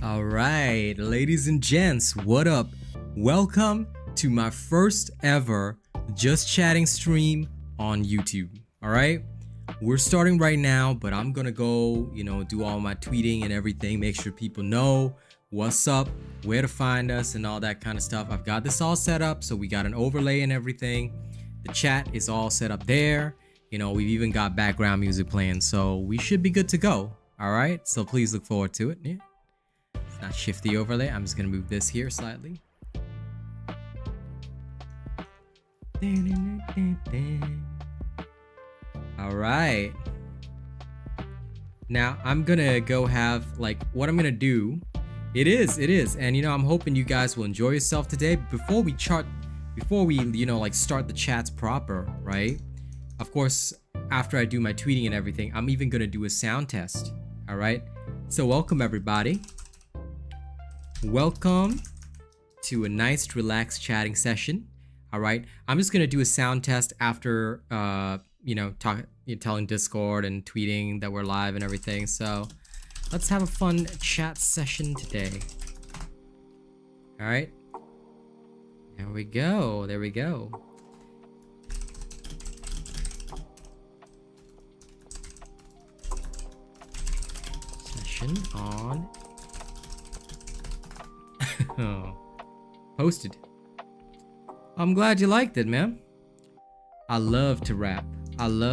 Alright, ladies and gents, what up? Welcome to my first ever Just Chatting stream on YouTube. Alright? We're starting right now, but I'm gonna go, do all my tweeting and everything, make sure people know what's up, where to find us, and all that kind of stuff. I've got this all set up, so we got an overlay and everything. The chat is all set up there. We've even got background music playing, so we should be good to go. Alright, so please look forward to it. Yeah. It's not shift the overlay. I'm just gonna move this here slightly. Alright. Now I'm gonna go have what I'm gonna do. It is. And I'm hoping you guys will enjoy yourself today. Before we start the chats proper, right? Of course, after I do my tweeting and everything, I'm even gonna do a sound test. Alright. So welcome everybody. Welcome to a nice relaxed chatting session. All right, I'm just gonna do a sound test after telling Discord and tweeting that we're live and everything. So let's have a fun chat session today. All right, there we go. Session on. Posted. I'm glad you liked it, man. I love to rap, and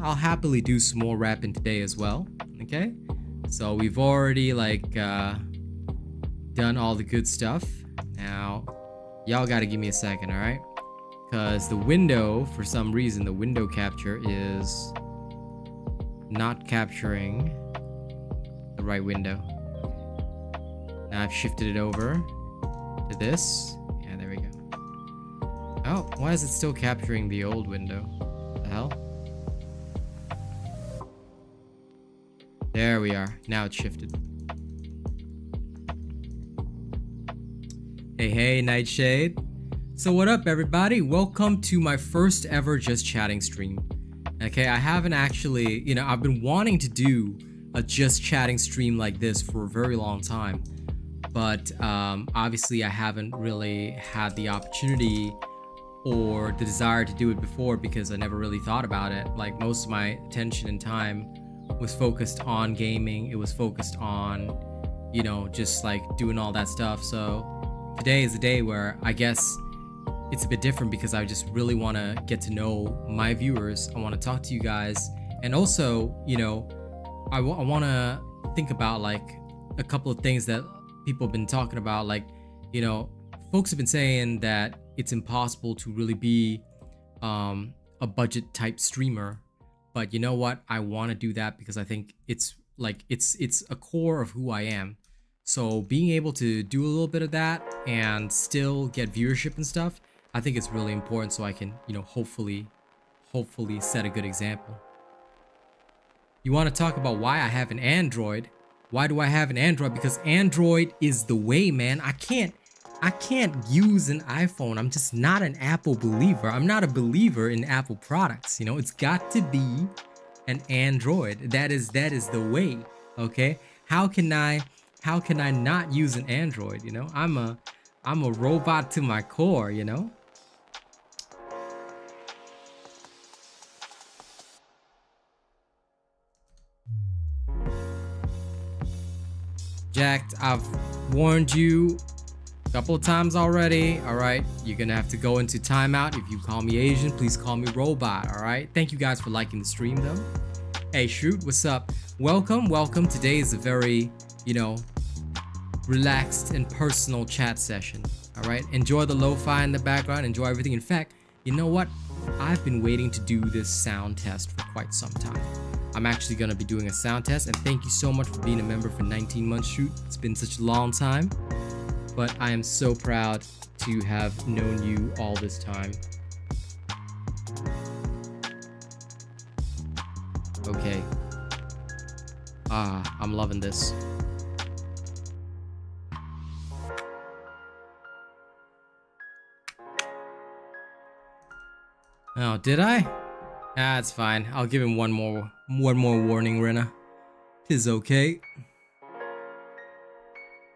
I'll happily do some more rapping today as well. Okay, so we've already done all the good stuff. Now y'all gotta give me a second, all right? Because the window, for some reason, the window capture is not capturing the right window. Now I've shifted it over to this. Yeah, there we go. Oh, why is it still capturing the old window? What the hell? There we are. Now it's shifted. Hey, Nightshade. So what up, everybody? Welcome to my first ever Just Chatting stream. Okay, I haven't actually, I've been wanting to do a Just Chatting stream like this for a very long time. But obviously I haven't really had the opportunity or the desire to do it before because I never really thought about it. Like, most of my attention and time was focused on gaming. It was focused on, just doing all that stuff. So today is the day where I guess it's a bit different because I just really want to get to know my viewers. I want to talk to you guys. And also, I want to think about a couple of things that people have been talking about. Folks have been saying that it's impossible to really be a budget type streamer, but you know what, I want to do that because I think it's a core of who I am. So being able to do a little bit of that and still get viewership and stuff, I think it's really important, so I can hopefully set a good example. You want to talk about why I have an Android? Why do I have an Android? Because Android is the way, man. I can't use an iPhone. I'm just not an Apple believer. I'm not a believer in Apple products. It's got to be an Android. That is the way. Okay? How can I not use an Android? I'm a robot to my core, Jacked, I've warned you a couple of times already. All right, you're gonna have to go into timeout. If you call me Asian, please call me robot. All right, thank you guys for liking the stream though. Hey Shoot, what's up? Welcome. Today is a very relaxed and personal chat session. All right, enjoy the lo-fi in the background, enjoy everything. In fact, you know what, I've been waiting to do this sound test for quite some time. I'm actually going to be doing a sound test, and thank you so much for being a member for 19 months, Shoot. It's been such a long time, but I am so proud to have known you all this time. Okay. I'm loving this. Oh, did I? Ah, it's fine. I'll give him one more warning, Rena. 'Tis okay.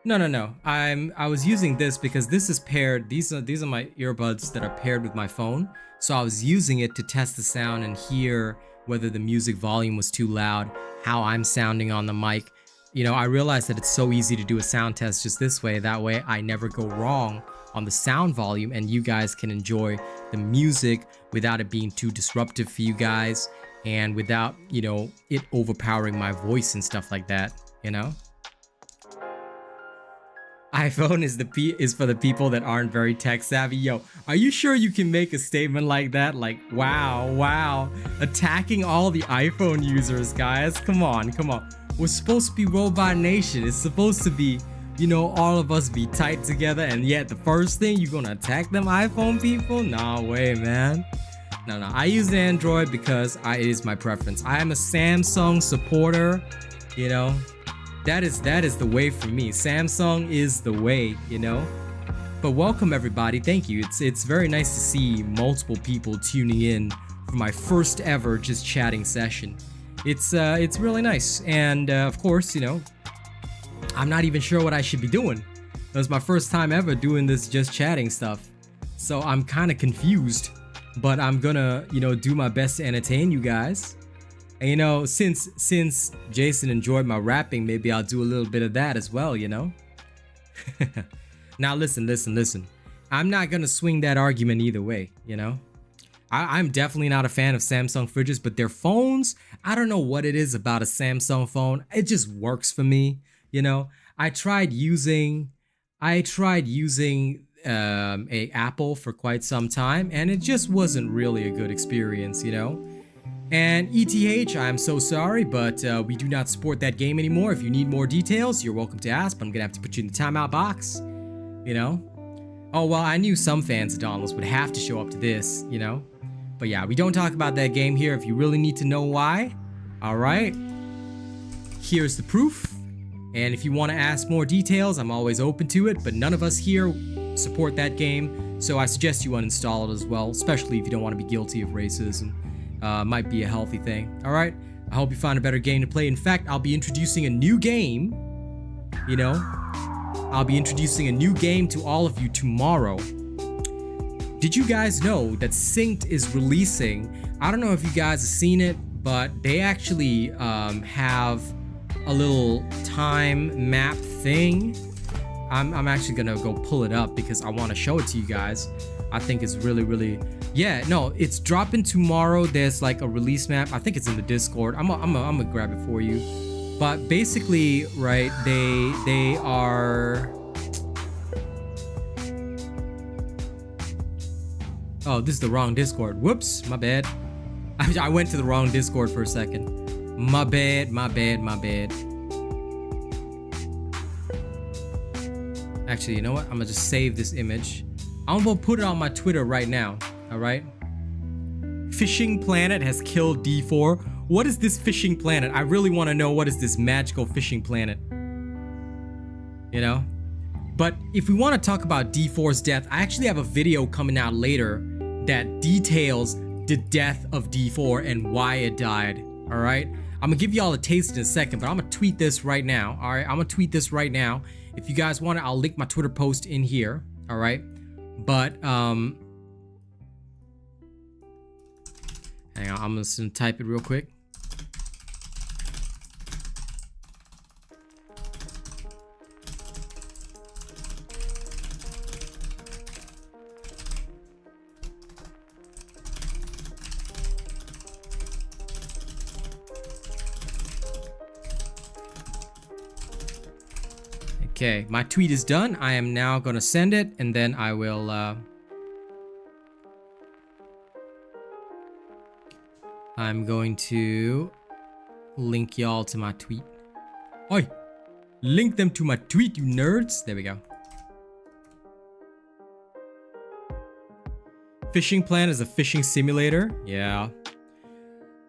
No, no, no. I was using this because this is paired. These are my earbuds that are paired with my phone. So I was using it to test the sound and hear whether the music volume was too loud, how I'm sounding on the mic. You know, I realized that it's so easy to do a sound test just this way. That way I never go wrong on the sound volume and you guys can enjoy the music without it being too disruptive for you guys and without, you know, it overpowering my voice and stuff like that, you know? iPhone is for the people that aren't very tech savvy. Yo, are you sure you can make a statement like that? Like, wow, attacking all the iPhone users, guys. Come on. We're supposed to be Robot Nation. It's supposed to be, you know, all of us be tight together, and yet the first thing you're gonna attack them iPhone people? Nah, way, man. No, I use Android because it is my preference. I am a Samsung supporter, you know. That is the way for me. Samsung is the way, you know. But welcome everybody. Thank you. It's very nice to see multiple people tuning in for my first ever just chatting session. It's really nice. And of course, you know, I'm not even sure what I should be doing. It was my first time ever doing this just chatting stuff. So I'm kind of confused, but I'm gonna, you know, do my best to entertain you guys. And you know, since Jason enjoyed my rapping, maybe I'll do a little bit of that as well, you know? Now listen. I'm not gonna swing that argument either way, you know? I'm definitely not a fan of Samsung fridges, but their phones, I don't know what it is about a Samsung phone. It just works for me, you know? I tried using a Apple for quite some time, and it just wasn't really a good experience, you know? And ETH, I'm so sorry, but we do not support that game anymore. If you need more details, you're welcome to ask, but I'm gonna have to put you in the timeout box, you know? Oh, well, I knew some fans of Donald's would have to show up to this, you know? But yeah, we don't talk about that game here if you really need to know why. All right, here's the proof. And if you want to ask more details, I'm always open to it, but none of us here support that game, so I suggest you uninstall it as well, especially if you don't want to be guilty of racism. Might be a healthy thing. All right, I hope you find a better game to play. In fact, I'll be introducing a new game, you know? I'll be introducing a new game to all of you tomorrow. Did you guys know that Synced is releasing? I don't know if you guys have seen it, but they actually have a little time map thing. I'm actually gonna go pull it up because I want to show it to you guys. I think it's really, yeah, no, it's dropping tomorrow. There's like a release map. I think it's in the Discord. I'm gonna grab it for you. But basically, right, they are. Oh, this is the wrong Discord. Whoops, my bad. I went to the wrong Discord for a second. My bad. Actually, you know what? I'm gonna just save this image. I'm gonna put it on my Twitter right now. All right. Fishing planet has killed D4. What is this fishing planet? I really want to know what is this magical fishing planet. You know? But if we want to talk about D4's death, I actually have a video coming out later that details the death of D4 and why it died. All right. I'm gonna give you all a taste in a second, but I'm gonna tweet this right now. All right. I'm gonna tweet this right now. If you guys want it, I'll link my Twitter post in here. All right. But hang on, I'm just gonna type it real quick. Okay, my tweet is done. I am now gonna send it, and then I will I'm going to link y'all to my tweet. Oi! Link them to my tweet, you nerds! There we go. Fishing Planet is a fishing simulator. Yeah.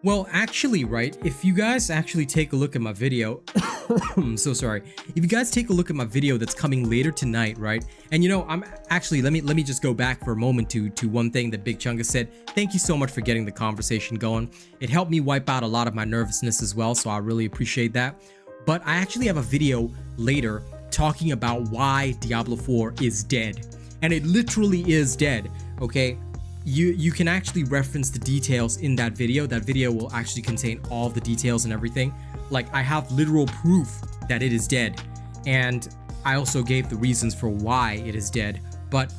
Well, actually, right, if you guys actually take a look at my video, I'm so sorry. If you guys take a look at my video that's coming later tonight, right? And you know, I'm actually, let me just go back for a moment to one thing that Big Chunga said. Thank you so much for getting the conversation going. It helped me wipe out a lot of my nervousness as well, so I really appreciate that. But I actually have a video later talking about why Diablo 4 is dead. And it literally is dead, okay? You can actually reference the details in that video. That video will actually contain all the details and everything. Like, I have literal proof that it is dead. And I also gave the reasons for why it is dead. But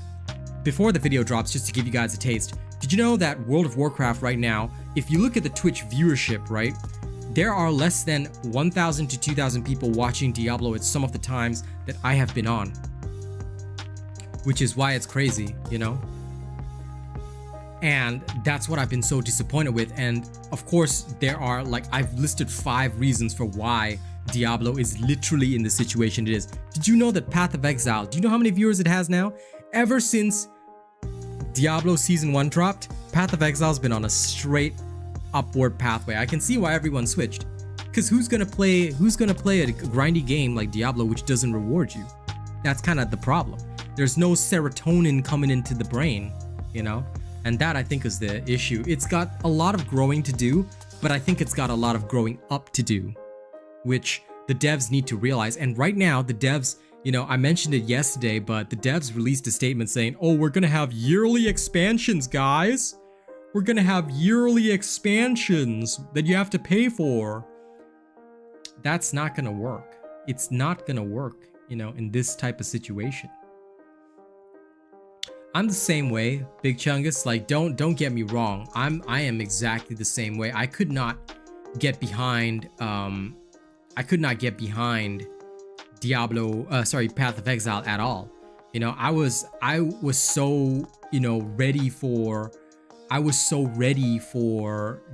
before the video drops, just to give you guys a taste, did you know that World of Warcraft right now, if you look at the Twitch viewership, right, there are less than 1,000 to 2,000 people watching Diablo at some of the times that I have been on. Which is why it's crazy, you know? And that's what I've been so disappointed with. And of course, there are, like, I've listed 5 reasons for why Diablo is literally in the situation it is. Did you know that Path of Exile, do you know how many viewers it has now? Ever since Diablo Season 1 dropped, Path of Exile's been on a straight upward pathway. I can see why everyone switched. Because who's gonna play a grindy game like Diablo which doesn't reward you? That's kind of the problem. There's no serotonin coming into the brain, you know? And that, I think, is the issue. It's got a lot of growing to do, but I think it's got a lot of growing up to do, which the devs need to realize. And right now, the devs, you know, I mentioned it yesterday, but the devs released a statement saying, oh, we're gonna have yearly expansions, guys. We're gonna have yearly expansions that you have to pay for. That's not gonna work. It's not gonna work, you know, in this type of situation. I'm the same way, Big Chungus. Like, don't get me wrong. I am exactly the same way. I could not get behind Diablo, Path of Exile at all. You know, I was so, you know, ready for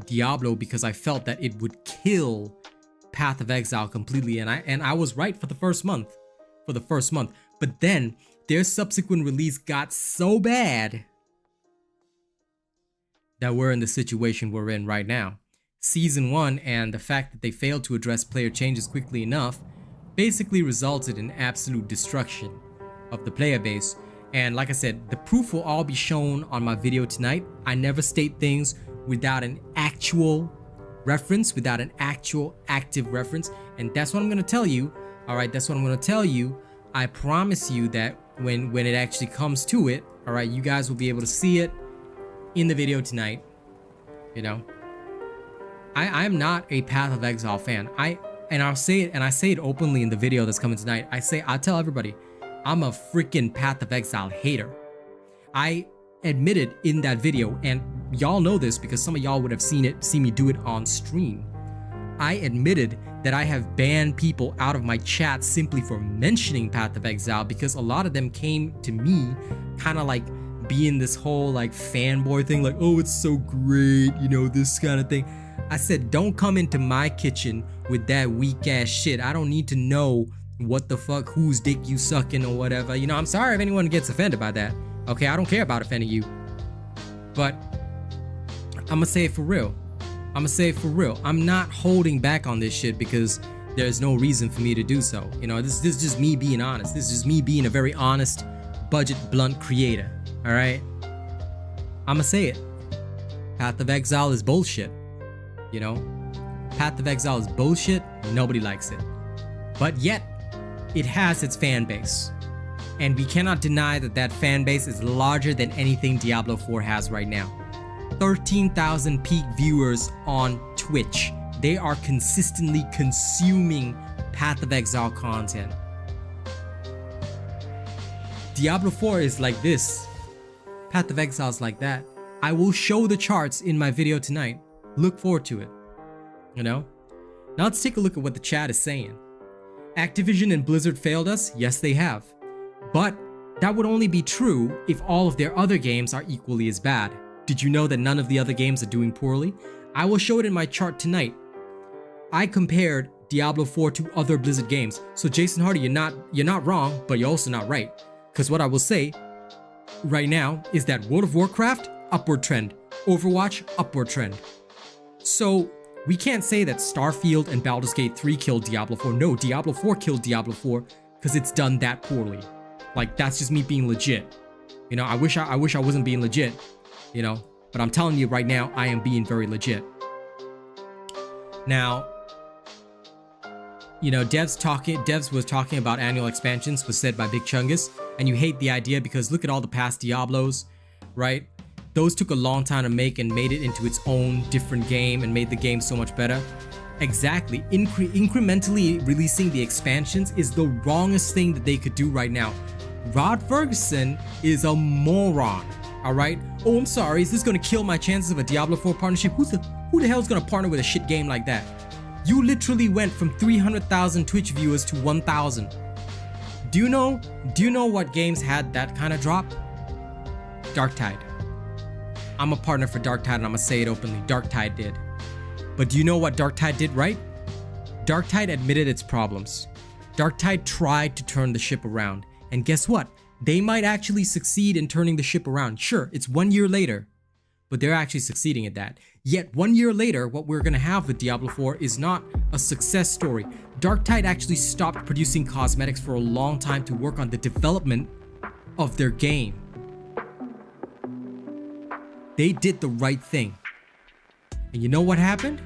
Diablo because I felt that it would kill Path of Exile completely, and I was right for the first month. But then their subsequent release got so bad that we're in the situation we're in right now. Season 1 and the fact that they failed to address player changes quickly enough basically resulted in absolute destruction of the player base. And like I said, the proof will all be shown on my video tonight. I never state things without an actual reference, without an actual active reference. And that's what I'm going to tell you. All right, that's what I'm going to tell you. I promise you that when it actually comes to it, all right, you guys will be able to see it in the video tonight. You know, I'm not a Path of Exile fan. I'll say it, and I say it openly in the video that's coming tonight. I'll tell everybody, I'm a freaking Path of Exile hater. I admitted in that video, and y'all know this because some of y'all would have seen me do it on stream. I admitted that I have banned people out of my chat simply for mentioning Path of Exile because a lot of them came to me kind of like being this whole like fanboy thing, like, oh, it's so great, you know, this kind of thing. I said, don't come into my kitchen with that weak ass shit. I don't need to know what the fuck, whose dick you sucking or whatever. You know, I'm sorry if anyone gets offended by that. Okay, I don't care about offending you. But I'm gonna say it for real. I'm not holding back on this shit because there's no reason for me to do so. You know, this is just me being honest. This is just me being a very honest, budget, blunt creator. All right? I'm gonna say it. Path of Exile is bullshit. You know? Path of Exile is bullshit. Nobody likes it. But yet, it has its fan base. And we cannot deny that that fan base is larger than anything Diablo 4 has right now. 13,000 peak viewers on Twitch. They are consistently consuming Path of Exile content. Diablo 4 is like this. Path of Exile is like that. I will show the charts in my video tonight. Look forward to it. You know? Now let's take a look at what the chat is saying. Activision and Blizzard failed us? Yes, they have. But that would only be true if all of their other games are equally as bad. Did you know that none of the other games are doing poorly? I will show it in my chart tonight. I compared Diablo 4 to other Blizzard games. So Jason Hardy, you're not wrong, but you're also not right. Because what I will say right now is that World of Warcraft, upward trend. Overwatch, upward trend. So we can't say that Starfield and Baldur's Gate 3 killed Diablo 4. No, Diablo 4 killed Diablo 4 because it's done that poorly. Like, that's just me being legit. You know, I wish I wasn't being legit. You know, but I'm telling you right now, I am being very legit. Now, you know, devs was talking about annual expansions was said by Big Chungus, and you hate the idea because look at all the past Diablos, right? Those took a long time to make and made it into its own different game and made the game so much better. Exactly. Incrementally releasing the expansions is the wrongest thing that they could do right now. Rod Ferguson is a moron, alright? Oh, I'm sorry, is this gonna kill my chances of a Diablo 4 partnership? Who the hell is gonna partner with a shit game like that? You literally went from 300,000 Twitch viewers to 1,000. Do you know what games had that kind of drop? Darktide. I'm a partner for Darktide and I'm gonna say it openly. Darktide did. But do you know what Darktide did right? Darktide admitted its problems. Darktide tried to turn the ship around. And guess what? They might actually succeed in turning the ship around. Sure, it's 1 year later, but they're actually succeeding at that. Yet 1 year later, what we're gonna have with Diablo 4 is not a success story. Darktide actually stopped producing cosmetics for a long time to work on the development of their game. They did the right thing. And you know what happened?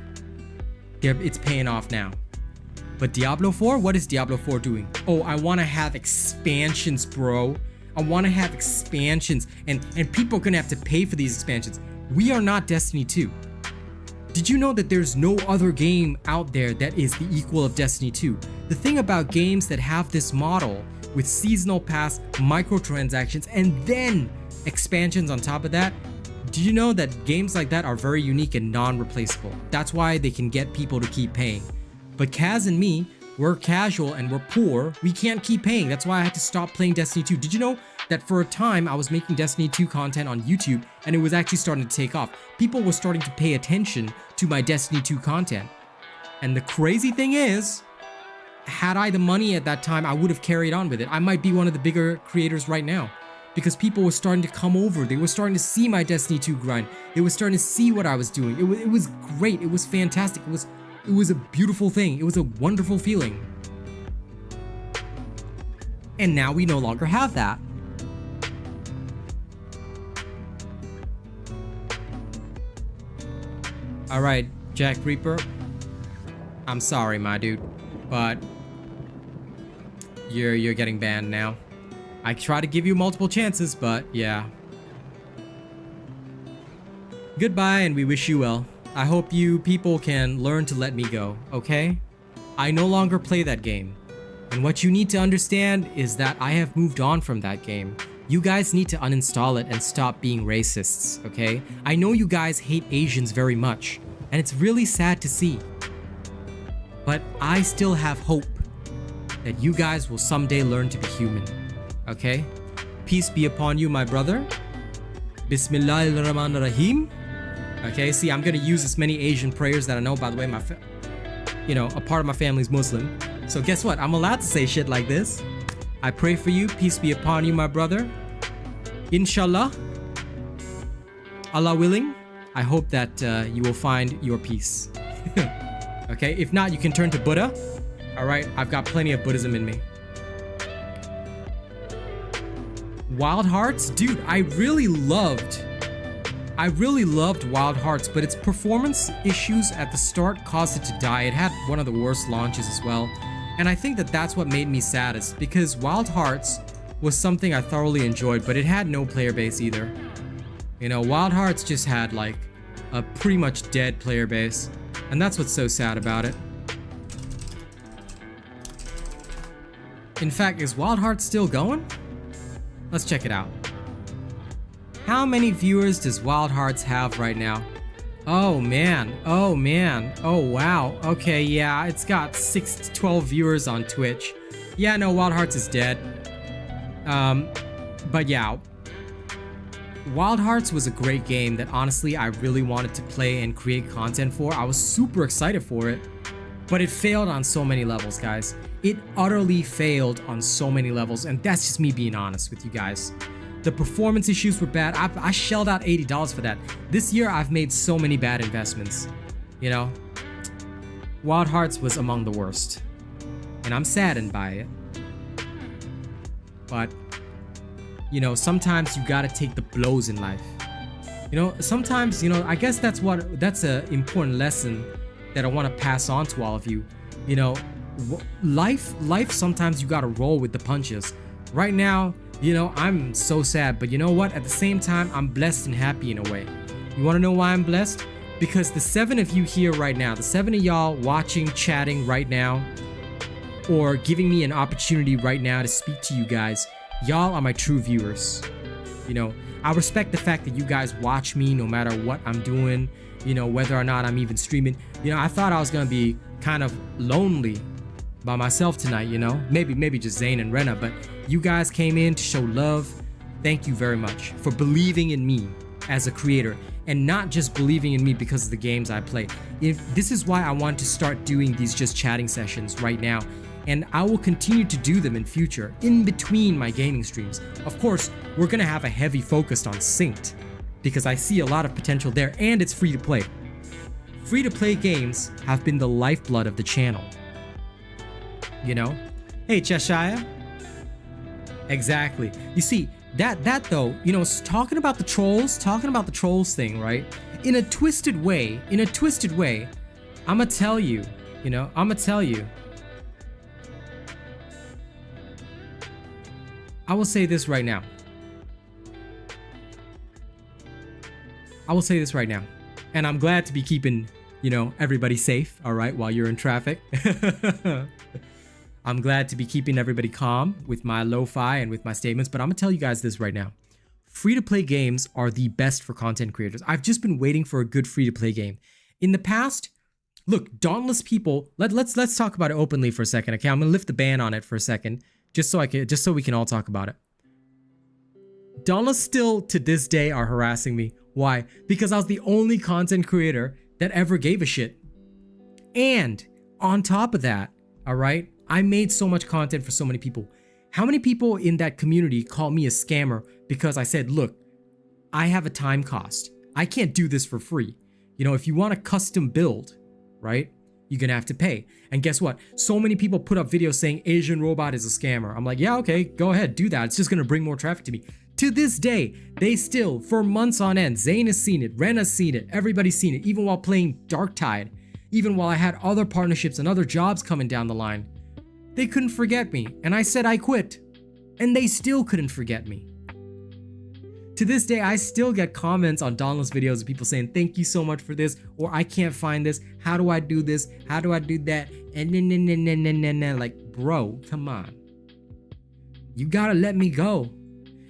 It's paying off now. But Diablo 4, what is Diablo 4 doing? Oh, I want to have expansions, bro. I want to have expansions. And people are going to have to pay for these expansions. We are not Destiny 2. Did you know that there's no other game out there that is the equal of Destiny 2? The thing about games that have this model with seasonal pass, microtransactions, and then expansions on top of that, do you know that games like that are very unique and non-replaceable? That's why they can get people to keep paying. But Kaz and me, we're casual and we're poor. We can't keep paying. That's why I had to stop playing Destiny 2. Did you know that for a time I was making Destiny 2 content on YouTube and it was actually starting to take off? People were starting to pay attention to my Destiny 2 content. And the crazy thing is, had I the money at that time, I would have carried on with it. I might be one of the bigger creators right now. Because people were starting to come over. They were starting to see my Destiny 2 grind. They were starting to see what I was doing. It was great. It was fantastic. It was a beautiful thing. It was a wonderful feeling. And now we no longer have that. All right, Jack Reaper. I'm sorry, my dude, but you're getting banned now. I try to give you multiple chances, but yeah. Goodbye, and we wish you well. I hope you people can learn to let me go, okay? I no longer play that game. And what you need to understand is that I have moved on from that game. You guys need to uninstall it and stop being racists, okay? I know you guys hate Asians very much, and it's really sad to see. But I still have hope that you guys will someday learn to be human. Okay? Peace be upon you, my brother. Bismillahirrahmanirrahim. Okay, see, I'm gonna use as many Asian prayers that I know. By the way, a part of my family's Muslim. So guess what? I'm allowed to say shit like this. I pray for you. Peace be upon you, my brother. Inshallah. Allah willing, I hope that you will find your peace. Okay? If not, you can turn to Buddha. Alright? I've got plenty of Buddhism in me. Wild Hearts? Dude, I really loved Wild Hearts, but its performance issues at the start caused it to die. It had one of the worst launches as well. And I think that that's what made me saddest, because Wild Hearts was something I thoroughly enjoyed, but it had no player base either. You know, Wild Hearts just had like a pretty much dead player base, and that's what's so sad about it. In fact, is Wild Hearts still going? Let's check it out. How many viewers does Wild Hearts have right now? Oh man, oh man, oh wow. Okay, yeah, it's got 6 to 12 viewers on Twitch. Yeah, no, Wild Hearts is dead. But yeah, Wild Hearts was a great game that honestly I really wanted to play and create content for. I was super excited for it, but it failed on so many levels, guys. It utterly failed on so many levels, and that's just me being honest with you guys. The performance issues were bad. I shelled out $80 for that. This year, I've made so many bad investments. You know, Wild Hearts was among the worst, and I'm saddened by it. But, you know, sometimes you gotta take the blows in life. You know, sometimes, you know, I guess that's an important lesson that I want to pass on to all of you. You know, life sometimes you gotta roll with the punches. Right now, you know, I'm so sad, but you know what? At the same time, I'm blessed and happy in a way. You wanna know why I'm blessed? Because the 7 of you here right now, the 7 of y'all watching, chatting right now, or giving me an opportunity right now to speak to you guys, y'all are my true viewers. You know, I respect the fact that you guys watch me no matter what I'm doing, you know, whether or not I'm even streaming. You know, I thought I was gonna be kind of lonely by myself tonight, you know, maybe just Zane and Rena, but you guys came in to show love. Thank you very much for believing in me as a creator, and not just believing in me because of the games I play. This is why I want to start doing these just chatting sessions right now, and I will continue to do them in future, in between my gaming streams. Of course, we're gonna have a heavy focus on Synced, because I see a lot of potential there, and it's free to play. Free to play games have been the lifeblood of the channel. You know? Hey, Cheshire. Exactly. You see, that though, you know, talking about the trolls thing, right? In a twisted way, I'ma tell you, you know, I will say this right now. And I'm glad to be keeping, you know, everybody safe, all right, while you're in traffic. I'm glad to be keeping everybody calm with my lo-fi and with my statements, but I'm gonna tell you guys this right now. Free-to-play games are the best for content creators. I've just been waiting for a good free-to-play game. In the past, look, dauntless people, let's talk about it openly for a second, okay? I'm gonna lift the ban on it for a second, just so we can all talk about it. Dauntless still to this day are harassing me. Why? Because I was the only content creator that ever gave a shit. And on top of that, all right, I made so much content for so many people. How many people in that community call me a scammer because I said, look, I have a time cost. I can't do this for free. You know, if you want a custom build, right, you're gonna have to pay. And guess what? So many people put up videos saying Asian Robot is a scammer. I'm like, yeah, okay, go ahead, do that. It's just gonna bring more traffic to me. To this day, they still, for months on end, Zane has seen it, Ren has seen it, everybody's seen it, even while playing Darktide, even while I had other partnerships and other jobs coming down the line. They couldn't forget me, and I said I quit, and they still couldn't forget me. To this day, I still get comments on Dauntless videos of people saying, thank you so much for this, or I can't find this, how do I do this, how do I do that, and like, bro, come on. You gotta let me go.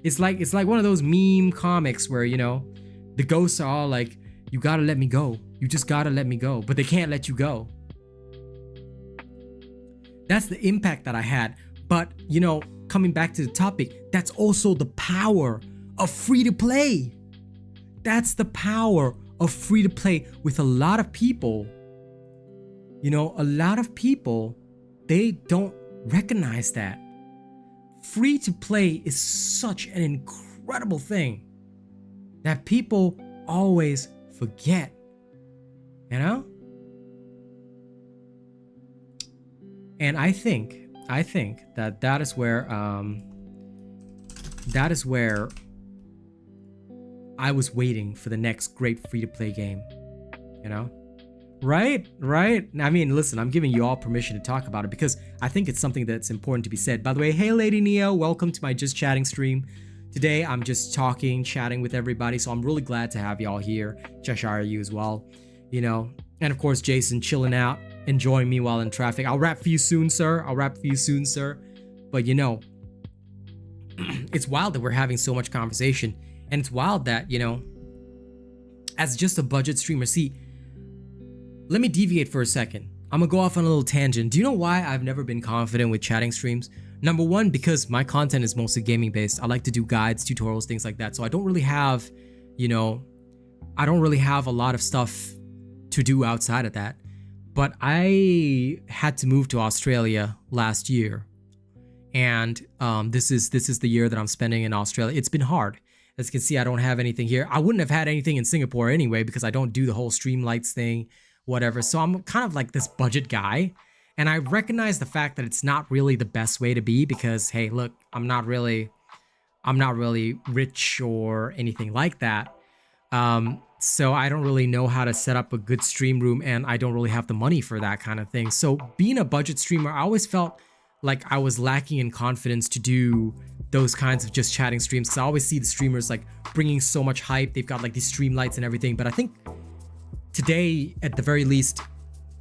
It's like one of those meme comics where, you know, the ghosts are all like, you gotta let me go. You just gotta let me go, but they can't let you go. That's the impact that I had. But, you know, coming back to the topic, that's also the power of free to play. That's the power of free to play with a lot of people. You know, a lot of people, they don't recognize that. Free to play is such an incredible thing that people always forget, you know? And I think that is where I was waiting for the next great free-to-play game, you know? Right? I mean, listen, I'm giving you all permission to talk about it because I think it's something that's important to be said. By the way, hey Lady Neo, welcome to my Just Chatting stream. Today, I'm just chatting with everybody, so I'm really glad to have y'all here. Cheshire, you as well, you know? And of course, Jason chilling out, enjoying me while in traffic. I'll rap for you soon, sir. But you know, it's wild that we're having so much conversation. And it's wild that, you know, as just a budget streamer, see, let me deviate for a second. I'm gonna go off on a little tangent. Do you know why I've never been confident with chatting streams? Number one, because my content is mostly gaming based. I like to do guides, tutorials, things like that. So I don't really have, you know, a lot of stuff to do outside of that. But I had to move to Australia last year. And this is the year that I'm spending in Australia. It's been hard. As you can see, I don't have anything here. I wouldn't have had anything in Singapore anyway because I don't do the whole Streamlights thing, whatever. So I'm kind of like this budget guy. And I recognize the fact that it's not really the best way to be because, hey, look, I'm not really rich or anything like that. So I don't really know how to set up a good stream room, and I don't really have the money for that kind of thing. So being a budget streamer, I always felt like I was lacking in confidence to do those kinds of just chatting streams, because I always see the streamers like bringing so much hype. They've got like these stream lights and everything. But I think today, at the very least,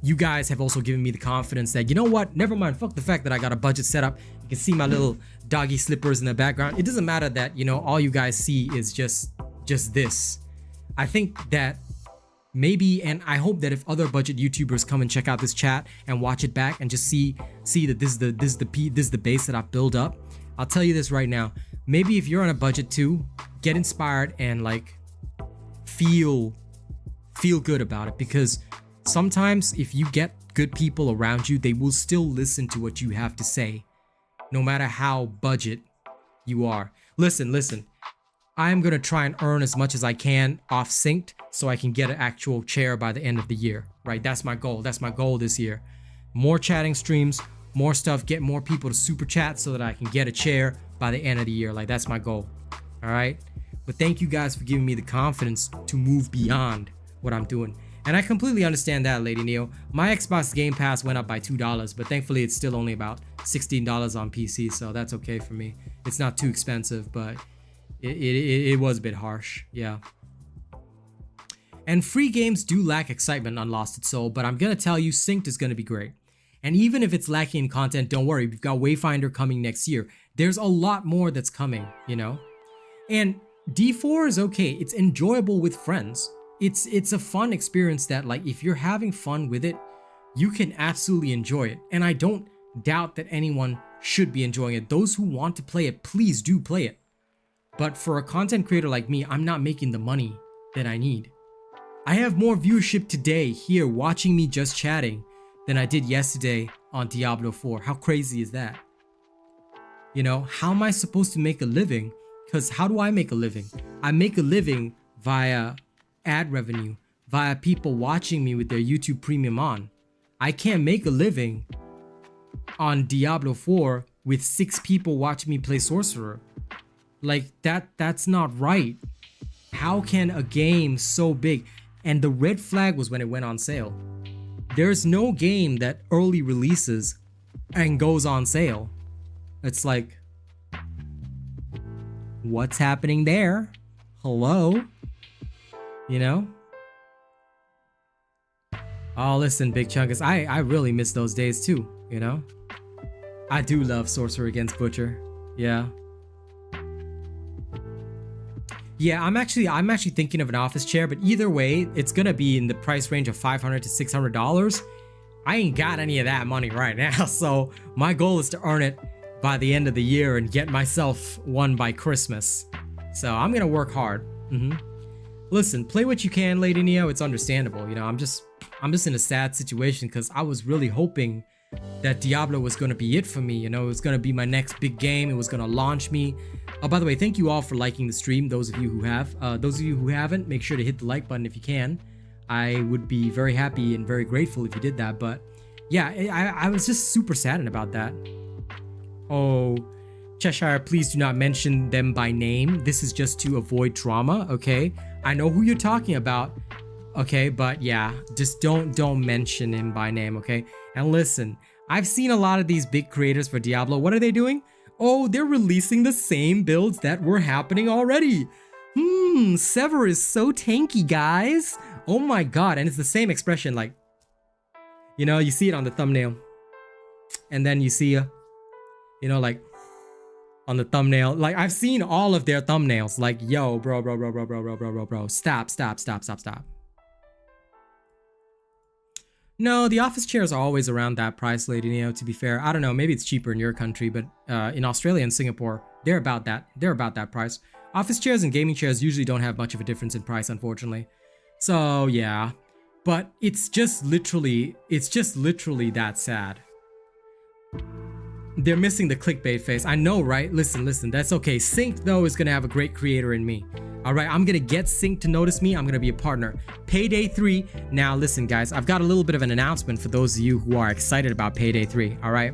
you guys have also given me the confidence that, you know what, never mind, fuck the fact that I got a budget set up. You can see my little doggy slippers in the background. It doesn't matter that, you know, all you guys see is just this. I think that maybe, and I hope that if other budget YouTubers come and check out this chat and watch it back and just see that this is the base that I've built up. I'll tell you this right now. Maybe if you're on a budget too, get inspired and like feel good about it, because sometimes if you get good people around you, they will still listen to what you have to say, no matter how budget you are. Listen. I'm gonna try and earn as much as I can off synced so I can get an actual chair by the end of the year, right? That's my goal. That's my goal this year. More chatting streams, more stuff, get more people to super chat so that I can get a chair by the end of the year. Like, that's my goal. All right. But thank you guys for giving me the confidence to move beyond what I'm doing. And I completely understand that, Lady Neo. My Xbox Game Pass went up by $2, but thankfully it's still only about $16 on PC, so that's okay for me. It's not too expensive, but it was a bit harsh, yeah. And free games do lack excitement on Lost Its Soul, but I'm gonna tell you, synced is gonna be great. And even if it's lacking in content, don't worry, we've got Wayfinder coming next year. There's a lot more that's coming, you know? And D4 is okay, it's enjoyable with friends. It's a fun experience that, like, if you're having fun with it, you can absolutely enjoy it. And I don't doubt that anyone should be enjoying it. Those who want to play it, please do play it. But for a content creator like me, I'm not making the money that I need. I have more viewership today here watching me just chatting than I did yesterday on Diablo 4. How crazy is that? You know, how am I supposed to make a living? Because how do I make a living? I make a living via ad revenue, via people watching me with their YouTube Premium on. I can't make a living on Diablo 4 with 6 people watching me play Sorcerer. Like, that's not right. How can a game so big? And the red flag was when it went on sale. There's no game that early releases and goes on sale. It's like, what's happening there? Hello? You know? Oh, listen, Big Chunkus, I really miss those days too, you know? I do love Sorcerer Against Butcher. Yeah. Yeah, I'm actually thinking of an office chair, but either way, it's gonna be in the price range of $500 to $600. I ain't got any of that money right now, so my goal is to earn it by the end of the year and get myself one by Christmas. So I'm gonna work hard. Listen, play what you can, Lady Neo. It's understandable, you know. I'm just in a sad situation because I was really hoping that Diablo was gonna be it for me. You know, it was gonna be my next big game. It was gonna launch me. Oh, by the way, thank you all for liking the stream. Those of you who have, those of you who haven't, make sure to hit the like button if you can. I would be very happy and very grateful if you did that. But yeah, I was just super saddened about that. Oh, Cheshire, please do not mention them by name. This is just to avoid trauma, okay? I know who you're talking about, okay? But yeah, just don't mention him by name, okay? And listen, I've seen a lot of these big creators for Diablo. What are they doing? Oh, they're releasing the same builds that were happening already. Sever is so tanky, guys. Oh my god, and it's the same expression, like, you know, you see it on the thumbnail. And then you see, you know, like, on the thumbnail. Like, I've seen all of their thumbnails. Like, yo, bro. Stop. No, the office chairs are always around that price, Lady Neo, to be fair. I don't know, maybe it's cheaper in your country, but in Australia and Singapore, they're about that price. Office chairs and gaming chairs usually don't have much of a difference in price, unfortunately. So, yeah. But it's just literally that sad. They're missing the clickbait face. I know, right? Listen, that's okay. Sync, though, is gonna have a great creator in me. All right, I'm gonna get Sync to notice me. I'm gonna be a partner. Payday 3. Now, listen, guys, I've got a little bit of an announcement for those of you who are excited about Payday 3. All right,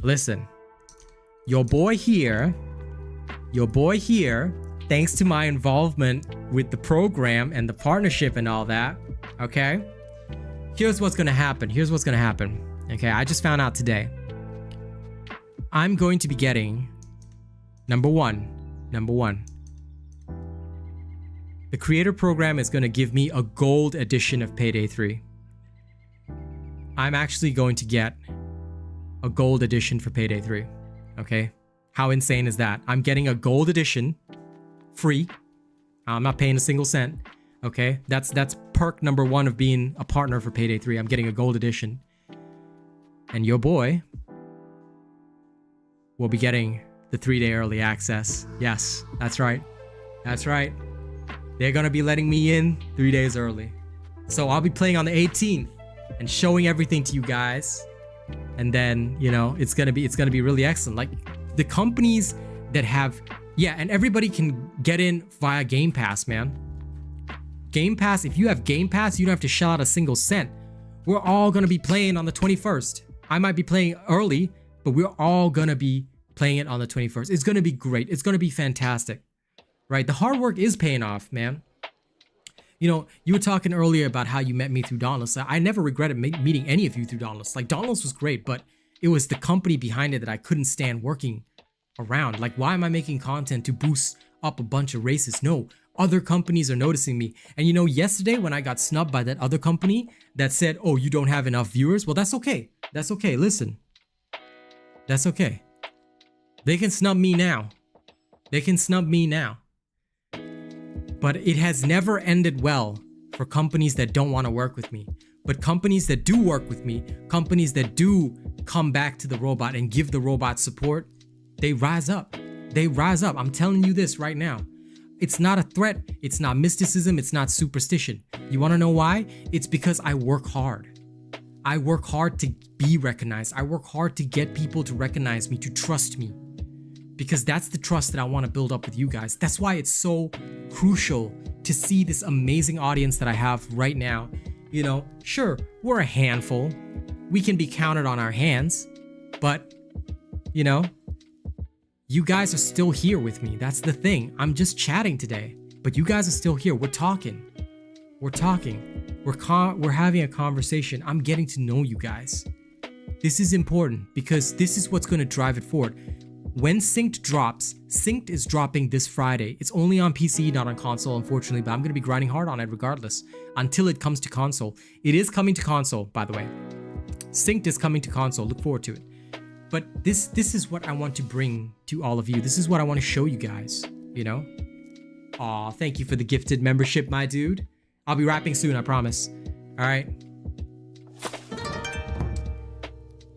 listen. Your boy here. thanks to my involvement with the program and the partnership and all that, okay? Here's what's gonna happen. Okay, I just found out today. I'm going to be getting number one. The creator program is gonna give me a gold edition of Payday 3. I'm actually going to get a gold edition for Payday 3. Okay? How insane is that? I'm getting a gold edition free. I'm not paying a single cent. Okay? That's perk number 1 of being a partner for Payday 3. I'm getting a gold edition. And your boy will be getting the 3-day early access. Yes, that's right. That's right. They're gonna be letting me in 3 days early. So I'll be playing on the 18th and showing everything to you guys. And then, you know, it's gonna be really excellent. Like the companies that have, yeah, and everybody can get in via Game Pass, man. Game Pass, if you have Game Pass, you don't have to shell out a single cent. We're all gonna be playing on the 21st. I might be playing early, but we're all gonna be playing it on the 21st. It's gonna be great. It's gonna be fantastic, right? The hard work is paying off, man. You know, you were talking earlier about how you met me through Dauntless. I never regretted meeting any of you through Dauntless. Like, Dauntless was great, but it was the company behind it that I couldn't stand working around. Like, why am I making content to boost up a bunch of races? No, other companies are noticing me. And you know, yesterday when I got snubbed by that other company that said, oh, you don't have enough viewers. Well, that's okay. That's okay. Listen, that's okay. They can snub me now. They can snub me now. But it has never ended well for companies that don't want to work with me. But companies that do work with me, companies that do come back to the robot and give the robot support, they rise up. They rise up. I'm telling you this right now. It's not a threat. It's not mysticism. It's not superstition. You want to know why? It's because I work hard. I work hard to be recognized. I work hard to get people to recognize me, to trust me. Because that's the trust that I want to build up with you guys. That's why it's so crucial to see this amazing audience that I have right now. You know, sure, we're a handful. We can be counted on our hands. But, you know, you guys are still here with me. That's the thing. I'm just chatting today. But you guys are still here. We're talking. We're talking. We're having a conversation. I'm getting to know you guys. This is important because this is what's going to drive it forward. When Synced drops, Synced is dropping this Friday. It's only on PC, not on console, unfortunately, but I'm going to be grinding hard on it regardless until it comes to console. It is coming to console, by the way. Synced is coming to console. Look forward to it. But this is what I want to bring to all of you. This is what I want to show you guys, you know? Aw, thank you for the gifted membership, my dude. I'll be rapping soon, I promise. All right.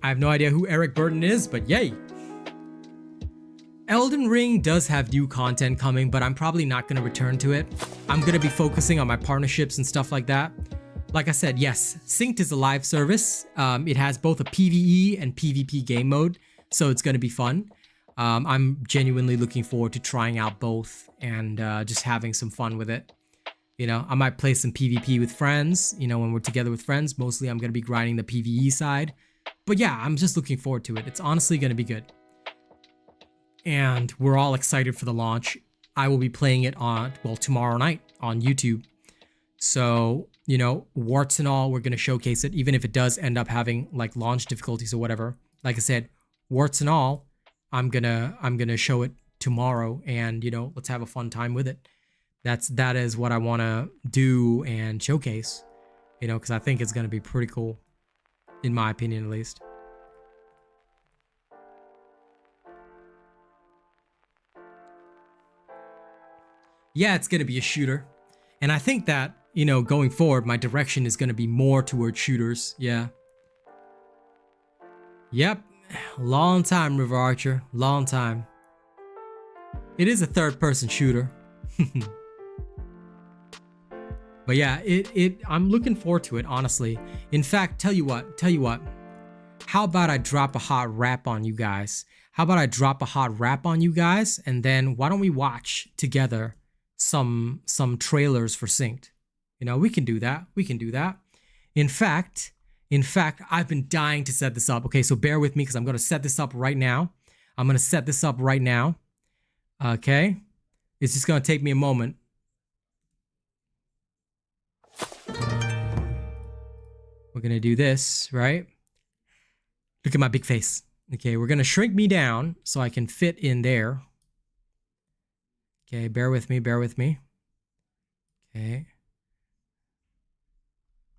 I have no idea who Eric Burton is, but yay. Elden Ring does have new content coming, but I'm probably not going to return to it. I'm going to be focusing on my partnerships and stuff like that. Like I said, yes, Synced is a live service. It has both a PvE and PvP game mode, so it's going to be fun. I'm genuinely looking forward to trying out both and just having some fun with it. You know, I might play some PvP with friends, you know, when we're together with friends. Mostly I'm going to be grinding the PvE side. But yeah, I'm just looking forward to it. It's honestly going to be good. And we're all excited for the launch. I will be playing it on, well, tomorrow night on YouTube. So, you know, warts and all, we're going to showcase it, even if it does end up having like launch difficulties or whatever. Like I said, warts and all, I'm gonna show it tomorrow, and you know, let's have a fun time with it. That is what I want to do and showcase, you know, because I think it's going to be pretty cool, in my opinion at least. Yeah, it's going to be a shooter. And I think that, you know, going forward, my direction is going to be more towards shooters. Yeah. Yep. Long time, River Archer. Long time. It is a third-person shooter. But yeah, I'm looking forward to it, honestly. In fact, tell you what. How about I drop a hot rap on you guys? And then why don't we watch together some trailers for Synced? You know, we can do that. In fact, I've been dying to set this up. Okay, so bear with me because I'm going to set this up right now. Okay. It's just gonna take me a moment. We're gonna do this, right? Look at my big face. Okay, we're gonna shrink me down so I can fit in there. Okay, bear with me, bear with me. Okay.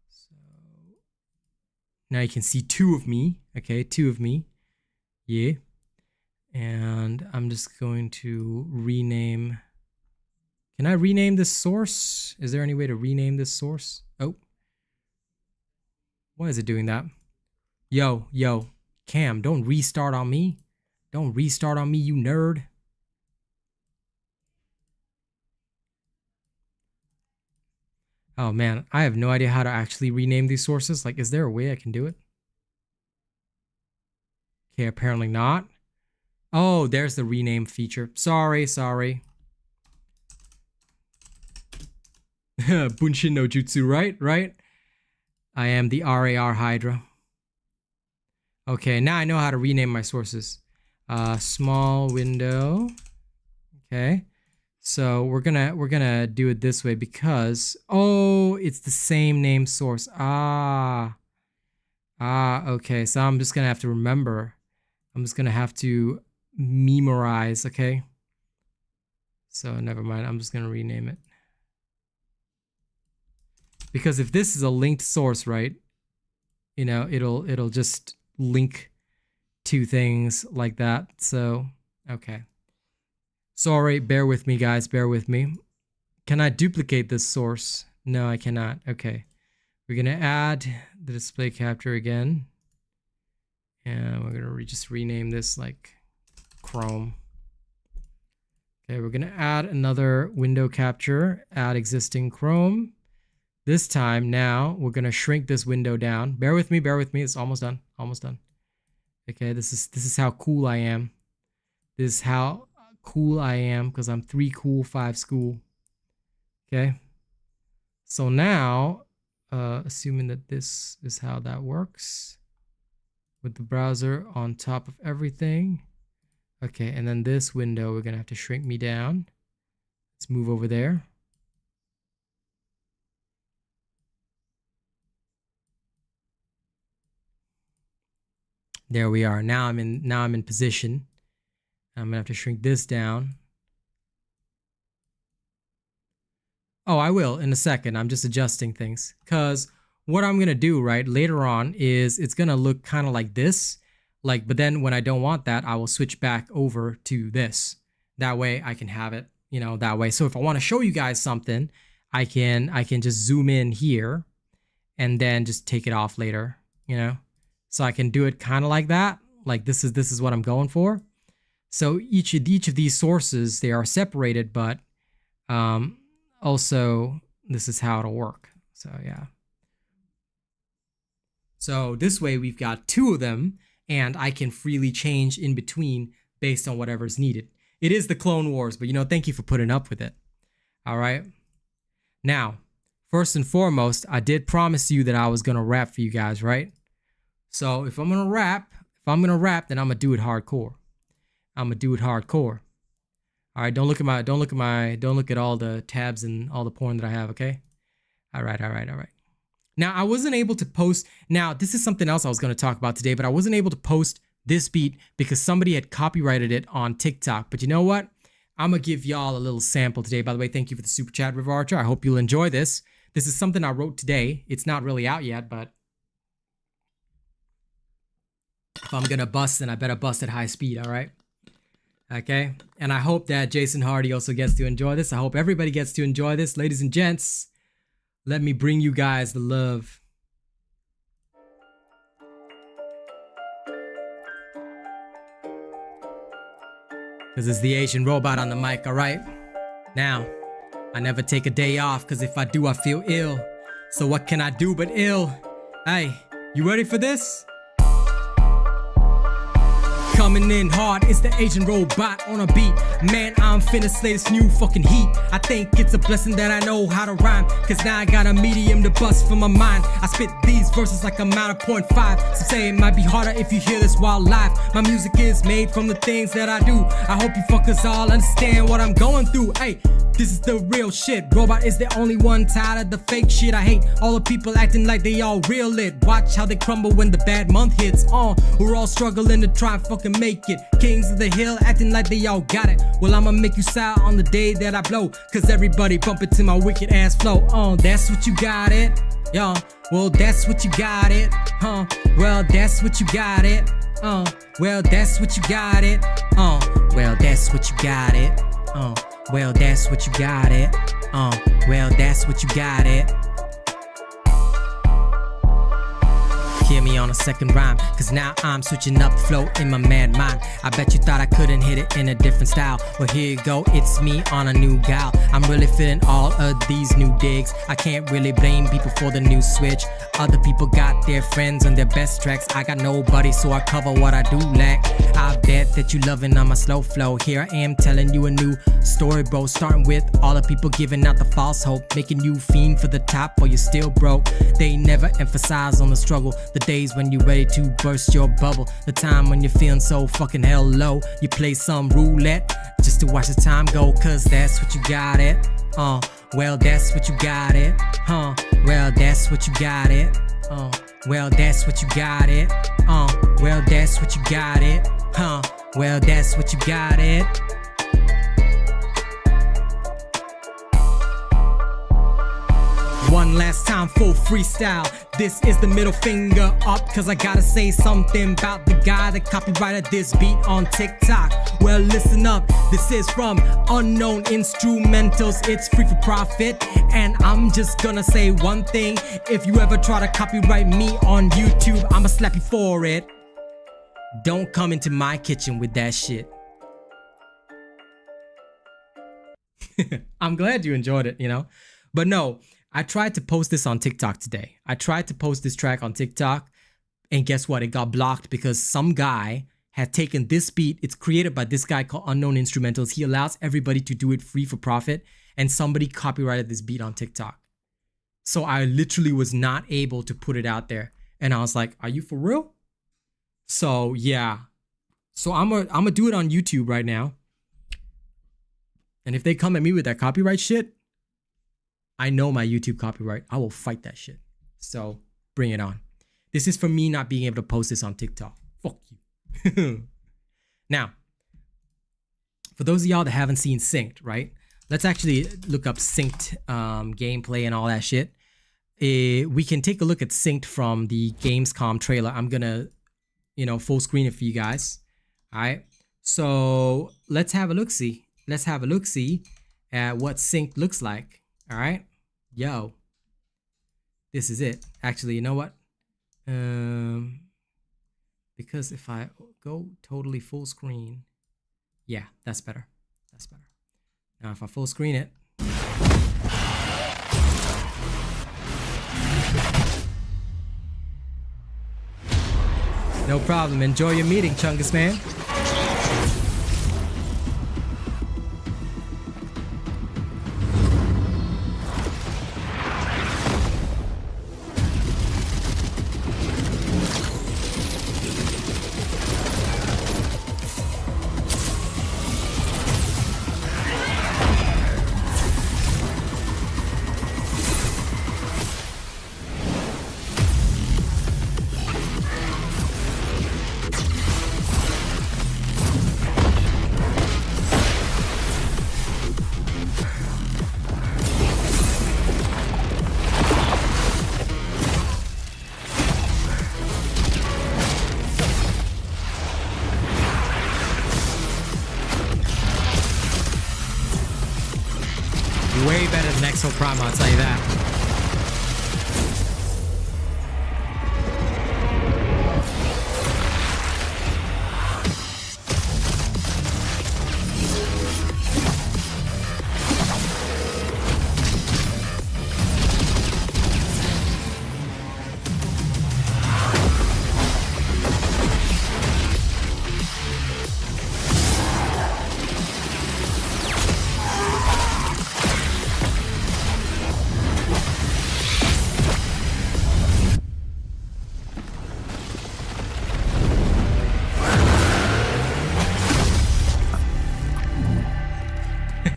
So now you can see two of me. Okay, two of me. Yeah. And I'm just going to rename. Can I rename this source? Is there any way to rename this source? Oh. Why is it doing that? Yo, Cam, don't restart on me. Don't restart on me, you nerd. Oh man, I have no idea how to actually rename these sources. Like, is there a way I can do it? Okay, apparently not. Oh, there's the rename feature. Sorry. Bunshin no Jutsu, right? I am the RAR Hydra. Okay, now I know how to rename my sources. Small window. Okay. So we're gonna do it this way because it's the same name source. Okay. So I'm just gonna have to remember. I'm just gonna have to memorize, okay? So never mind, I'm just gonna rename it. Because if this is a linked source, right? You know, it'll just link to things like that. So, okay. Sorry, bear with me, guys, bear with me. Can I duplicate this source? No, I cannot. Okay. We're gonna add the display capture again. And we're gonna just rename this like Chrome. Okay, we're gonna add another window capture, add existing Chrome. This time now we're gonna shrink this window down. Bear with me, it's almost done, Okay, this is how cool I am. This is how cool I am because I'm 3 cool, 5 school. Okay. So now, assuming that this is how that works with the browser on top of everything. Okay, and then this window, we're gonna have to shrink me down. Let's move over there. There we are. Now I'm in position. I'm gonna have to shrink this down. Oh, I will in a second. I'm just adjusting things because what I'm gonna do right later on is it's gonna look kind of like this. Like, but then when I don't want that, I will switch back over to this. That way I can have it, you know, that way. So if I want to show you guys something, I can just zoom in here and then just take it off later, you know? So I can do it kind of like that. Like this is what I'm going for. So each of these sources, they are separated, but also this is how it'll work. So yeah. So this way we've got 2 of them and I can freely change in between based on whatever's needed. It is the Clone Wars, but you know, thank you for putting up with it. All right. Now, first and foremost, I did promise you that I was going to rap for you guys, right? So if I'm going to rap, then I'm going to do it hardcore. I'm going to do it hardcore. All right, don't look at all the tabs and all the porn that I have, okay? All right. Now, I wasn't able to post. Now, this is something else I was going to talk about today, but I wasn't able to post this beat because somebody had copyrighted it on TikTok. But you know what? I'm going to give y'all a little sample today. By the way, thank you for the super chat, River Archer. I hope you'll enjoy this. This is something I wrote today. It's not really out yet, but if I'm going to bust, then I better bust at high speed, all right? Okay? And I hope that Jason Hardy also gets to enjoy this. I hope everybody gets to enjoy this. Ladies and gents, let me bring you guys the love. Because it's the Asian robot on the mic, alright? Now, I never take a day off because if I do, I feel ill. So what can I do but ill? Hey, you ready for this? coming in hard, it's the Asian robot on a beat. Man, I'm finna slay this new fucking heat. I think it's a blessing that I know how to rhyme, cause now I got a medium to bust from my mind. I spit these verses like I'm out of .5. Some say it might be harder if you hear this while live. My music is made from the things that I do. I hope you fuckers all understand what I'm going through. Hey, this is the real shit. Robot is the only one tired of the fake shit. I hate all the people acting like they all real lit. Watch how they crumble when the bad month hits. We're all struggling to try and fucking make it. Kings of the hill acting like they all got it. Well, I'ma make you sour on the day that I blow, cause everybody bump it to my wicked ass flow. That's what you got it. Yo, well, that's what you got it. Well, that's what you got it. Well, that's what you got it. Well, that's what you got it. Well, that's what you got it. Well, that's what you got it. Hear me on a second rhyme, cause now I'm switching up flow in my mad mind. I bet you thought I couldn't hit it in a different style. Well, here you go, it's me on a new gal. I'm really feeling all of these new digs. I can't really blame people for the new switch. Other people got their friends on their best tracks. I got nobody, so I cover what I do lack. I bet that you loving on my slow flow. Here I am telling you a new story, bro. Starting with all the people giving out the false hope, making you fiend for the top while you're still broke. They never emphasize on the struggle, the days when you're ready to burst your bubble, the time when you're feeling so fucking hell low. You play some roulette just to watch the time go, cause that's what you got it. Well, that's what you got it. Well, that's what you got it. Well, that's what you got it. Well, that's what you got it. Well, that's what you got it. One last time, full freestyle. This is the middle finger up, cause I gotta say something about the guy that copyrighted this beat on TikTok. Well, listen up, this is from Unknown Instrumentals. It's free for profit, and I'm just gonna say one thing. If you ever try to copyright me on YouTube, I'ma slap you for it. Don't come into my kitchen with that shit. I'm glad you enjoyed it, you know? But no, I tried to post this on TikTok today. I tried to post this track on TikTok, and guess what? It got blocked because some guy had taken this beat. It's created by this guy called Unknown Instrumentals. He allows everybody to do it free for profit, and somebody copyrighted this beat on TikTok. So I literally was not able to put it out there. And I was like, are you for real? So yeah. So I'm gonna do it on YouTube right now. And if they come at me with that copyright shit, I know my YouTube copyright. I will fight that shit. So bring it on. This is for me not being able to post this on TikTok. Fuck you. Now, for those of y'all that haven't seen Synced, right? Let's actually look up Synced gameplay and all that shit. We can take a look at Synced from the Gamescom trailer. I'm gonna, full screen it for you guys. All right. So let's have a look-see. Let's have a look-see at what Synced looks like. All right, yo, this is it. Actually, you know what? Because if I go totally full screen, yeah, that's better. That's better. Now, if I full screen it, no problem. Enjoy your meeting, Chungus man. Way better than Exo Prime, I'll tell you that.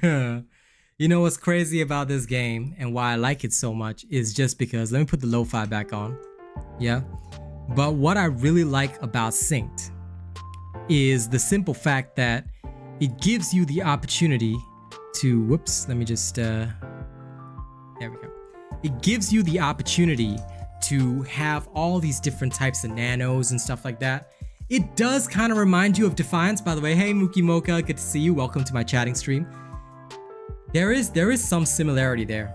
You know what's crazy about this game and why I like it so much is just because, let me put the lo-fi back on. Yeah. But what I really like about Synced is the simple fact that it gives you the opportunity to, whoops, let me just, there we go. It gives you the opportunity to have all these different types of nanos and stuff like that. It does kind of remind you of Defiance, by the way. Hey, Mookie Mocha, good to see you. Welcome to my chatting stream. There is some similarity there,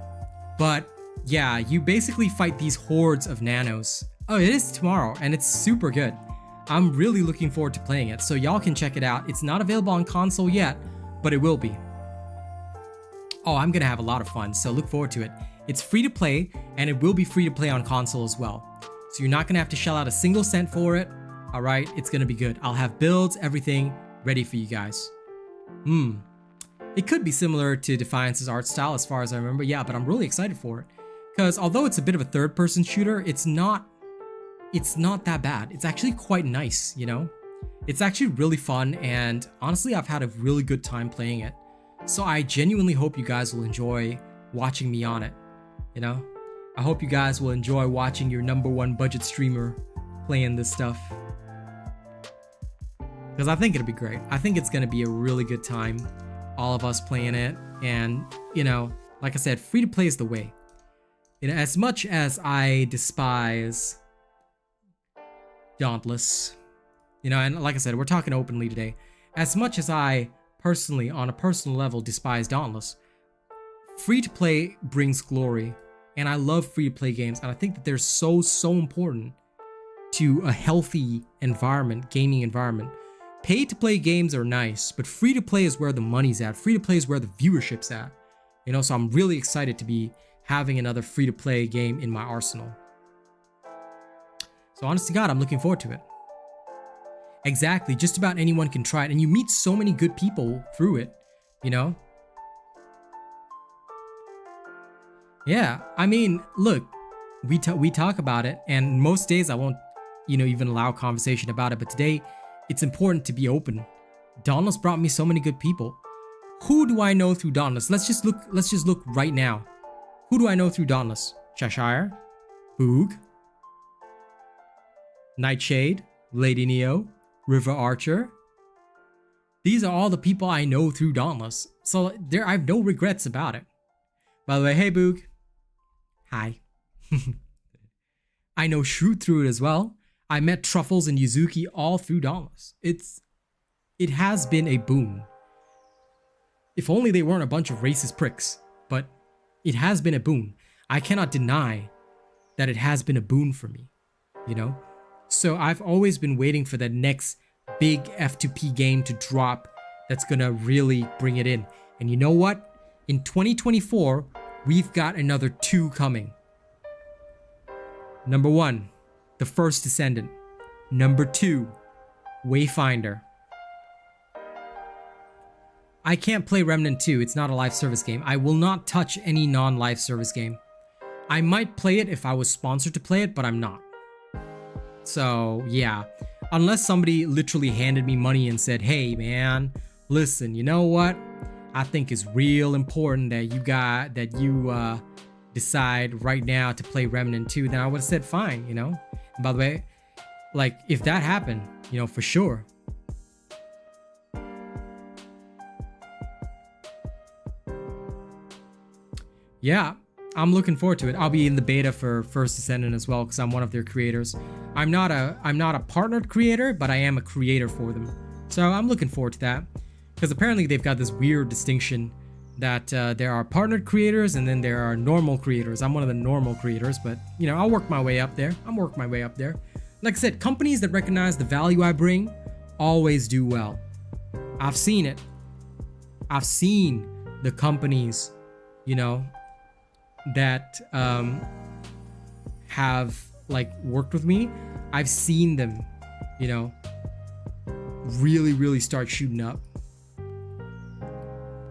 but yeah, you basically fight these hordes of nanos. Oh, it is tomorrow, and it's super good. I'm really looking forward to playing it, so y'all can check it out. It's not available on console yet, but it will be. Oh, I'm gonna have a lot of fun, so look forward to it. It's free to play, and it will be free to play on console as well. So you're not gonna have to shell out a single cent for it. All right, it's gonna be good. I'll have builds, everything ready for you guys. It could be similar to Defiance's art style as far as I remember, yeah, but I'm really excited for it. Because although it's a bit of a third-person shooter, it's not that bad. It's actually quite nice, you know? It's actually really fun, and honestly, I've had a really good time playing it. So I genuinely hope you guys will enjoy watching me on it, you know? I hope you guys will enjoy watching your #1 budget streamer playing this stuff. Because I think it'll be great. I think it's gonna be a really good time, all of us playing it, and, you know, like I said, free to play is the way. You know, as much as I despise Dauntless, you know, and like I said, we're talking openly today. As much as I personally, on a personal level, despise Dauntless, free to play brings glory, and I love free to play games, and I think that they're so important to a healthy environment, gaming environment. Pay to play games are nice, but free to play is where the money's at. Free to play is where the viewership's at. You know, so I'm really excited to be having another free to play game in my arsenal. So honest to God, I'm looking forward to it. Exactly, just about anyone can try it, and you meet so many good people through it, you know? Yeah, I mean, look, we talk about it, and most days I won't, you know, even allow conversation about it, but today it's important to be open. Dauntless brought me so many good people. Who do I know through Dauntless? Let's just look right now. Who do I know through Dauntless? Cheshire, Boog, Nightshade, Lady Neo, River Archer. These are all the people I know through Dauntless. So I have no regrets about it. By the way, hey Boog. Hi. I know Shroot through it as well. I met Truffles and Yuzuki all through Dauntless. It has been a boon. If only they weren't a bunch of racist pricks, but it has been a boon. I cannot deny that it has been a boon for me, you know? So I've always been waiting for the next big F2P game to drop that's gonna really bring it in. And you know what? In 2024, we've got another 2 coming. Number 1, The First Descendant. Number 2, Wayfinder. I can't play Remnant 2, it's not a live service game. I will not touch any non-live service game. I might play it if I was sponsored to play it, but I'm not. So yeah, unless somebody literally handed me money and said, hey man, listen, you know what? I think it's real important that you decide right now to play Remnant 2, then I would have said fine, you know? And by the way, like if that happened, you know, for sure. Yeah, I'm looking forward to it. I'll be in the beta for First Descendant as well because I'm one of their creators. I'm not a partnered creator, but I am a creator for them. So I'm looking forward to that because apparently they've got this weird distinction that there are partnered creators and then there are normal creators. I'm one of the normal creators, but you know, I'll work my way up there. Like I said, companies that recognize the value I bring always do well. I've seen it. I've seen the companies, you know, that have like worked with me. I've seen them, you know, really start shooting up.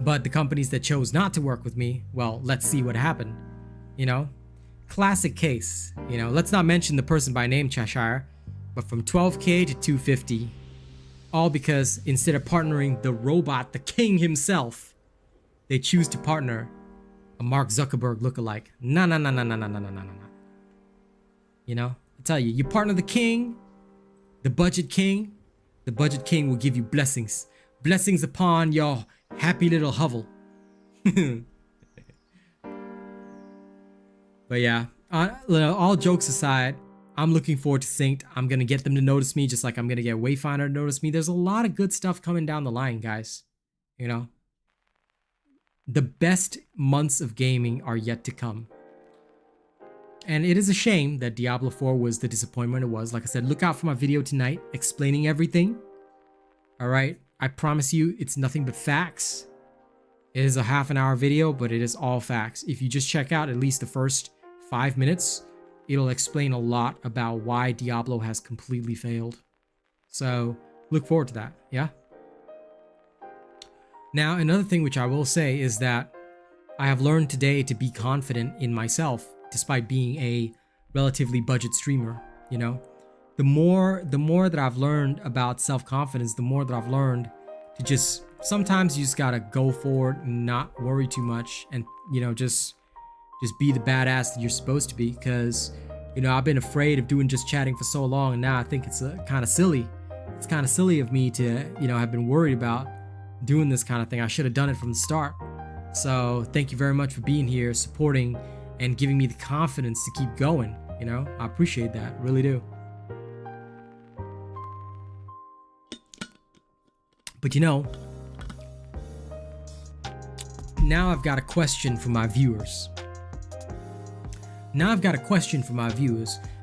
But the companies that chose not to work with me, well, let's see what happened, you know? Classic case, you know, let's not mention the person by name Cheshire, but from 12K to 250, all because instead of partnering the robot, the king himself, they choose to partner a Mark Zuckerberg lookalike. Nah. You know, I tell you, you partner the king, the budget king. The budget king will give you blessings. Blessings upon your happy little hovel. But yeah, all jokes aside, I'm looking forward to Synced. I'm going to get them to notice me just like I'm going to get Wayfinder to notice me. There's a lot of good stuff coming down the line, guys. You know? The best months of gaming are yet to come. And it is a shame that Diablo 4 was the disappointment it was. Like I said, look out for my video tonight explaining everything. Alright? I promise you, it's nothing but facts. It is a half-an-hour video, but it is all facts. If you just check out at least the first 5 minutes, it'll explain a lot about why Diablo has completely failed. So, look forward to that, yeah? Now, another thing which I will say is that I have learned today to be confident in myself, despite being a relatively budget streamer, you know? The more that I've learned about self-confidence, the more that I've learned to just, sometimes you just gotta go forward and not worry too much and, you know, just be the badass that you're supposed to be, because, you know, I've been afraid of doing just chatting for so long, and now I think it's kind of silly. It's kind of silly of me to, you know, have been worried about doing this kind of thing. I should have done it from the start. So thank you very much for being here, supporting, and giving me the confidence to keep going. You know, I appreciate that, really do. But you know, now I've got a question for my viewers.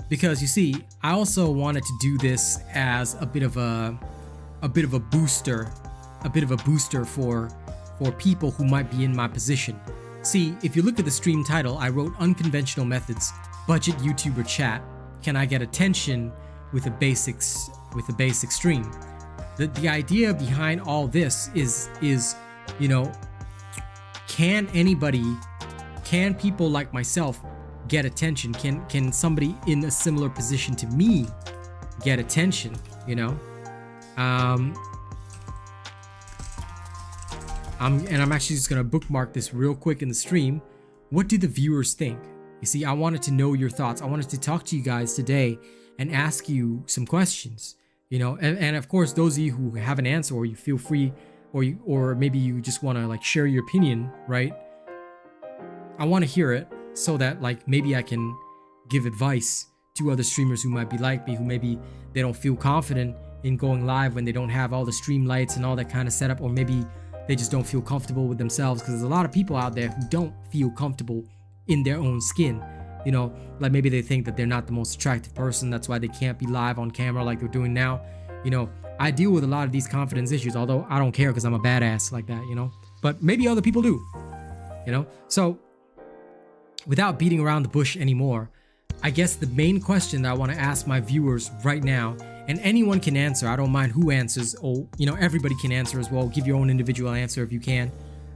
Because you see, I also wanted to do this as a bit of a booster for people who might be in my position. See, if you look at the stream title, I wrote Unconventional Methods, Budget YouTuber Chat. Can I get attention with a basic stream? The idea behind all this is, you know, can people like myself get attention? Can somebody in a similar position to me get attention, you know? I'm actually just gonna bookmark this real quick in the stream. What do the viewers think? You see, I wanted to know your thoughts. I wanted to talk to you guys today and ask you some questions, you know, and of course, those of you who have an answer, or you feel free, or maybe you just want to like share your opinion, right? I want to hear it so that like maybe I can give advice to other streamers who might be like me, who maybe they don't feel confident in going live when they don't have all the stream lights and all that kind of setup, or maybe they just don't feel comfortable with themselves, because there's a lot of people out there who don't feel comfortable in their own skin. You know, like maybe they think that they're not the most attractive person, that's why they can't be live on camera like they're doing now. You know, I deal with a lot of these confidence issues, although I don't care because I'm a badass like that, you know, but maybe other people do, you know? So without beating around the bush anymore, I guess the main question that I want to ask my viewers right now, and anyone can answer, I don't mind who answers, or, you know, everybody can answer as well. Give your own individual answer if you can.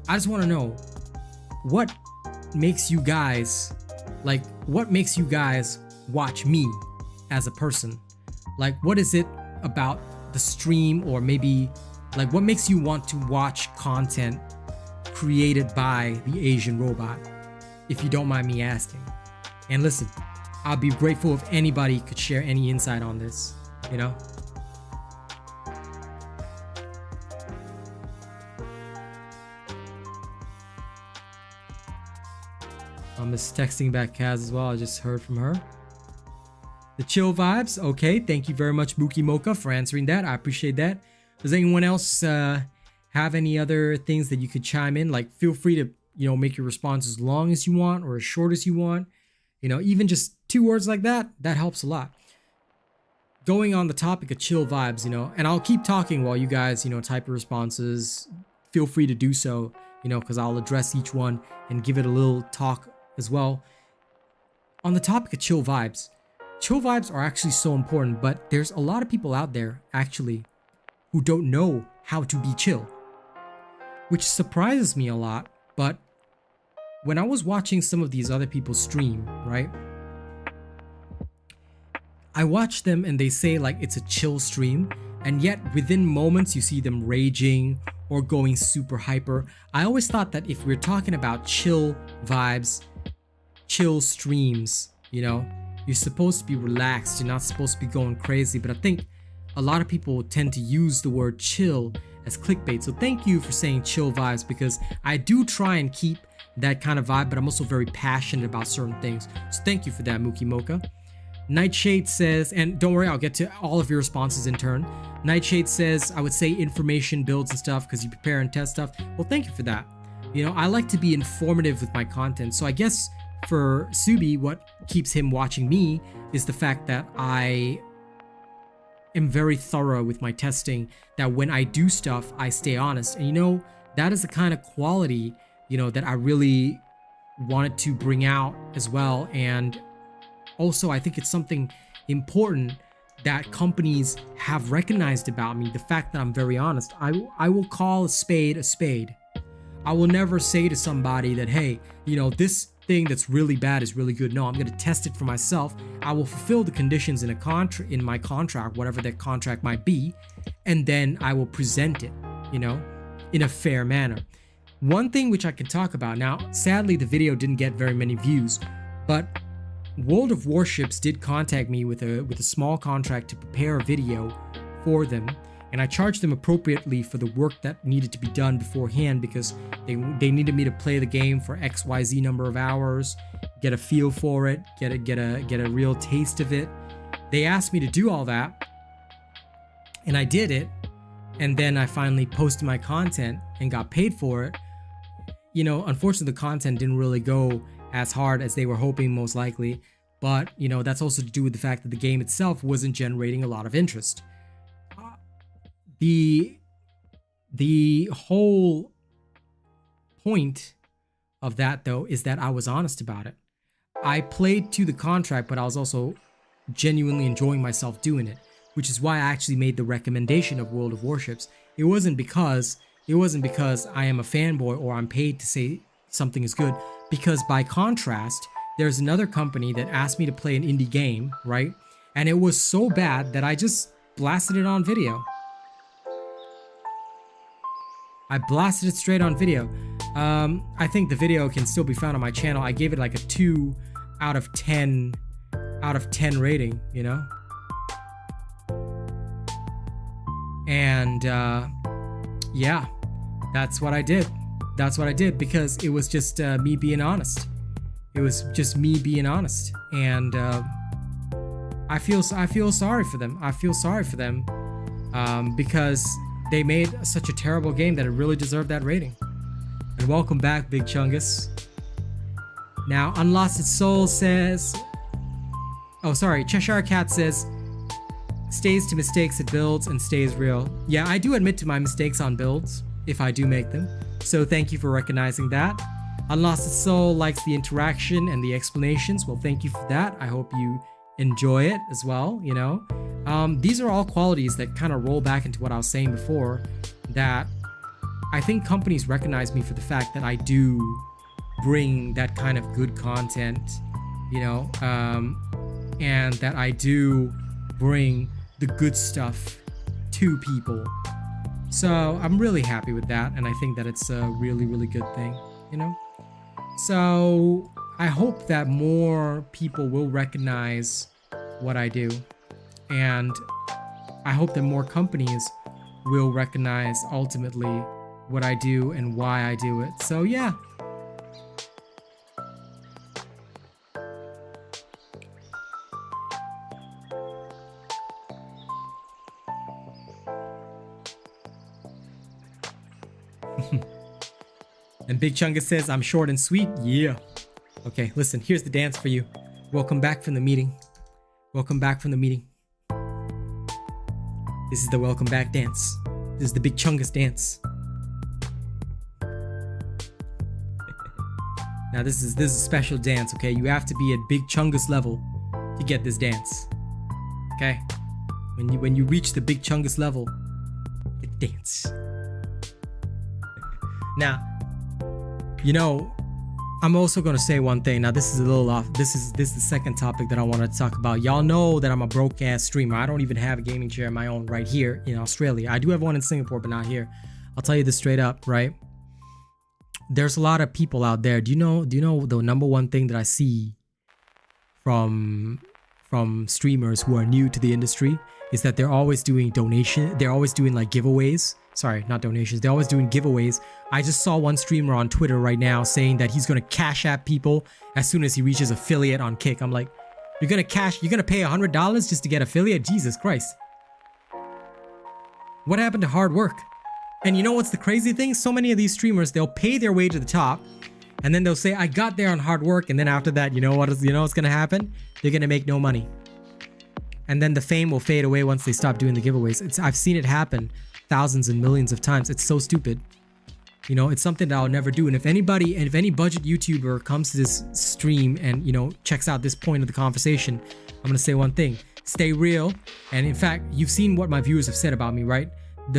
I just want to know, what makes you guys watch me as a person? Like, what is it about the stream, or maybe like what makes you want to watch content created by the Asian robot, if you don't mind me asking? And listen, I'll be grateful if anybody could share any insight on this, you know? I'm just texting back Kaz as well. I just heard from her. The chill vibes. Okay, thank you very much, Mookie Mocha, for answering that. I appreciate that. Does anyone else have any other things that you could chime in? Like, feel free to, you know, make your response as long as you want or as short as you want. You know, even just 2 words like that, that helps a lot. Going on the topic of chill vibes, you know, and I'll keep talking while you guys, you know, type your responses. Feel free to do so, you know, because I'll address each one and give it a little talk as well. On the topic of chill vibes are actually so important, but there's a lot of people out there actually who don't know how to be chill, which surprises me a lot. But when I was watching some of these other people stream, right, I watch them and they say like it's a chill stream, and yet within moments you see them raging or going super hyper. I always thought that if we're talking about chill vibes, chill streams, you know, you're supposed to be relaxed, you're not supposed to be going crazy. But I think a lot of people tend to use the word chill as clickbait. So thank you for saying chill vibes, because I do try and keep that kind of vibe, but I'm also very passionate about certain things. So thank you for that, Mookie Mocha. Nightshade says, and don't worry, I'll get to all of your responses in turn. Nightshade says, I would say information builds and stuff because you prepare and test stuff. Well, thank you for that. You know, I like to be informative with my content. So I guess for Subi, what keeps him watching me is the fact that I am very thorough with my testing, that when I do stuff, I stay honest. And you know, that is the kind of quality, you know, that I really wanted to bring out as well. And also, I think it's something important that companies have recognized about me, the fact that I'm very honest. I will call a spade a spade. I will never say to somebody that, hey, you know, this thing that's really bad is really good. No, I'm going to test it for myself. I will fulfill the conditions in my contract, whatever that contract might be, and then I will present it, you know, in a fair manner. One thing which I can talk about now, sadly, the video didn't get very many views, but World of Warships did contact me with a small contract to prepare a video for them, and I charged them appropriately for the work that needed to be done beforehand, because they needed me to play the game for XYZ number of hours, get a feel for it, get a real taste of it. They asked me to do all that, and I did it, and then I finally posted my content and got paid for it. You know, unfortunately, the content didn't really go as hard as they were hoping, most likely, but you know, that's also to do with the fact that the game itself wasn't generating a lot of interest. The whole point of that, though, is that I was honest about it. I played to the contract, but I was also genuinely enjoying myself doing it, which is why I actually made the recommendation of World of Warships. It wasn't because I am a fanboy or I'm paid to say something is good, because by contrast, there's another company that asked me to play an indie game, right? And it was so bad that I just blasted it on video. I blasted it straight on video. I think the video can still be found on my channel. I gave it like a 2 out of 10 rating, you know? And yeah, that's what I did. That's what I did, because it was just me being honest. It was just me being honest, and I feel sorry for them. I feel sorry for them because they made such a terrible game that it really deserved that rating. And welcome back, Big Chungus. Now, Unlost Soul says, oh sorry, Cheshire Cat says, stays to mistakes it builds and stays real. Yeah, I do admit to my mistakes on builds if I do make them. So thank you for recognizing that. Unlost Soul likes the interaction and the explanations. Well, thank you for that. I hope you enjoy it as well, you know. These are all qualities that kind of roll back into what I was saying before, that I think companies recognize me for the fact that I do bring that kind of good content, you know, and that I do bring the good stuff to people. So I'm really happy with that, and I think that it's a really, really good thing, you know? So I hope that more people will recognize what I do, and I hope that more companies will recognize ultimately what I do and why I do it. So yeah. And Big Chungus says, I'm short and sweet. Yeah. Okay, listen, here's the dance for you. Welcome back from the meeting. Welcome back from the meeting. This is the welcome back dance. This is the Big Chungus dance. Now this is a special dance, okay? You have to be at Big Chungus level to get this dance. Okay? When you reach the Big Chungus level, it dance. Now, you know, I'm also gonna say one thing. Now this is a little off. This is the second topic that I want to talk about. Y'all know that I'm a broke ass streamer. I don't even have a gaming chair of my own right here in Australia. I do have one in Singapore, but not here. I'll tell you this straight up, right? There's a lot of people out there. Do you know the number one thing that I see from streamers who are new to the industry is that they're always doing they're always doing like giveaways. Sorry, not donations. They're always doing giveaways. I just saw one streamer on Twitter right now saying that he's gonna cash app people as soon as he reaches affiliate on Kick. I'm like, you're gonna pay $100 just to get affiliate? Jesus Christ. What happened to hard work? And you know what's the crazy thing? So many of these streamers, they'll pay their way to the top, and then they'll say, I got there on hard work, and then after that, you know what's gonna happen? They're gonna make no money. And then the fame will fade away once they stop doing the giveaways. I've seen it happen thousands and millions of times. It's so stupid. You know, it's something that I'll never do. And if any budget YouTuber comes to this stream and, you know, checks out this point of the conversation, I'm gonna say one thing: stay real. And in fact, you've seen what my viewers have said about me, right?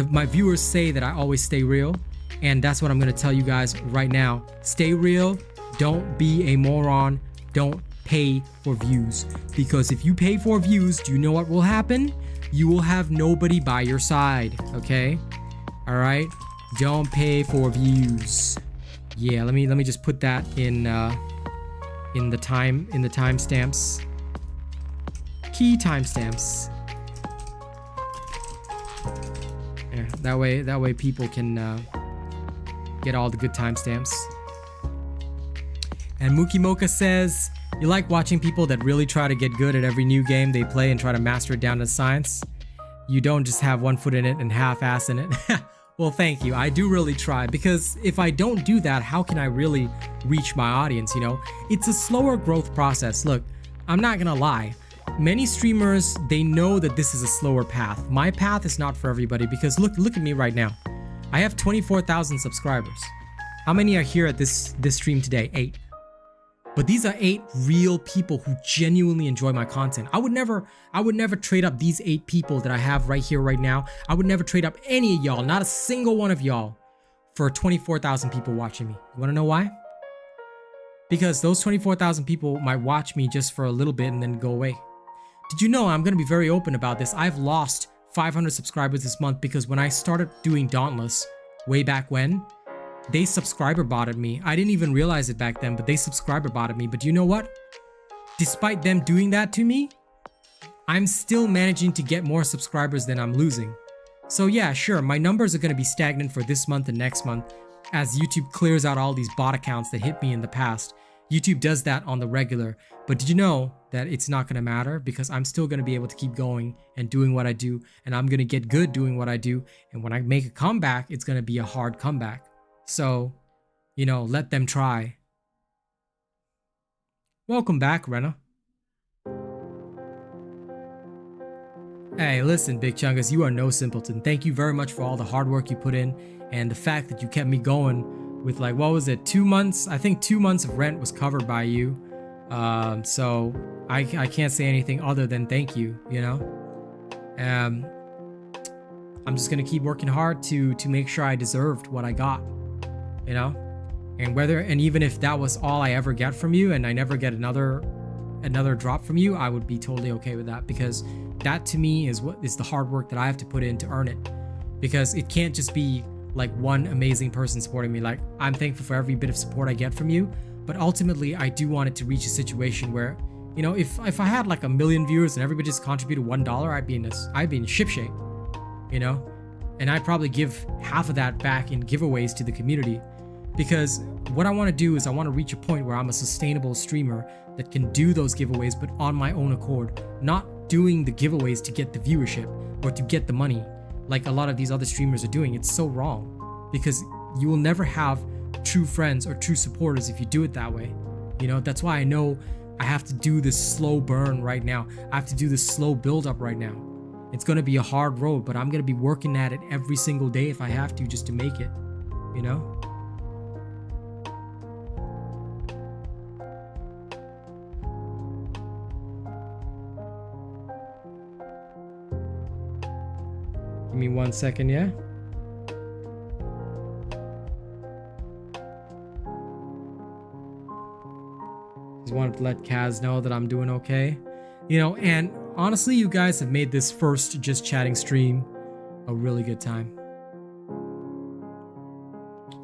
My viewers say that I always stay real, and that's what I'm gonna tell you guys right now. Stay real. Don't be a moron. Don't pay for views, because if you pay for views, do you know what will happen? You will have nobody by your side. Okay, all right. Don't pay for views. Yeah, let me just put that in the timestamps. Key timestamps. Yeah, that way people can get all the good timestamps. And Mookie Mocha says, you like watching people that really try to get good at every new game they play and try to master it down to science? You don't just have one foot in it and half-ass in it. Well, thank you. I do really try, because if I don't do that, how can I really reach my audience, you know? It's a slower growth process. Look, I'm not gonna lie. Many streamers, they know that this is a slower path. My path is not for everybody, because look at me right now. I have 24,000 subscribers. How many are here at this stream today? 8. But these are 8 real people who genuinely enjoy my content. I would never trade up these 8 people that I have right here, right now. I would never trade up any of y'all, not a single one of y'all, for 24,000 people watching me. You wanna know why? Because those 24,000 people might watch me just for a little bit and then go away. Did you know, I'm gonna be very open about this, I've lost 500 subscribers this month because when I started doing Dauntless way back when, they subscriber botted me. I didn't even realize it back then, but they subscriber botted me. But you know what? Despite them doing that to me, I'm still managing to get more subscribers than I'm losing. So yeah, sure, my numbers are gonna be stagnant for this month and next month as YouTube clears out all these bot accounts that hit me in the past. YouTube does that on the regular. But did you know that it's not gonna matter, because I'm still gonna be able to keep going and doing what I do, and I'm gonna get good doing what I do, and when I make a comeback, it's gonna be a hard comeback. So, you know, let them try. Welcome back, Rena. Hey, listen, Big Chungus, you are no simpleton. Thank you very much for all the hard work you put in, and the fact that you kept me going with, like, what was it, 2 months? I think 2 months of rent was covered by you. So I can't say anything other than thank you, you know? I'm just gonna keep working hard to make sure I deserved what I got, you know? And even if that was all I ever get from you and I never get another drop from you, I would be totally okay with that, because that to me is what is the hard work that I have to put in to earn it. Because it can't just be like one amazing person supporting me. Like, I'm thankful for every bit of support I get from you, but ultimately I do want it to reach a situation where, you know, if I had like 1 million viewers and everybody just contributed $1, I'd be in ship shape, you know? And I'd probably give half of that back in giveaways to the community. Because what I want to do is I want to reach a point where I'm a sustainable streamer that can do those giveaways, but on my own accord, not doing the giveaways to get the viewership or to get the money like a lot of these other streamers are doing. It's so wrong, because you will never have true friends or true supporters if you do it that way. You know, that's why I know I have to do this slow burn right now. I have to do this slow build up right now. It's going to be a hard road, but I'm going to be working at it every single day if I have to, just to make it, you know? Give me 1 second, yeah? Just wanted to let Kaz know that I'm doing okay. You know, and honestly, you guys have made this first Just Chatting stream a really good time.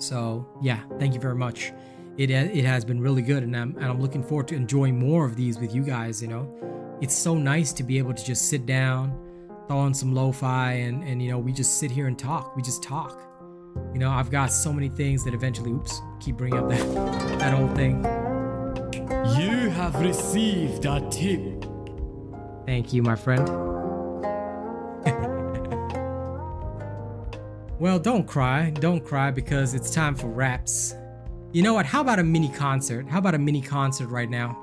So yeah, thank you very much. It has been really good, and I'm looking forward to enjoying more of these with you guys. You know, it's so nice to be able to just sit down, throw on some lo-fi, and you know, we just sit here and talk. We just talk. You know, I've got so many things that eventually, oops, keep bringing up that old thing. You have received a tip. Thank you, my friend. Well, don't cry because it's time for raps. You know what? How about a mini concert? How about a mini concert right now?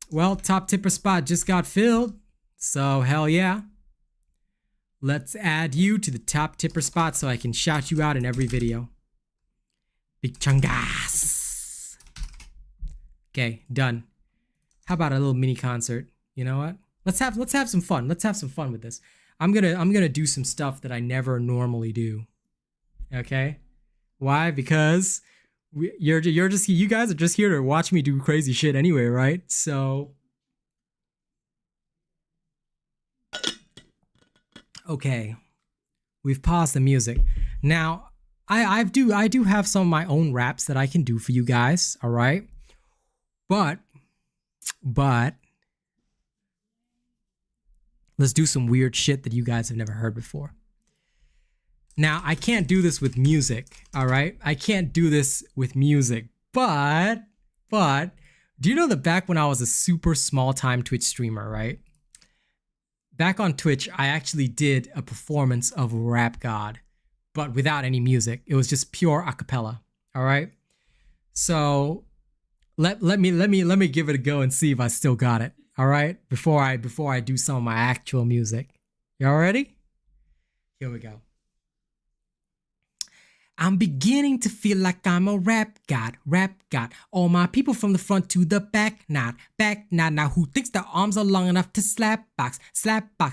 Well, top tipper spot just got filled, so hell yeah. Let's add you to the top tipper spot so I can shout you out in every video. Big chungas. Okay, done. How about a little mini concert? You know what? Let's have some fun. Let's have some fun with this. I'm gonna do some stuff that I never normally do. Okay? Why? Because you guys are just here to watch me do crazy shit anyway, right? So okay. We've paused the music. Now, I do have some of my own raps that I can do for you guys, all right? But let's do some weird shit that you guys have never heard before. Now, I can't do this with music, all right? I can't do this with music, but do you know that back when I was a super small time Twitch streamer, right? Back on Twitch, I actually did a performance of Rap God, but without any music. It was just pure a cappella, all right? So let me give it a go and see if I still got it, all right? Before I do some of my actual music. Y'all ready? Here we go. I'm beginning to feel like I'm a rap god. All my people from the front to the back nod. Now who thinks their arms are long enough to slap box?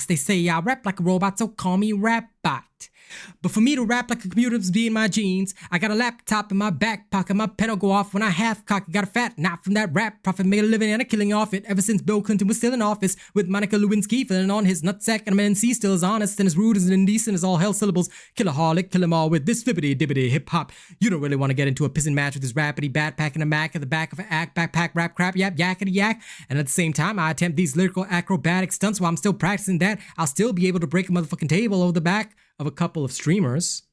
They say I rap like a robot, so call me rap bot. But for me to rap like a computer's be in my jeans, I got a laptop in my back pocket, my pen will go off when I half cock. I got a fat knot from that rap profit, made a living and a killing off it ever since Bill Clinton was still in office, with Monica Lewinsky filling on his nutsack, and MC still as honest and as rude as an indecent as all hell syllables. Killaholic, kill 'em all with this flippity dibbity hip hop. You don't really want to get into a pissing match with this rapidy bat packing a Mac at the back of an act, backpack, rap crap, yap, yakety yak. And at the same time, I attempt these lyrical acrobatic stunts while I'm still practicing that. I'll still be able to break a motherfucking table over the back of a couple of streamers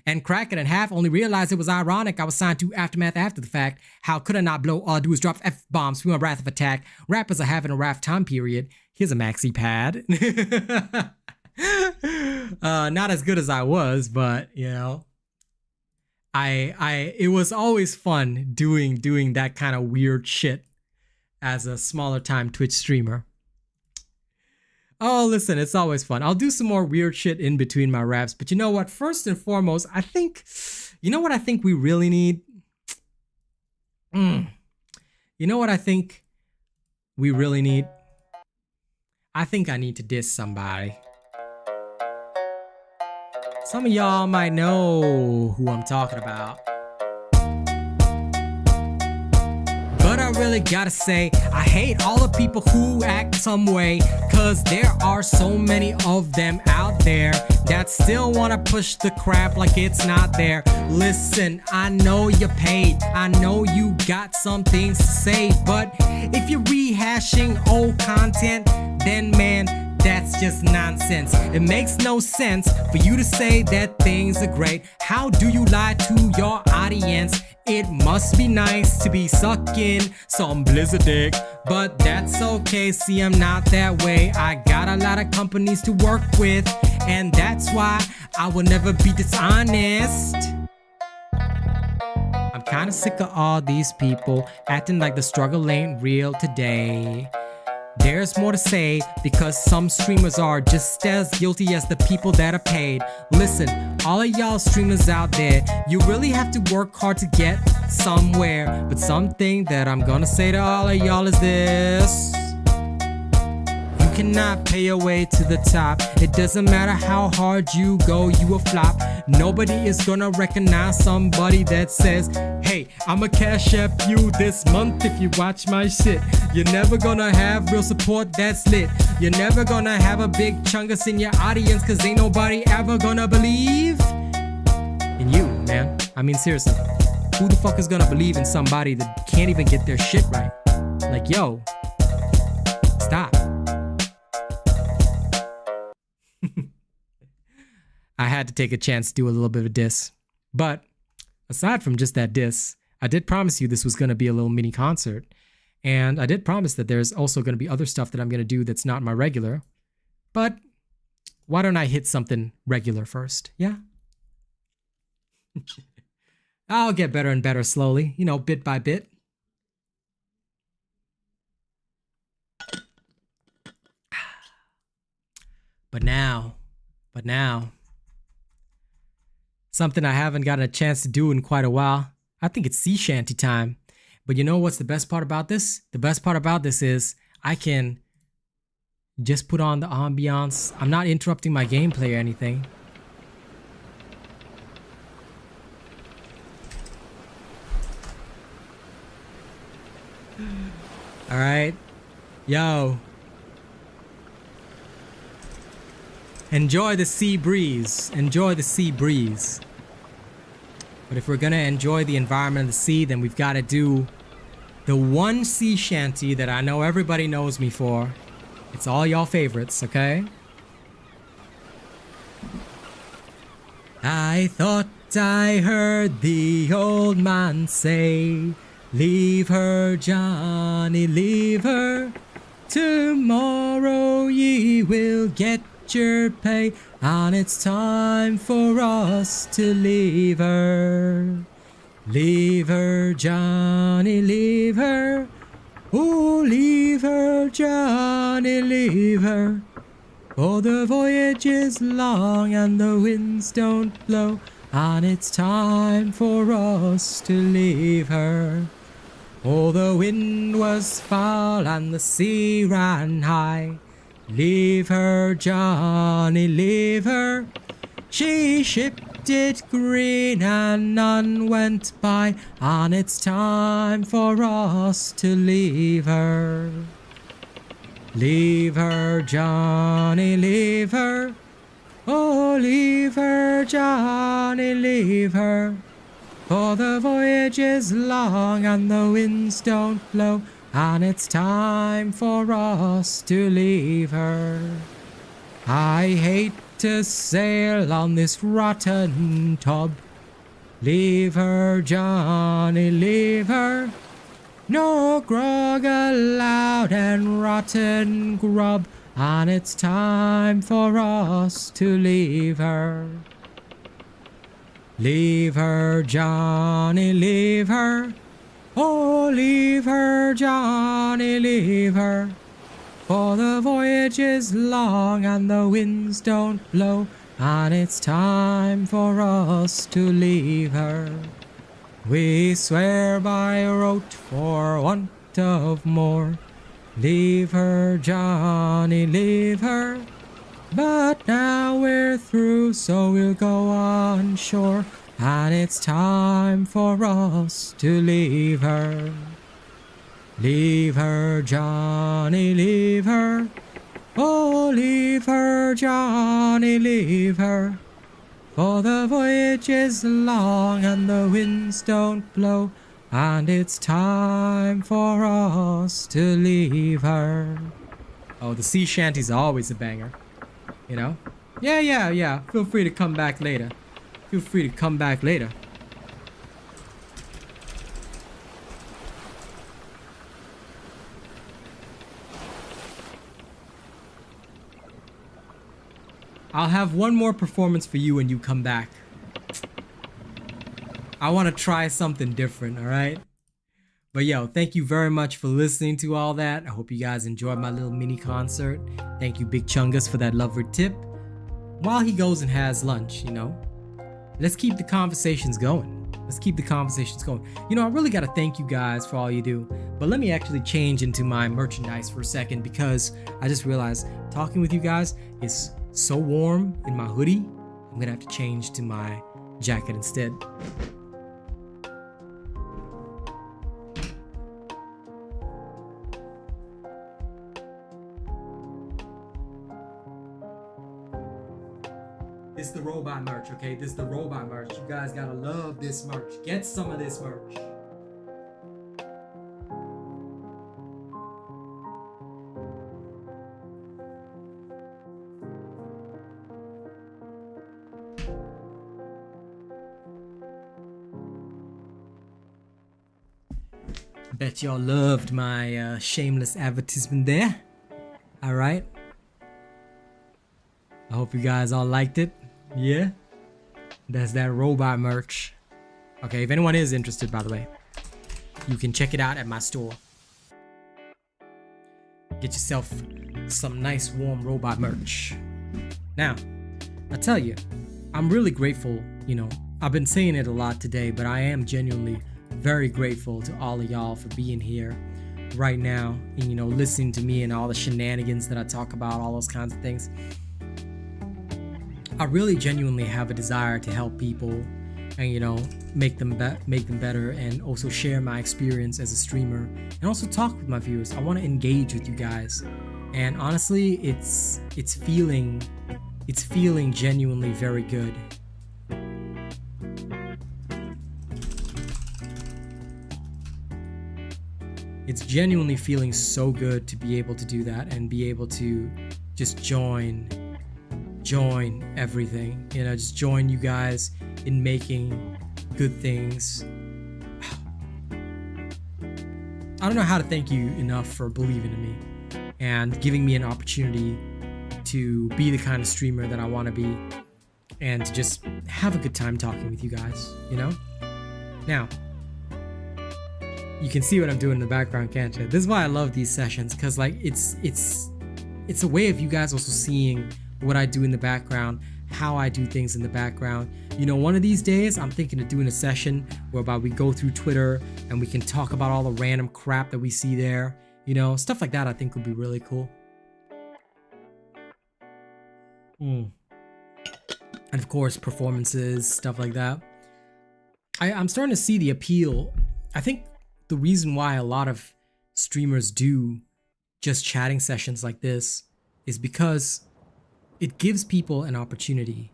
and crack it in half. Only realized it was ironic I was signed to Aftermath after the fact. How could I not blow? All I do is drop F-bombs through my wrath of attack. Rappers are having a rough time period. Here's a maxi pad. Not as good as I was, but you know, it was always fun doing that kind of weird shit as a smaller time Twitch streamer. Oh, listen, it's always fun. I'll do some more weird shit in between my raps, but you know what? First and foremost, you know what I think we really need? You know what I think we really need? I think I need to diss somebody. Some of y'all might know who I'm talking about. But I really gotta say, I hate all the people who act some way, cause there are so many of them out there that still wanna push the crap like it's not there. Listen, I know you're paid, I know you got some things to say, but if you're rehashing old content, then man, that's just nonsense. It makes no sense for you to say that things are great. How do you lie to your audience? It must be nice to be sucking some blizzard dick, but that's okay. See, I'm not that way. I got a lot of companies to work with, and that's why I will never be dishonest. I'm kinda sick of all these people acting like the struggle ain't real today. There's more to say because some streamers are just as guilty as the people that are paid. Listen, all of y'all streamers out there, you really have to work hard to get somewhere. But something that I'm gonna say to all of y'all is this: you cannot pay your way to the top. It doesn't matter how hard you go, you will flop. Nobody is gonna recognize somebody that says, hey, I'ma cash app you this month if you watch my shit. You're never gonna have real support that's lit. You're never gonna have a big chungus in your audience, cause ain't nobody ever gonna believe in you, man. I mean, seriously, who the fuck is gonna believe in somebody that can't even get their shit right? Like, yo, stop. I had to take a chance to do a little bit of a diss. But aside from just that diss, I did promise you this was going to be a little mini concert. And I did promise that there's also going to be other stuff that I'm going to do that's not my regular. But why don't I hit something regular first? Yeah? I'll get better and better slowly, you know, bit by bit. But now, something I haven't gotten a chance to do in quite a while. I think it's sea shanty time. But you know what's the best part about this? The best part about this is I can just put on the ambiance. I'm not interrupting my gameplay or anything. All right. Yo. Enjoy the sea breeze. Enjoy the sea breeze. But if we're gonna enjoy the environment of the sea, then we've got to do the one sea shanty that I know everybody knows me for. It's all y'all favorites, okay? I thought I heard the old man say, leave her, Johnny, leave her. Tomorrow ye will get your pay, and it's time for us to leave her. Leave her, Johnny, leave her. Oh, leave her, Johnny, leave her. For the voyage is long and the winds don't blow, and it's time for us to leave her. Oh, the wind was foul and the sea ran high. Leave her, Johnny, leave her. She shipped it green and none went by, and it's time for us to leave her. Leave her, Johnny, leave her. Oh, leave her, Johnny, leave her. For the voyage is long and the winds don't blow, and it's time for us to leave her. I hate to sail on this rotten tub. Leave her, Johnny, leave her. No grog allowed and rotten grub, and it's time for us to leave her. Leave her, Johnny, leave her. Oh, leave her, Johnny, leave her. For the voyage is long and the winds don't blow, and it's time for us to leave her. We swear by rote for want of more. Leave her, Johnny, leave her. But now we're through, so we'll go on shore, and it's time for us to leave her. Leave her, Johnny, leave her. Oh, leave her, Johnny, leave her. For the voyage is long and the winds don't blow, and it's time for us to leave her. Oh, the sea shanty's always a banger. You know? Yeah. Feel free to come back later. Feel free to come back later. I'll have one more performance for you when you come back. I want to try something different, alright? But yo, thank you very much for listening to all that. I hope you guys enjoyed my little mini concert. Thank you, Big Chungus, for that lovely tip. While he goes and has lunch, you know, let's keep the conversations going. Let's keep the conversations going. You know, I really got to thank you guys for all you do. But let me actually change into my merchandise for a second, because I just realized talking with you guys is so warm in my hoodie. I'm going to have to change to my jacket instead. This is the robot merch, okay? This is the robot merch. You guys gotta love this merch. Get some of this merch. Bet y'all loved my shameless advertisement there. All right. I hope you guys all liked it. Yeah. That's that robot merch. Okay, if anyone is interested, by the way, you can check it out at my store. Get yourself some nice warm robot merch. Now, I tell you, I'm really grateful, you know, I've been saying it a lot today, but I am genuinely very grateful to all of y'all for being here right now and, you know, listening to me and all the shenanigans that I talk about, all those kinds of things. I really genuinely have a desire to help people and, you know, make them better, and also share my experience as a streamer and also talk with my viewers. I want to engage with you guys, and honestly, it's feeling genuinely very good. It's genuinely feeling so good to be able to do that and be able to just join everything, you know, just join you guys in making good things. I don't know how to thank you enough for believing in me and giving me an opportunity to be the kind of streamer that I want to be and to just have a good time talking with you guys, you know? Now, you can see what I'm doing in the background, can't you? This is why I love these sessions, because like it's a way of you guys also seeing what I do in the background, how I do things in the background. You know, one of these days I'm thinking of doing a session whereby we go through Twitter and we can talk about all the random crap that we see there, you know, stuff like that. I think would be really cool. And of course, performances, stuff like that. I'm starting to see the appeal. I think the reason why a lot of streamers do just chatting sessions like this is because it gives people an opportunity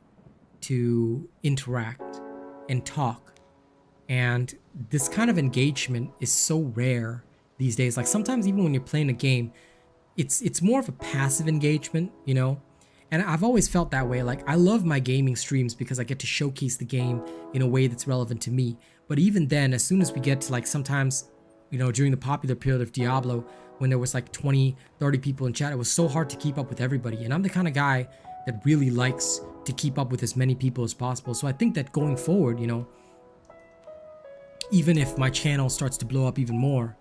to interact and talk. And this kind of engagement is so rare these days. Like sometimes even when you're playing a game, it's more of a passive engagement, you know? And I've always felt that way. Like I love my gaming streams because I get to showcase the game in a way that's relevant to me. But even then, as soon as we get to like sometimes, you know, during the popular period of Diablo, when there was like 20, 30 people in chat, it was so hard to keep up with everybody. And I'm the kind of guy that really likes to keep up with as many people as possible. So I think that going forward, you know, even if my channel starts to blow up even more,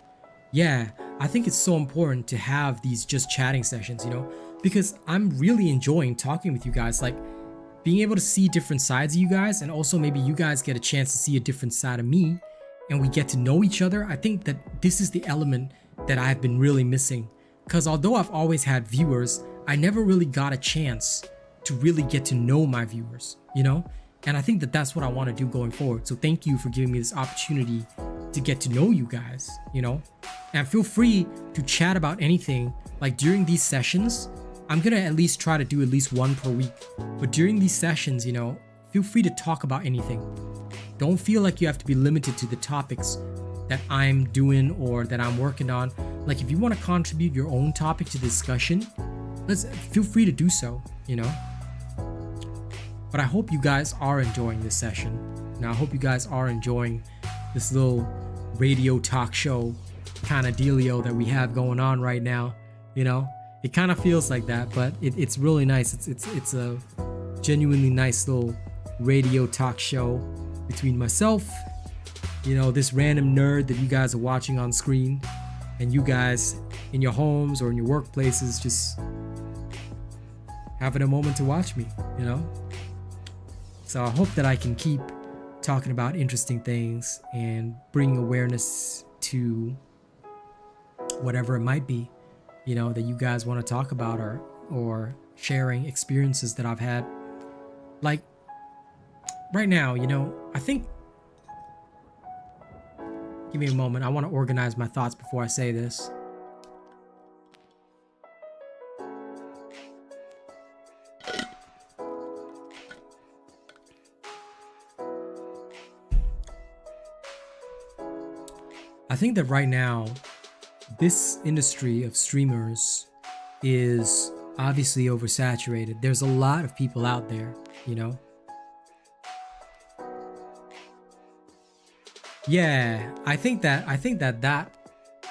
yeah, I think it's so important to have these just chatting sessions, you know, because I'm really enjoying talking with you guys, like being able to see different sides of you guys, and also maybe you guys get a chance to see a different side of me and we get to know each other. I think that this is the element that I've been really missing, because although I've always had viewers, I never really got a chance to really get to know my viewers, you know? And I think that that's what I want to do going forward. So thank you for giving me this opportunity to get to know you guys, you know? And feel free to chat about anything. Like during these sessions, I'm gonna at least try to do at least one per week. But during these sessions, you know, feel free to talk about anything. Don't feel like you have to be limited to the topics that I'm doing or that I'm working on. Like if you want to contribute your own topic to the discussion, feel free to do so, you know? But I hope you guys are enjoying this session. Now I hope you guys are enjoying this little radio talk show kind of dealio that we have going on right now, you know? It kind of feels like that, but it's really nice. It's a genuinely nice little radio talk show between myself, you know, this random nerd that you guys are watching on screen, and you guys in your homes or in your workplaces just having a moment to watch me, you know? So I hope that I can keep talking about interesting things and bring awareness to whatever it might be, you know, that you guys want to talk about, or sharing experiences that I've had. Like right now, you know, I think, give me a moment. I want to organize my thoughts before I say this. I think that right now, this industry of streamers is obviously oversaturated. There's a lot of people out there, you know? Yeah, I think that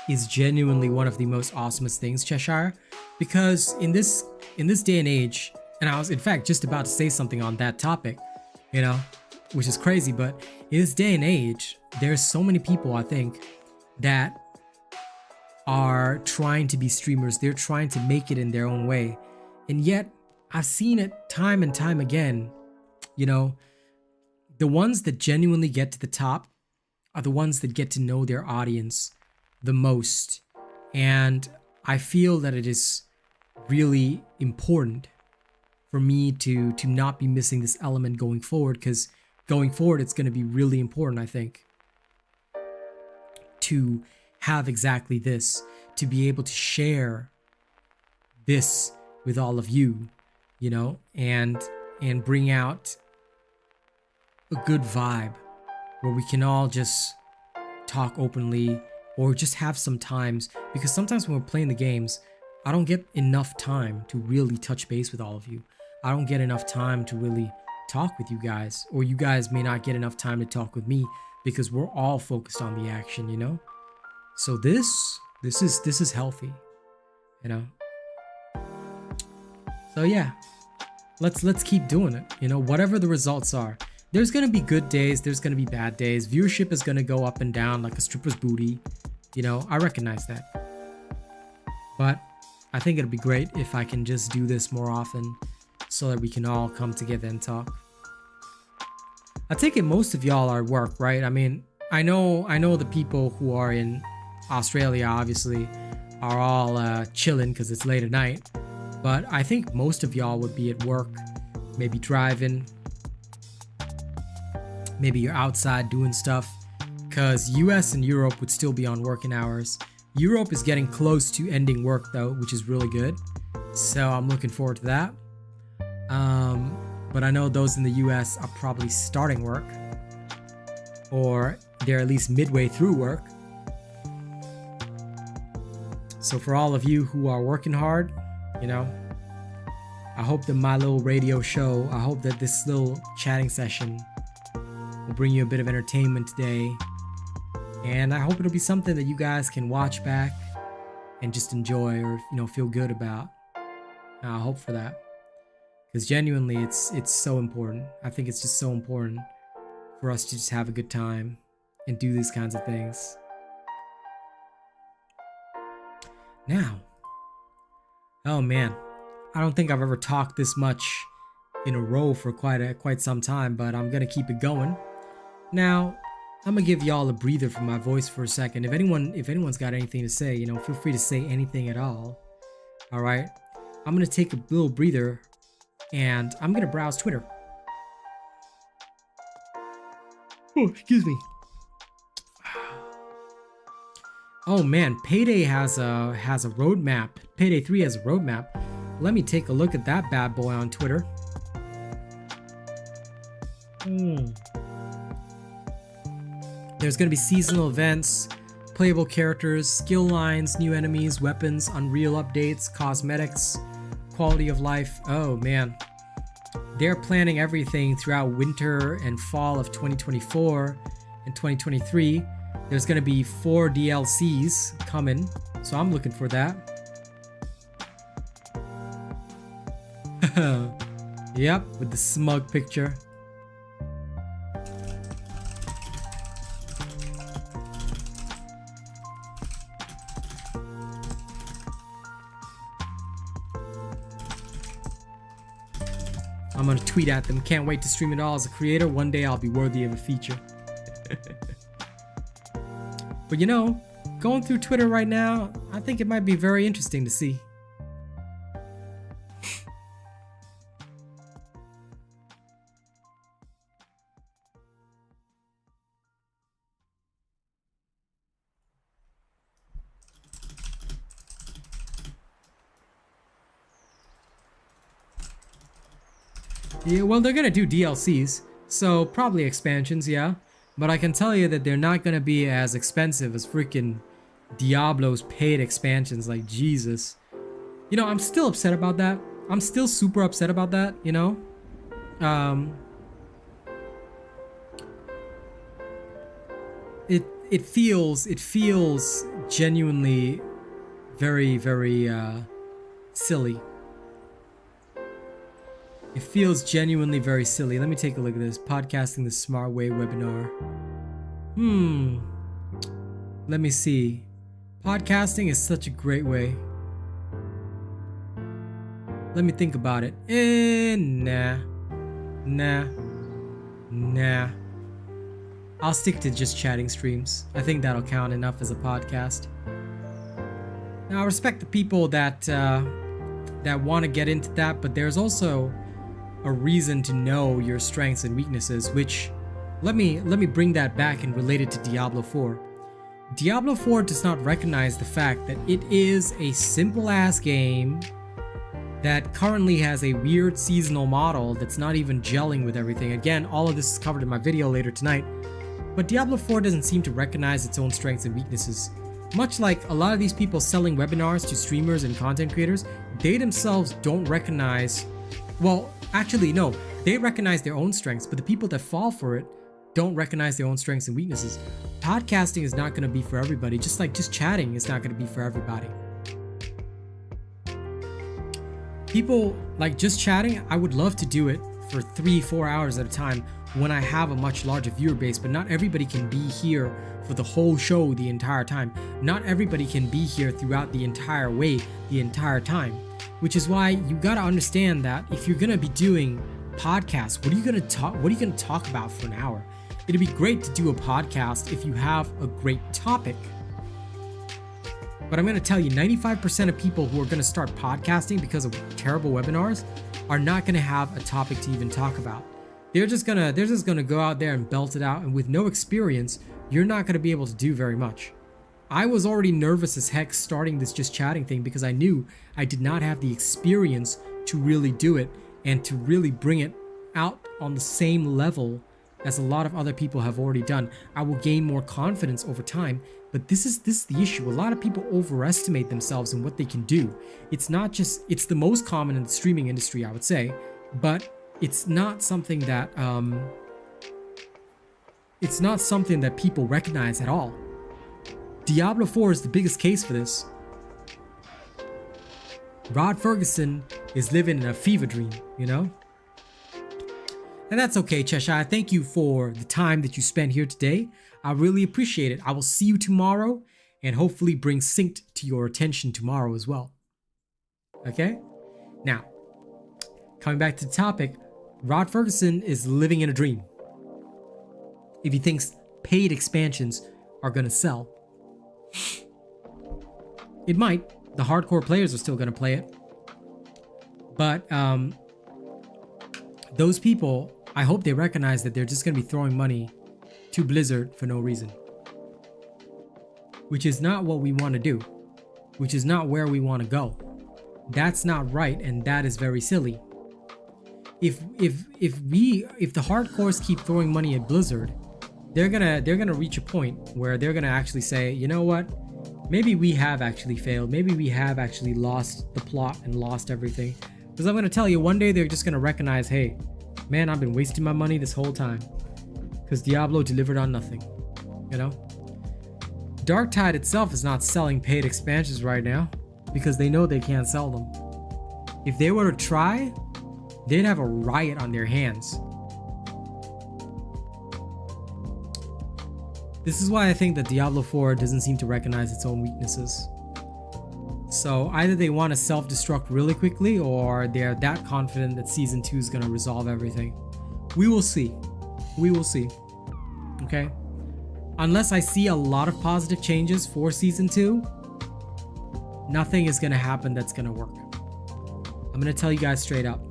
is genuinely one of the most awesomest things, Cheshire, because in this day and age, and I was in fact just about to say something on that topic, you know, which is crazy, but in this day and age, there's so many people, I think, that are trying to be streamers. They're trying to make it in their own way. And yet, I've seen it time and time again, you know, the ones that genuinely get to the top are the ones that get to know their audience the most. And I feel that it is really important for me to not be missing this element going forward, because going forward it's going to be really important, I think, to have exactly this, to be able to share this with all of you, you know, and bring out a good vibe where we can all just talk openly, or just have some times, because sometimes when we're playing the games, I don't get enough time to really touch base with all of you. I don't get enough time to really talk with you guys, or you guys may not get enough time to talk with me, because we're all focused on the action, you know? So this is healthy, you know? So yeah, let's keep doing it, you know, whatever the results are. There's gonna be good days, there's gonna be bad days. Viewership is gonna go up and down like a stripper's booty. You know, I recognize that. But I think it'd be great if I can just do this more often so that we can all come together and talk. I take it most of y'all are at work, right? I mean, I know the people who are in Australia obviously are all chilling because it's late at night. But I think most of y'all would be at work, maybe driving. Maybe you're outside doing stuff, because US and Europe would still be on working hours. Europe is getting close to ending work though, which is really good. So I'm looking forward to that. But I know those in the US are probably starting work, or they're at least midway through work. So for all of you who are working hard, you know, I hope that my little radio show, I hope that this little chatting session will bring you a bit of entertainment today, and I hope it'll be something that you guys can watch back and just enjoy, or, you know, feel good about. I hope for that, because genuinely it's so important. I think it's just so important for us to just have a good time and do these kinds of things. Now, oh man, I don't think I've ever talked this much in a row for quite some time, but I'm gonna keep it going. Now, I'm gonna give y'all a breather from my voice for a second. If anyone's got anything to say, you know, feel free to say anything at all. All right, I'm gonna take a little breather, and I'm gonna browse Twitter. Oh, excuse me. Oh man, Payday has a roadmap. Payday 3 has a roadmap. Let me take a look at that bad boy on Twitter. There's going to be seasonal events, playable characters, skill lines, new enemies, weapons, Unreal updates, cosmetics, quality of life. Oh man. They're planning everything throughout winter and fall of 2024 and 2023. There's going to be 4 DLCs coming, so I'm looking for that. Yep, with the smug picture. I'm gonna tweet at them. Can't wait to stream it all as a creator. One day I'll be worthy of a feature. But you know, going through Twitter right now, I think it might be very interesting to see. Yeah, well, they're gonna do DLCs, so probably expansions, yeah. But I can tell you that they're not gonna be as expensive as freaking Diablo's paid expansions. Like, Jesus. You know, I'm still upset about that. I'm still super upset about that, you know? It feels genuinely very, very silly. It feels genuinely very silly. Let me take a look at this. Podcasting the Smart Way webinar. Let me see. Podcasting is such a great way. Let me think about it. Nah. I'll stick to just chatting streams. I think that'll count enough as a podcast. Now, I respect the people that want to get into that, but there's also a reason to know your strengths and weaknesses, which let me bring that back and relate it to Diablo 4. Diablo 4 does not recognize the fact that it is a simple ass game that currently has a weird seasonal model that's not even gelling with everything. Again, all of this is covered in my video later tonight. But Diablo 4 doesn't seem to recognize its own strengths and weaknesses. Much like a lot of these people selling webinars to streamers and content creators, they themselves don't recognize, well, actually no, they recognize their own strengths, but the people that fall for it don't recognize their own strengths and weaknesses. Podcasting is not going to be for everybody, just like just chatting is not going to be for everybody. People like just chatting, I would love to do it for 3-4 hours at a time when I have a much larger viewer base, but not everybody can be here for the whole show the entire time. Not everybody can be here throughout the entire way, the entire time. Which is why you gotta understand that if you're gonna be doing podcasts, what are you gonna talk about for an hour? It'd be great to do a podcast if you have a great topic. But I'm gonna tell you, 95% of people who are gonna start podcasting because of terrible webinars are not gonna have a topic to even talk about. They're just gonna go out there and belt it out, and with no experience, you're not gonna be able to do very much. I was already nervous as heck starting this just chatting thing because I knew I did not have the experience to really do it and to really bring it out on the same level as a lot of other people have already done. I will gain more confidence over time, but this is the issue. A lot of people overestimate themselves and what they can do. It's the most common in the streaming industry, I would say, but it's not something that people recognize at all. Diablo 4 is the biggest case for this. Rod Ferguson is living in a fever dream, you know? And that's okay, Cheshire. Thank you for the time that you spent here today. I really appreciate it. I will see you tomorrow and hopefully bring Synced to your attention tomorrow as well. Okay? Now, coming back to the topic, Rod Ferguson is living in a dream. If he thinks paid expansions are going to sell. It might. The hardcore players are still going to play it. But those people, I hope they recognize that they're just going to be throwing money to Blizzard for no reason. Which is not what we want to do. Which is not where we want to go. That's not right, and that is very silly. If the hardcores keep throwing money at Blizzard, they're gonna reach a point where they're gonna actually say, you know what? Maybe we have actually failed. Maybe we have actually lost the plot and lost everything. Because I'm gonna tell you, one day they're just gonna recognize, hey, man, I've been wasting my money this whole time. Because Diablo delivered on nothing. You know? Darktide itself is not selling paid expansions right now because they know they can't sell them. If they were to try, they'd have a riot on their hands. This is why I think that Diablo 4 doesn't seem to recognize its own weaknesses. So either they want to self-destruct really quickly, or they're that confident that Season 2 is going to resolve everything. We will see. We will see. Okay? Unless I see a lot of positive changes for Season 2, nothing is going to happen that's going to work. I'm going to tell you guys straight up.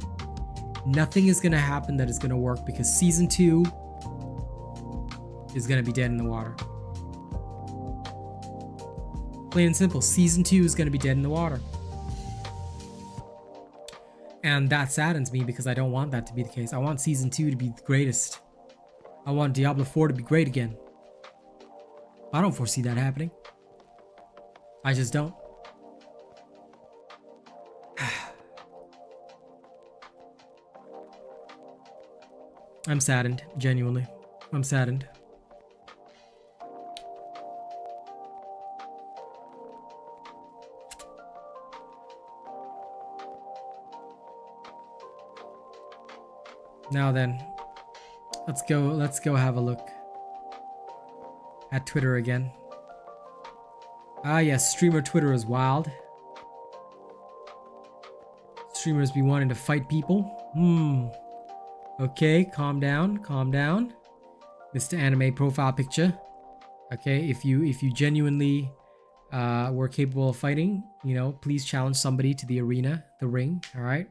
Nothing is going to happen that is going to work because Season 2 is going to be dead in the water. Plain and simple, Season 2 is going to be dead in the water. And that saddens me because I don't want that to be the case. I want Season 2 to be the greatest. I want Diablo 4 to be great again. I don't foresee that happening. I just don't. I'm saddened, genuinely. I'm saddened. Now then, let's go have a look at Twitter again. Ah yes, streamer Twitter is wild. Streamers be wanting to fight people. Okay, calm down, calm down. Mr. Anime profile picture. Okay, if you genuinely were capable of fighting, you know, please challenge somebody to the arena, the ring, all right?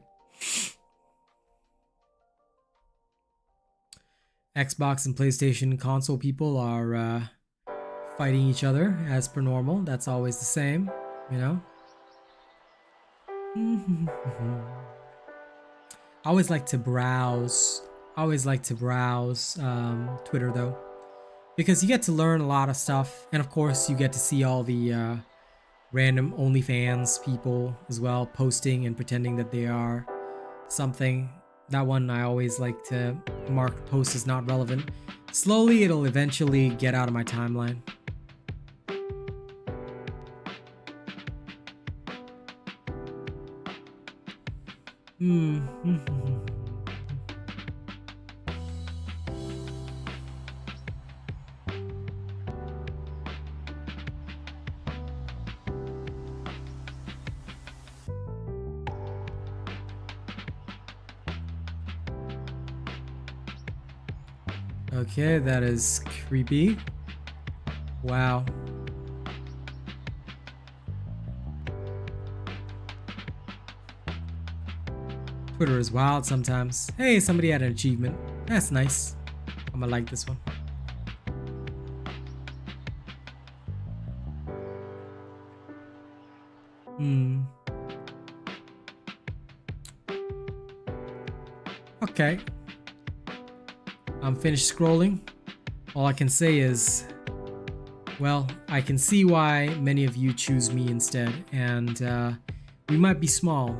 Xbox and PlayStation console people are fighting each other as per normal. That's always the same, you know? I always like to browse. Twitter though, because you get to learn a lot of stuff, and of course you get to see all the random OnlyFans people as well posting and pretending that they are something. That one I always like to mark post as not relevant. Slowly it'll eventually get out of my timeline. Okay, that is creepy. Wow. Twitter is wild sometimes. Hey, somebody had an achievement. That's nice. I'm gonna like this one. Okay. I'm finished scrolling. All I can say is, well, I can see why many of you choose me instead, and we might be small,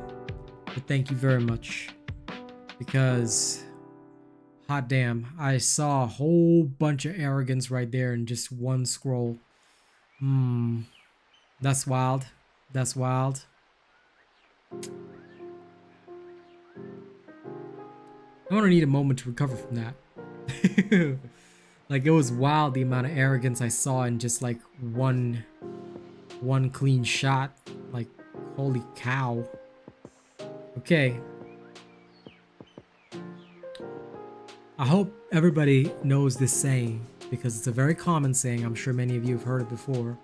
but thank you very much, because hot damn, I saw a whole bunch of arrogance right there in just one scroll. That's wild. That's wild. I'm gonna need a moment to recover from that. Like, it was wild the amount of arrogance I saw in just like one clean shot. Like, holy cow. Okay. I hope everybody knows this saying, because it's a very common saying. I'm sure many of you have heard it before.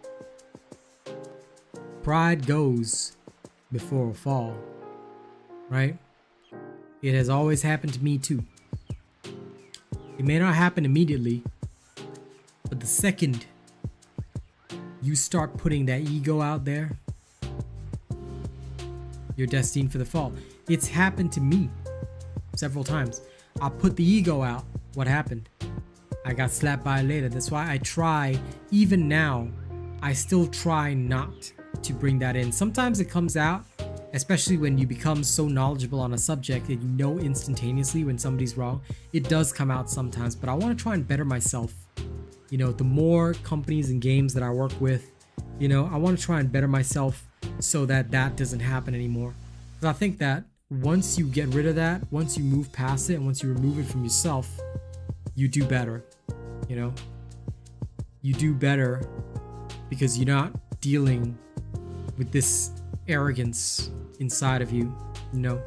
Pride goes before a fall, right? It has always happened to me too. It may not happen immediately, but the second you start putting that ego out there, you're destined for the fall. It's happened to me several times. I put the ego out. What happened? I got slapped by it later. That's why I try, even now, I still try not to bring that in. Sometimes it comes out, especially when you become so knowledgeable on a subject that you know instantaneously when somebody's wrong. It does come out sometimes, but I want to try and better myself. You know, the more companies and games that I work with, you know, I want to try and better myself so that that doesn't happen anymore. Because I think that once you get rid of that, once you move past it, and once you remove it from yourself, you do better. You know, you do better because you're not dealing with this arrogance inside of you, you know.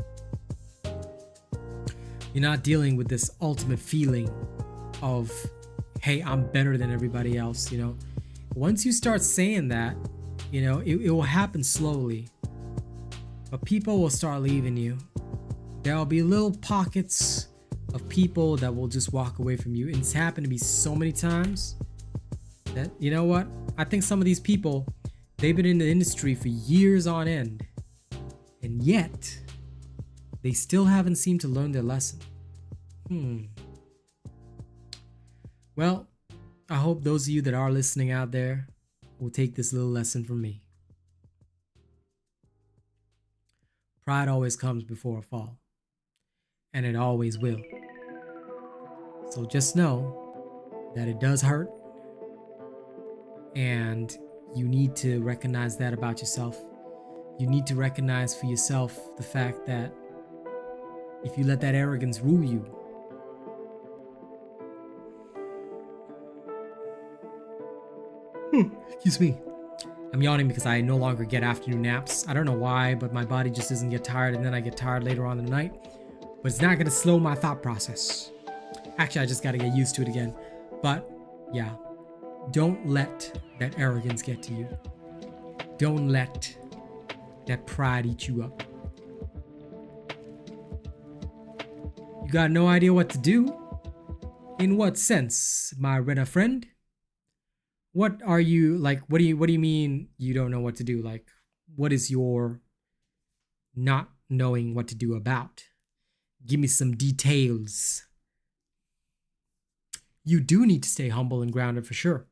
You're not dealing with this ultimate feeling of, hey, I'm better than everybody else, you know. Once you start saying that, you know, it will happen slowly, but people will start leaving you. There'll be little pockets of people that will just walk away from you, and it's happened to me so many times that, you know what, I think some of these people, they've been in the industry for years on end, and yet they still haven't seemed to learn their lesson. Well, I hope those of you that are listening out there will take this little lesson from me. Pride always comes before a fall, and it always will. So just know that it does hurt, and you need to recognize that about yourself. You need to recognize for yourself the fact that if you let that arrogance rule you, excuse me, I'm yawning because I no longer get afternoon naps. I don't know why, but my body just doesn't get tired, and then I get tired later on in the night. But it's not going to slow my thought process. Actually, I just got to get used to it again. But yeah, don't let that arrogance get to you. Don't let that pride eat you up. You got no idea what to do? In what sense, my Rena friend? What are you like? What do you mean you don't know what to do? Like, what is your not knowing what to do about? Give me some details. You do need to stay humble and grounded for sure.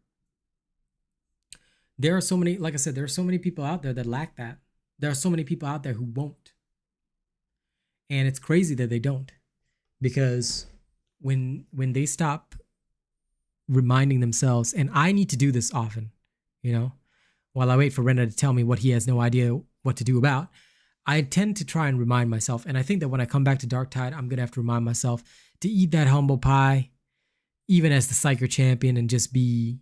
There are so many, like I said, there are so many people out there that lack that. There are so many people out there who won't. And it's crazy that they don't. Because when they stop reminding themselves, and I need to do this often, you know, while I wait for Rena to tell me what he has no idea what to do about, I tend to try and remind myself. And I think that when I come back to Dark Tide, I'm going to have to remind myself to eat that humble pie, even as the Psyker champion, and just be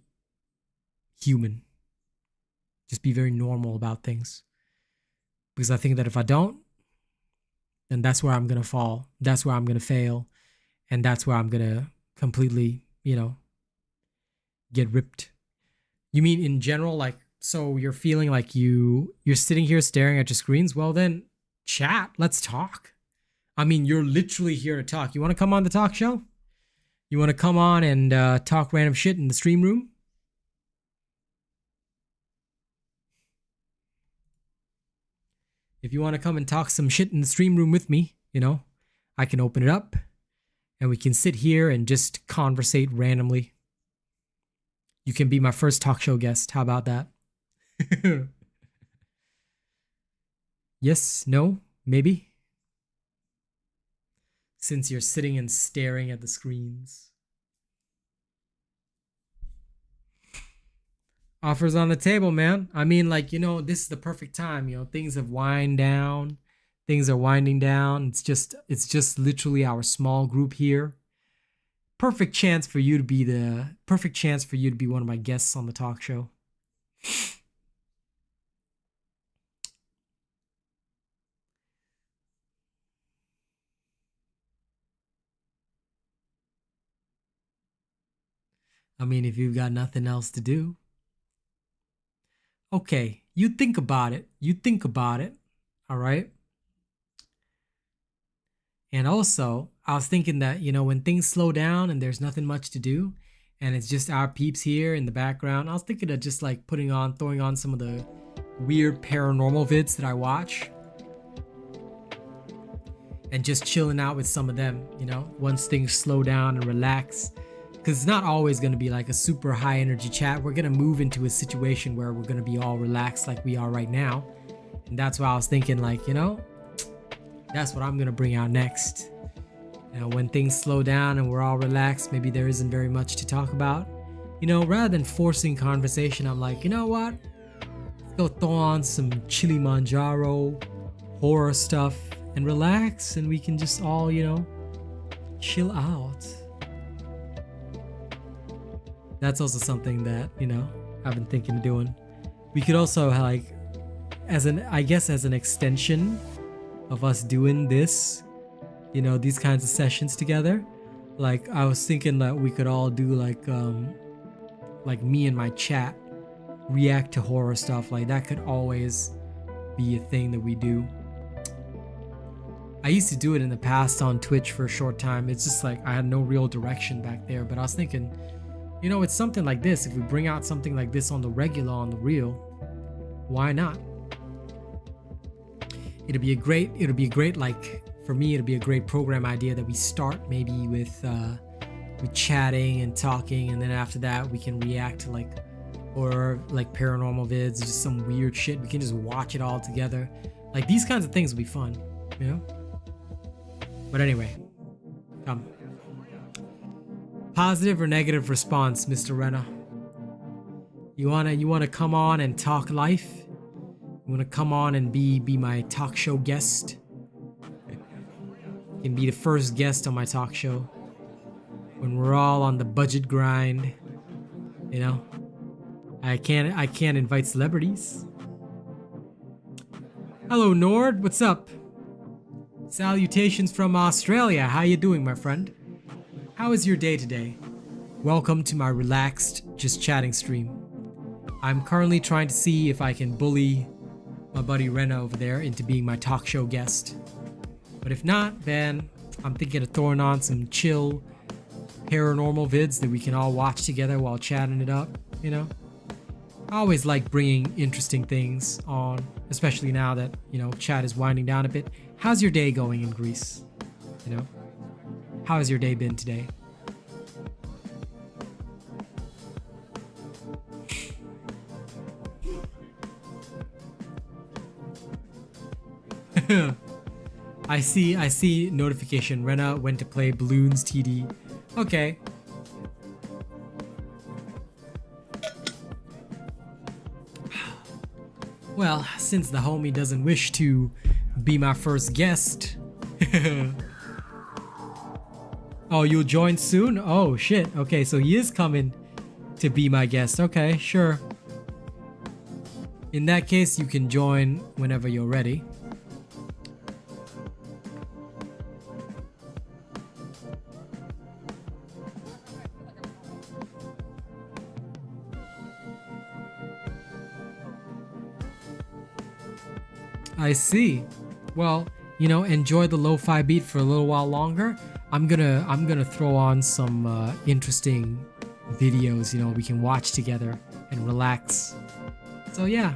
human. Just be very normal about things. Because I think that if I don't, then that's where I'm going to fall. That's where I'm going to fail. And that's where I'm going to completely, you know, get ripped. You mean in general, like, so you're feeling like you're sitting here staring at your screens? Well, then chat. Let's talk. I mean, you're literally here to talk. You want to come on the talk show? You want to come on and talk random shit in the stream room? If you want to come and talk some shit in the stream room with me, you know, I can open it up and we can sit here and just conversate randomly. You can be my first talk show guest. How about that? Yes, no, maybe. Since you're sitting and staring at the screens. Offers on the table, man. I mean, like, you know, this is the perfect time. You know, things have wind down. Things are winding down. It's just literally our small group here. Perfect chance for you to be one of my guests on the talk show. I mean, if you've got nothing else to do. Okay, you think about it. All right? And also, I was thinking that, you know, when things slow down and there's nothing much to do, and it's just our peeps here in the background, I was thinking of just like throwing on some of the weird paranormal vids that I watch. And just chilling out with some of them, you know, once things slow down and relax. Because it's not always going to be like a super high energy chat. We're going to move into a situation where we're going to be all relaxed like we are right now. And that's why I was thinking, like, you know, that's what I'm going to bring out next. You know, when things slow down and we're all relaxed, maybe there isn't very much to talk about. You know, rather than forcing conversation, I'm like, you know what? Let's go throw on some Kilimanjaro horror stuff and relax, and we can just all, you know, chill out. That's also something that, you know, I've been thinking of doing. We could also, like, as an extension of us doing this, you know, these kinds of sessions together, like, I was thinking that we could all do like me and my chat react to horror stuff. Like, that could always be a thing that we do. I used to do it in the past on Twitch for a short time. It's just like I had no real direction back there, but I was thinking, you know, it's something like this. If we bring out something like this on the regular, on the real, why not? It'd be a great, like, for me, it'd be a great program idea that we start maybe with, we chatting and talking, and then after that we can react to like horror, like paranormal vids, just some weird shit. We can just watch it all together. Like these kinds of things will be fun, you know? But anyway, come. Positive or negative response, Mr. Renna? You wanna come on and talk life? You wanna come on and be my talk show guest? You can be the first guest on my talk show when we're all on the budget grind. You know, I can't invite celebrities. Hello Nord, what's up? Salutations from Australia. How you doing, my friend? How is your day today? Welcome to my relaxed just chatting stream. I'm currently trying to see if I can bully my buddy Renna over there into being my talk show guest. But if not, then I'm thinking of throwing on some chill paranormal vids that we can all watch together while chatting it up, you know? I always like bringing interesting things on, especially now that, you know, chat is winding down a bit. How's your day going in Greece? You know? How has your day been today? I see notification. Renna went to play Balloons TD. Okay. Well, since the homie doesn't wish to be my first guest. Oh, you'll join soon? Oh shit. Okay, so he is coming to be my guest. Okay, sure. In that case, you can join whenever you're ready. I see. Well, you know, enjoy the lo-fi beat for a little while longer. I'm gonna throw on some interesting videos, you know, we can watch together and relax. So yeah,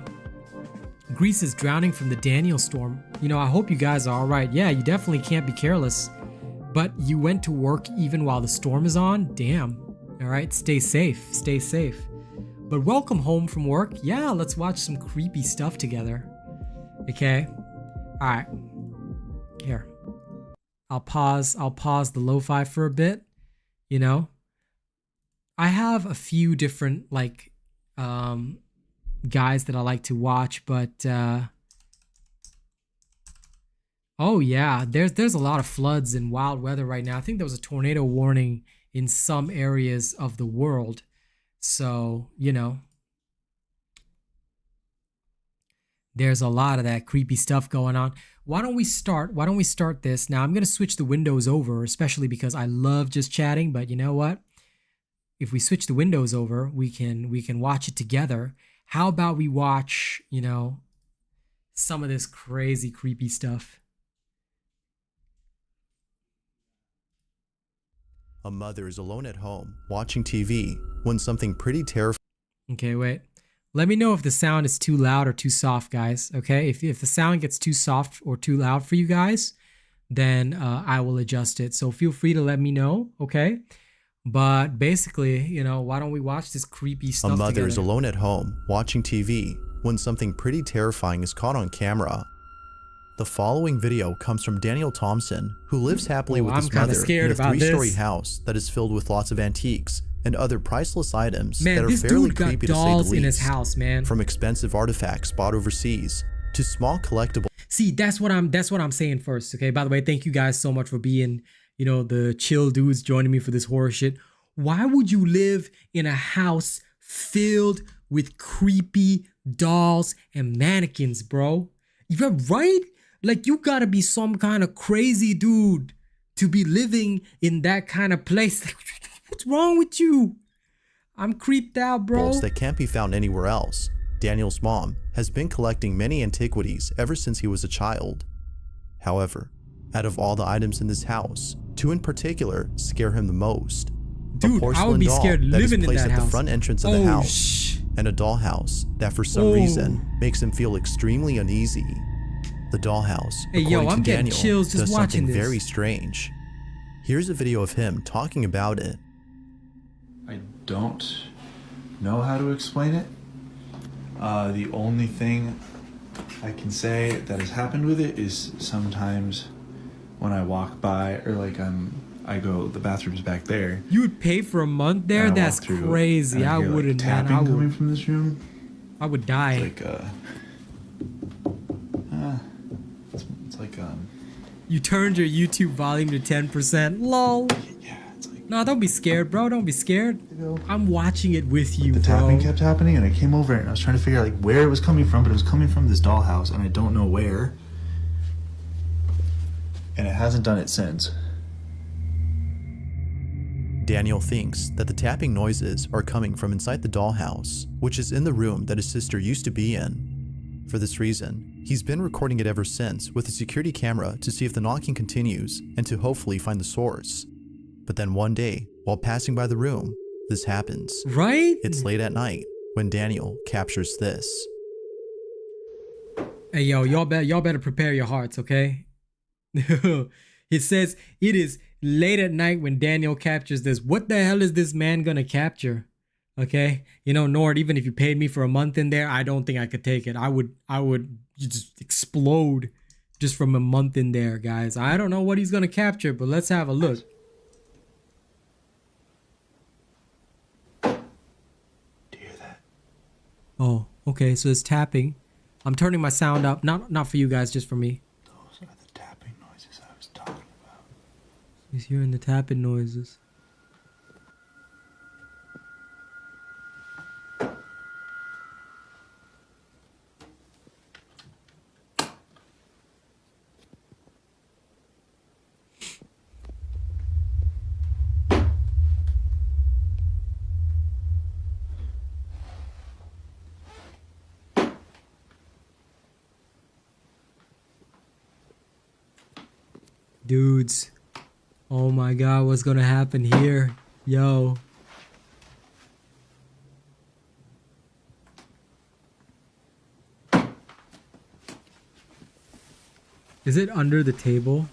Greece is drowning from the Daniel storm. You know, I hope you guys are all right. Yeah, you definitely can't be careless. But you went to work even while the storm is on? Damn. All right, stay safe. Stay safe. But welcome home from work. Yeah, let's watch some creepy stuff together. Okay. All right. Here. I'll pause the lo-fi for a bit, you know. I have a few different like guys that I like to watch, but oh yeah, there's a lot of floods and wild weather right now. I think there was a tornado warning in some areas of the world. So, you know, there's a lot of that creepy stuff going on. Why don't we start this? Now I'm going to switch the windows over, especially because I love just chatting, but you know what? If we switch the windows over, we can watch it together. How about we watch, you know, some of this crazy creepy stuff? A mother is alone at home watching TV when something pretty terrifying. Okay, wait. Let me know if the sound is too loud or too soft, guys. Okay, if the sound gets too soft or too loud for you guys, then I will adjust it. So feel free to let me know, okay? But basically, you know, why don't we watch this creepy stuff together? A mother is alone at home watching TV when something pretty terrifying is caught on camera. The following video comes from Daniel Thompson, who lives happily with his mother in a 3-story house that is filled with lots of antiques and other priceless items that are fairly creepy to say the least. In his house, man. From expensive artifacts bought overseas to small collectibles. See, that's what I'm saying first, okay? By the way, thank you guys so much for being, you know, the chill dudes joining me for this horror shit. Why would you live in a house filled with creepy dolls and mannequins, bro? You're right? Like, you gotta be some kind of crazy dude to be living in that kind of place. What's wrong with you? I'm creeped out, bro. That can't be found anywhere else. Daniel's mom has been collecting many antiquities ever since he was a child. However, out of all the items in this house, 2 in particular scare him the most. Dude, I would be scared living in that house. At the front entrance of the house, and a dollhouse that for some reason makes him feel extremely uneasy. The dollhouse, according to Daniel, does something very strange. Here's a video of him talking about it. I don't know how to explain it. The only thing I can say that has happened with it is sometimes when I walk by, or like I go, the bathroom's back there. You would pay for a month there? That's crazy. I wouldn't, like, tapping man. coming from this room. I would die. It's like it's like You turned your YouTube volume to 10%. Lol. Yeah, it's like. Nah, don't be scared, bro. Don't be scared. I'm watching it with you, The bro. tapping kept happening, and I came over and I was trying to figure out like where it was coming from, but it was coming from this dollhouse, and I don't know where. And it hasn't done it since. Daniel thinks that the tapping noises are coming from inside the dollhouse, which is in the room that his sister used to be in. For this reason, he's been recording it ever since with a security camera to see if the knocking continues and to hopefully find the source. But then one day, while passing by the room, this happens. Right? It's late at night when Daniel captures this. Hey, yo, y'all better prepare your hearts, okay? It says it is late at night when Daniel captures this. What the hell is this man gonna capture? Okay, you know, Nord, even if you paid me for a month in there, I don't think I could take it. I would just explode just from a month in there, guys. I don't know what he's gonna capture, but let's have a look. Do you hear that? Oh, okay, so it's tapping. I'm turning my sound up, not for you guys, just for me. Those are the tapping noises I was talking about. He's hearing the tapping noises. Dudes, oh my god, what's gonna happen here? Yo. Is it under the table?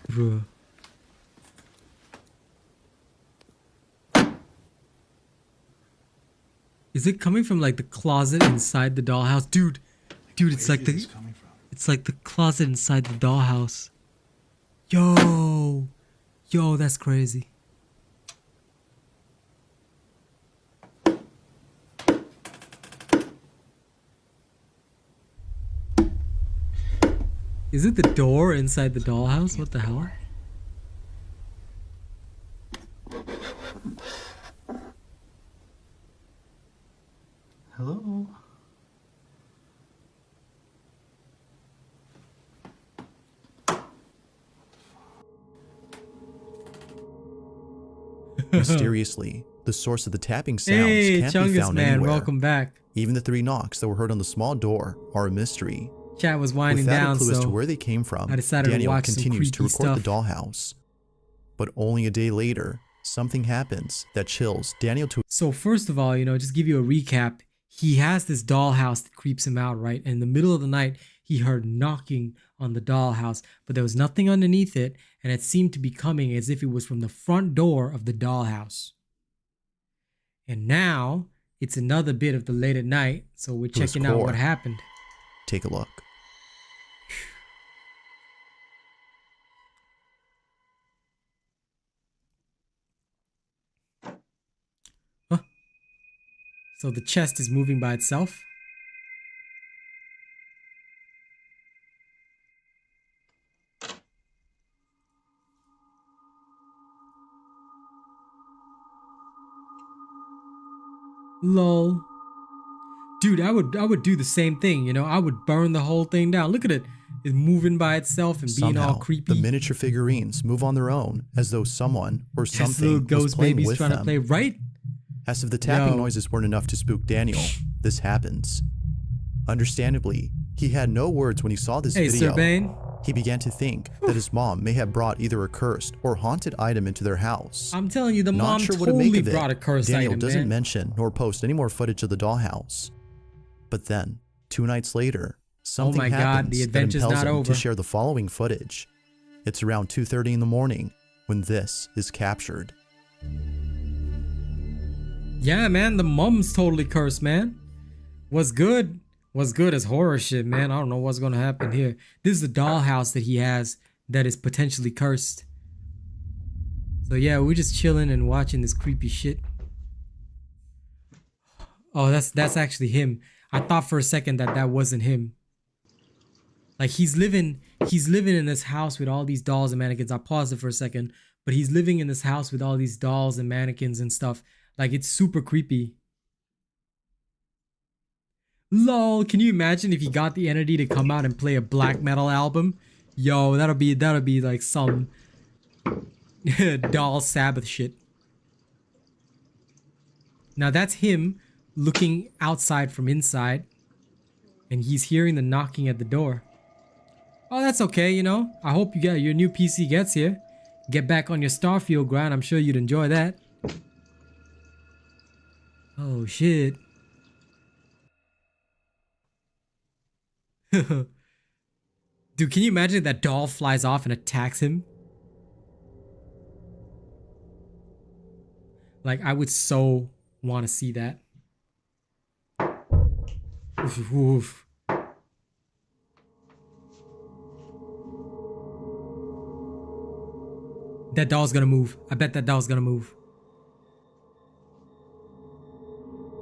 Bruh. Is it coming from like the closet inside the dollhouse? Dude, it's like the... It's like the closet inside the dollhouse. Yo, that's crazy. Is it the door inside the dollhouse? What the hell? Hello? Mysteriously, the source of the tapping sounds can't be found man, anywhere. Welcome back. Even the 3 knocks that were heard on the small door are a mystery. Chat was winding Without down, a clue as so to where they came from, I decided Daniel to watch continues to some record creepy the dollhouse. But only a day later, something happens that chills Daniel to... So first of all, you know, just give you a recap. He has this dollhouse that creeps him out, right? And in the middle of the night, he heard knocking on the dollhouse, but there was nothing underneath it, and it seemed to be coming as if it was from the front door of the dollhouse. And now, it's another bit of the late at night, so we're checking out what happened. Take a look. Huh? So the chest is moving by itself? Lol. Dude, I would do the same thing, you know? I would burn the whole thing down. Look at it. It's moving by itself and being all creepy. The miniature figurines move on their own as though someone or something was playing with trying them. To play, right? As if the tapping noises weren't enough to spook Daniel, this happens. Understandably, he had no words when he saw this video. Sir Bane. He began to think that his mom may have brought either a cursed or haunted item into their house. I'm telling you, the Not mom sure what totally to make of brought it. a cursed Daniel item, doesn't man. mention nor post any more footage of the dollhouse. But then, 2 nights later, something God, happens the that adventure's impels not him over. to share the following footage. It's around 2:30 in the morning, when this is captured. Yeah, man, the mom's totally cursed, man. What's good? What's good is horror shit, man. I don't know what's gonna happen here. This is the dollhouse that he has that is potentially cursed. So yeah, we're just chilling and watching this creepy shit. Oh, that's actually him. I thought for a second that that wasn't him. Like he's living in this house with all these dolls and mannequins. I paused it for a second, but he's living in this house with all these dolls and mannequins and stuff. Like it's super creepy. Lol, can you imagine if he got the entity to come out and play a black metal album? Yo, that'll be like some doll Sabbath shit. Now that's him looking outside from inside, and he's hearing the knocking at the door. Oh, that's okay, you know. I hope you get your new PC gets here. Get back on your Starfield grind. I'm sure you'd enjoy that. Oh shit. Dude, can you imagine if that doll flies off and attacks him? Like, I would so want to see that. Oof, oof. That doll's gonna move. I bet that doll's gonna move.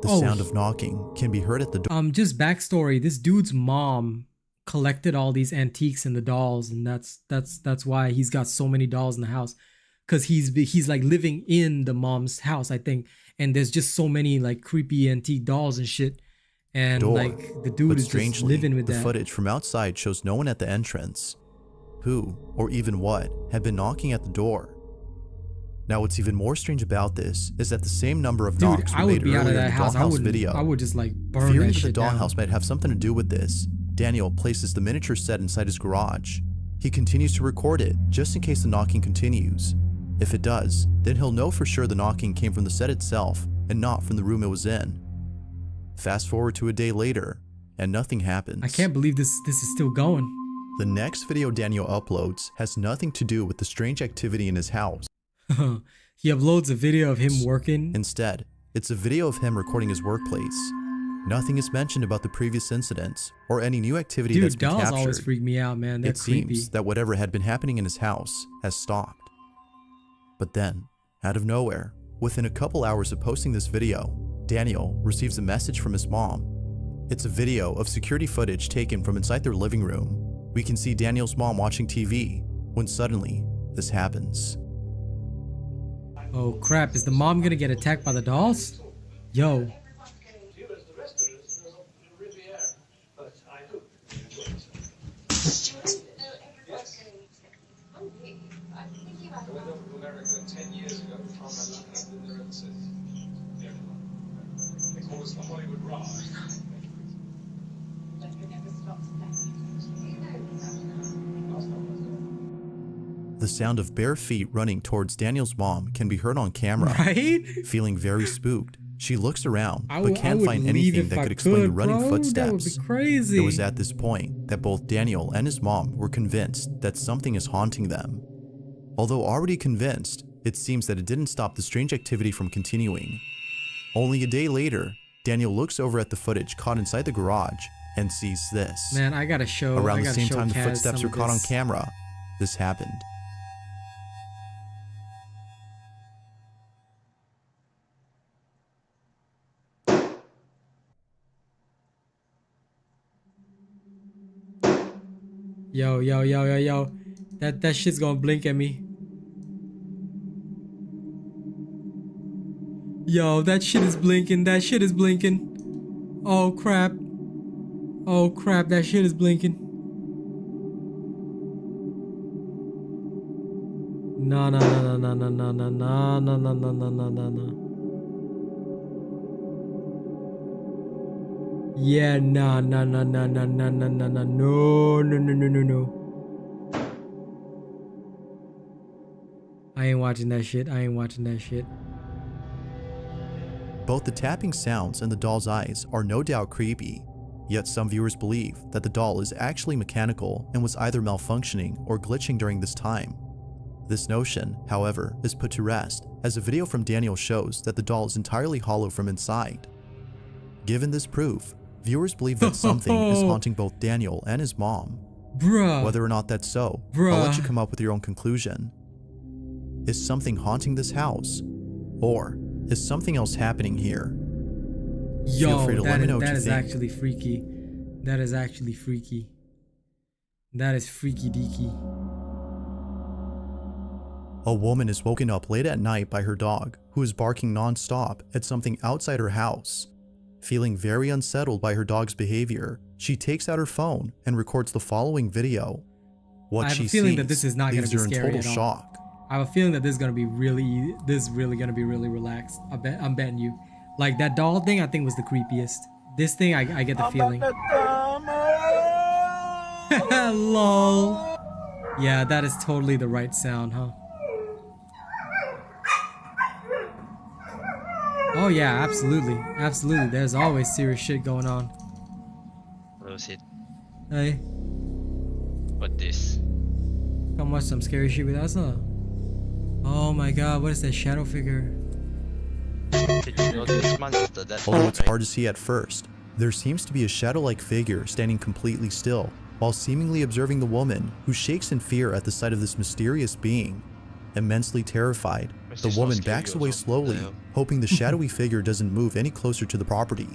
The sound of knocking can be heard at the door. Just backstory. This dude's mom collected all these antiques and the dolls, and that's why he's got so many dolls in the house. Cause he's like living in the mom's house, I think, and there's just so many like creepy antique dolls and shit. And like the dude is just living with that. The footage from outside shows no one at the entrance. Who, or even what, had been knocking at the door. Now, what's even more strange about this is that the same number of knocks were made earlier in the dollhouse video. I would just like burn Fearing that that shit the dollhouse down. might have something to do with this, Daniel places the miniature set inside his garage. He continues to record it, just in case the knocking continues. If it does, then he'll know for sure the knocking came from the set itself, and not from the room it was in. Fast forward to a day later, and nothing happens. I can't believe this is still going. The next video Daniel uploads has nothing to do with the strange activity in his house. He uploads a video of him working. Instead, it's a video of him recording his workplace. Nothing is mentioned about the previous incidents or any new activity that's been captured. Dolls always freak me out, man. They're creepy. It seems that whatever had been happening in his house has stopped. But then, out of nowhere, within a couple hours of posting this video, Daniel receives a message from his mom. It's a video of security footage taken from inside their living room. We can see Daniel's mom watching TV when suddenly this happens. Oh crap, is the mom gonna get attacked by the dolls? Yo. The sound of bare feet running towards Daniel's mom can be heard on camera. Right? Feeling very spooked, she looks around but I can't would find leave anything if that I could explain the running bro. footsteps. That would be crazy. It was at this point that both Daniel and his mom were convinced that something is haunting them. Although already convinced, it seems that it didn't stop the strange activity from continuing. Only a day later, Daniel looks over at the footage caught inside the garage and sees this. Man, I gotta show. Around the same show time the Kaz footsteps some were of caught on this. camera, this happened. Yo, yo, yo, yo, yo. That shit's gonna blink at me. Yo, that shit is blinking. That shit is blinking. Oh crap. Oh crap, that shit is blinking. No, no, no, no, no, no, no, no, no, no, no, no, no, no, no. Yeah, no, no, no, no, no, no, no, no, no, no, no, no, no, no, no. I ain't watching that shit. I ain't watching that shit. Both the tapping sounds and the doll's eyes are no doubt creepy, yet some viewers believe that the doll is actually mechanical and was either malfunctioning or glitching during this time. This notion, however, is put to rest as a video from Daniel shows that the doll is entirely hollow from inside. Given this proof, viewers believe that something is haunting both Daniel and his mom. Bruh. Whether or not that's so, Bruh. I'll let you come up with your own conclusion. Is something haunting this house? Or is something else happening here? Feel free to let me know what you that is think. actually freaky. That is actually freaky. That is freaky deaky. A woman is woken up late at night by her dog, who is barking non-stop at something outside her house. Feeling very unsettled by her dog's behavior, she takes out her phone and records the following video. What she sees that this is not going leaves to be her in scary total at all. shock. I have a feeling that this is gonna be really relaxed. I'm betting you. Like that doll thing, I think was the creepiest. This thing, I get the feeling. Lol. Yeah, that is totally the right sound, huh? Oh yeah, absolutely, absolutely. There's always serious shit going on. Close it. Hey, What this? come watch some scary shit with us, huh? Oh my god, what is that shadow figure? Did you know this man is the dead Although man, it's right? hard to see at first, there seems to be a shadow-like figure standing completely still, while seemingly observing the woman, who shakes in fear at the sight of this mysterious being. Immensely terrified, It's the just not woman scary backs or away something, slowly, the hell? hoping the shadowy figure doesn't move any closer to the property.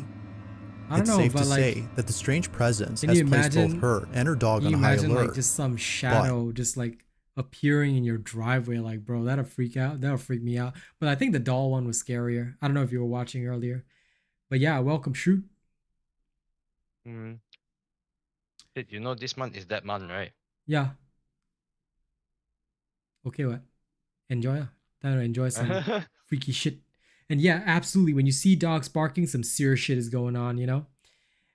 I don't It's know, safe but to like, say that the strange presence can has you placed both imagine- her and her dog can you on high imagine alert. like just some shadow just like appearing in your driveway? Like, bro, that'll freak out. That'll freak me out. But I think the doll one was scarier. I don't know if you were watching earlier, but yeah, welcome, shoot. Hmm. Did you know this man is that man, right? Yeah. Okay, what? Enjoy. Time to enjoy some freaky shit. And yeah, absolutely. When you see dogs barking, some serious shit is going on, you know?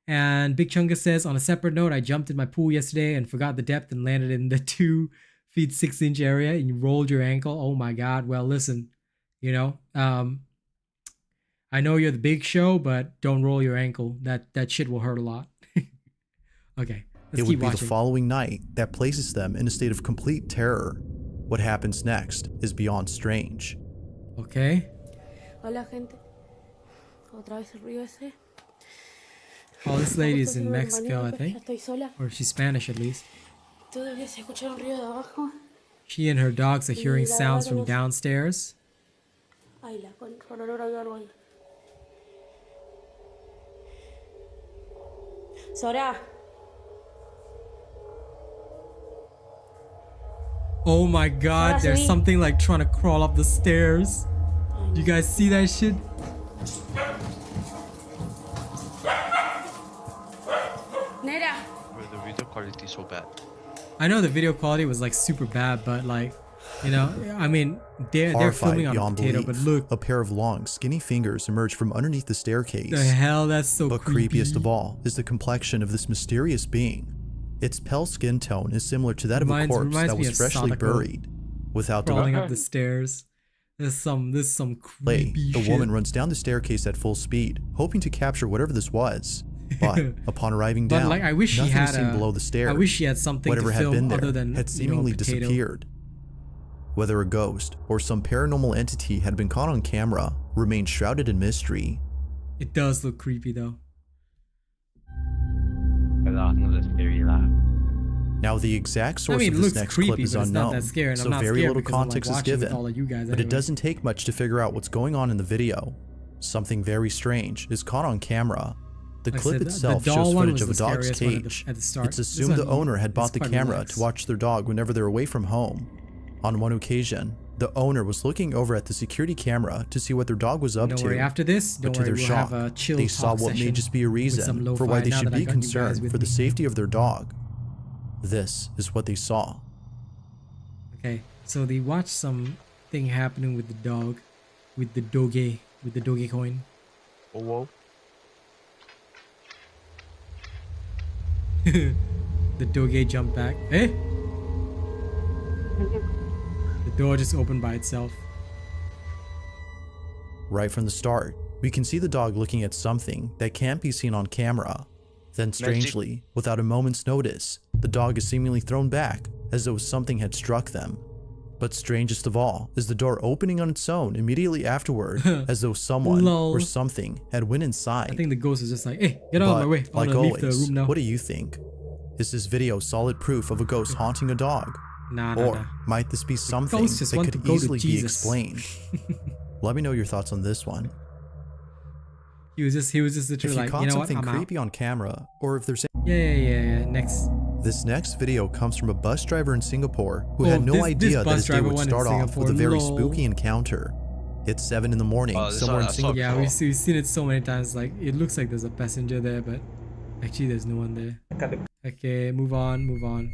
And Big Chunga says, on a separate note, I jumped in my pool yesterday and forgot the depth and landed in the 2 feet 6 inch area and you rolled your ankle. Oh my God. Well, listen, you know, I know you're the big show, but don't roll your ankle. That shit will hurt a lot. Okay, let's It would keep be watching. the following night that places them in a state of complete terror. What happens next is beyond strange. Okay. Hola, gente. Otra vez el río ese. Oh, this lady is Justo in se me Mexico, I bañó, think. ya estoy sola. Or she's Spanish at least. Tú debías escuchar un río de abajo. She and her dogs are hearing sounds from downstairs. Ay, con olor a árbol. Sora. Oh my God, Ahora there's subí. something like trying to crawl up the stairs. You guys see that shit? Nera. Why the video quality so bad? I know the video quality was like super bad, but like, you know, I mean, they're Horrified filming on a beyond potato, belief, but look, a pair of long, skinny fingers emerge from underneath the staircase. the hell, that's so But creepy. creepiest of all is the complexion of this mysterious being. Its pale skin tone is similar to that of a corpse reminds that me was of freshly Sadako. buried. Without Crawling delay, up the stairs. There's some creepy the shit. woman runs down the staircase at full speed, hoping to capture whatever this was. But upon arriving But down, like, I wish she nothing had is seen below the stairs. I wish she had something Whatever to had film been there other than had you know, seemingly potato. disappeared. Whether a ghost or some paranormal entity had been caught on camera remained shrouded in mystery. It does look creepy though. Another scary laugh. Now, the exact source I mean, of it this looks next creepy, clip is but it's not unknown, that scary, and so I'm not very scared little because I'm, like, context is watching with given. all of you guys But anyway. it doesn't take much to figure out what's going on in the video. Something very strange is caught on camera. The Like I clip said, the itself doll shows one footage was of a the dog's scariest one cage. at the start. It's This assumed the one owner had is bought the quite camera relaxed. to watch their dog whenever they're away from home. On one occasion, the owner was looking over at the security camera to see what their dog was up Don't to. worry, after this, But don't to worry, their we'll shock, have a chill they saw talk what may session just be a with some reason lo-fi for why they now should that I be got you guys concerned with for the me. safety of their dog. This is what they saw. Okay, so they watched something happening with the dog, with the doge coin. Oh, whoa. The doge jumped back. Eh? The door just opened by itself. Right from the start, we can see the dog looking at something that can't be seen on camera. Then strangely, without a moment's notice, the dog is seemingly thrown back as though something had struck them. But strangest of all is the door opening on its own immediately afterward, as though someone or something had went inside. I think the ghost is just like, hey, get out of my way. I Like wanna leave the always, room now. what do you think? Is this video solid proof of a ghost haunting a dog? Or might this be something that could easily be explained? Let me know your thoughts on this one. He was just literally like, you know what, something I'm creepy on camera, or if there's Yeah. Next. This next video comes from a bus driver in Singapore who had no idea that his day would start off with a very spooky encounter. It's 7 in the morning, somewhere in Singapore. Yeah, we've seen it so many times. Like, it looks like there's a passenger there, but actually there's no one there. Okay, move on.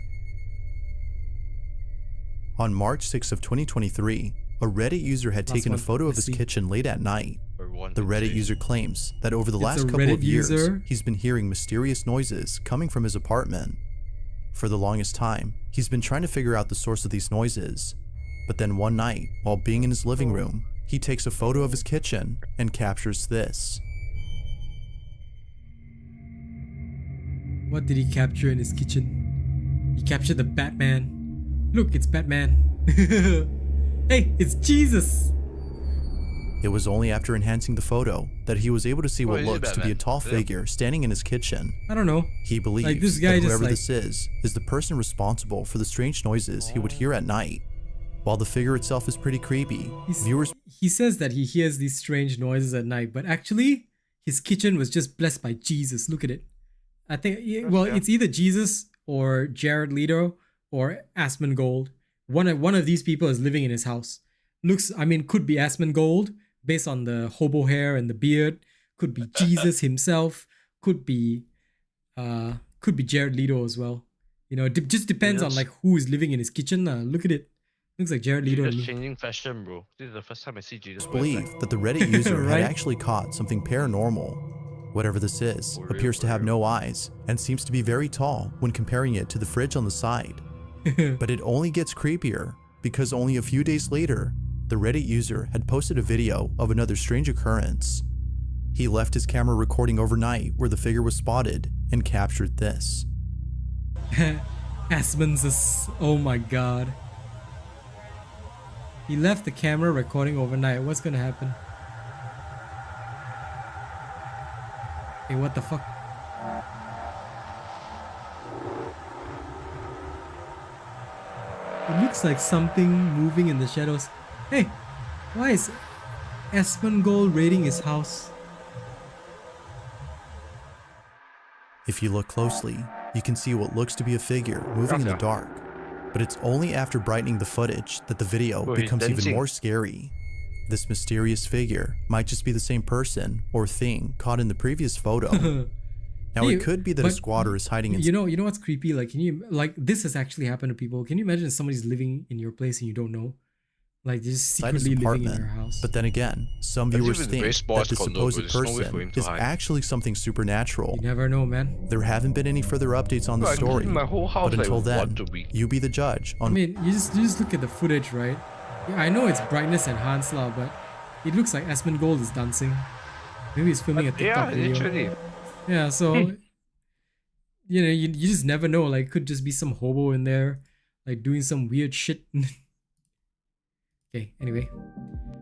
On March 6th of 2023, a Reddit user had taken a photo of his kitchen late at night. The Reddit user claims that over the last couple of years, he's been hearing mysterious noises coming from his apartment. For the longest time, he's been trying to figure out the source of these noises. But then one night, while being in his living room, he takes a photo of his kitchen and captures this. What did he capture in his kitchen? He captured the Batman. Look, it's Batman. Hey, it's Jesus. It was only after enhancing the photo that he was able to see what looks to be a tall figure standing in his kitchen. I don't know. He believes like, this guy that whoever just, this is the person responsible for the strange noises he would hear at night. While the figure itself is pretty creepy, he says that he hears these strange noises at night, but actually, his kitchen was just blessed by Jesus. Look at it. I think, it's either Jesus or Jared Leto or Asmongold. One of these people is living in his house. Could be Asmongold, based on the hobo hair and the beard. Could be Jesus himself. Could be Jared Leto as well. You know, it just depends on like who is living in his kitchen. Look at it. Looks like Jared Leto. Just changing fashion, bro. This is the first time I see Jesus. Believe that the Reddit user had actually caught something paranormal. Whatever this is appears to have no eyes and seems to be very tall when comparing it to the fridge on the side. But it only gets creepier because only a few days later, the Reddit user had posted a video of another strange occurrence. He left his camera recording overnight where the figure was spotted and captured this. Asmon's, oh my god. He left the camera recording overnight. What's gonna happen? Hey, what the fuck? It looks like something moving in the shadows. Hey, why is Asmongold raiding his house? If you look closely, you can see what looks to be a figure moving in the dark. But it's only after brightening the footage that the video becomes even more scary. This mysterious figure might just be the same person or thing caught in the previous photo. Now it could be that a squatter is hiding in. You know what's creepy? Like, this has actually happened to people. Can you imagine if somebody's living in your place and you don't know? Like, they're just secretly living in your house. But then again, some viewers think that the supposed person is actually something supernatural. You never know, man. There haven't been any further updates on the story. But until then, you be the judge. You just look at the footage, right? Yeah, I know it's brightness enhanced lah, but it looks like Asmongold is dancing. Maybe he's filming a TikTok video. Literally. Yeah, so you just never know. Like, could just be some hobo in there, like doing some weird shit. Okay, anyway,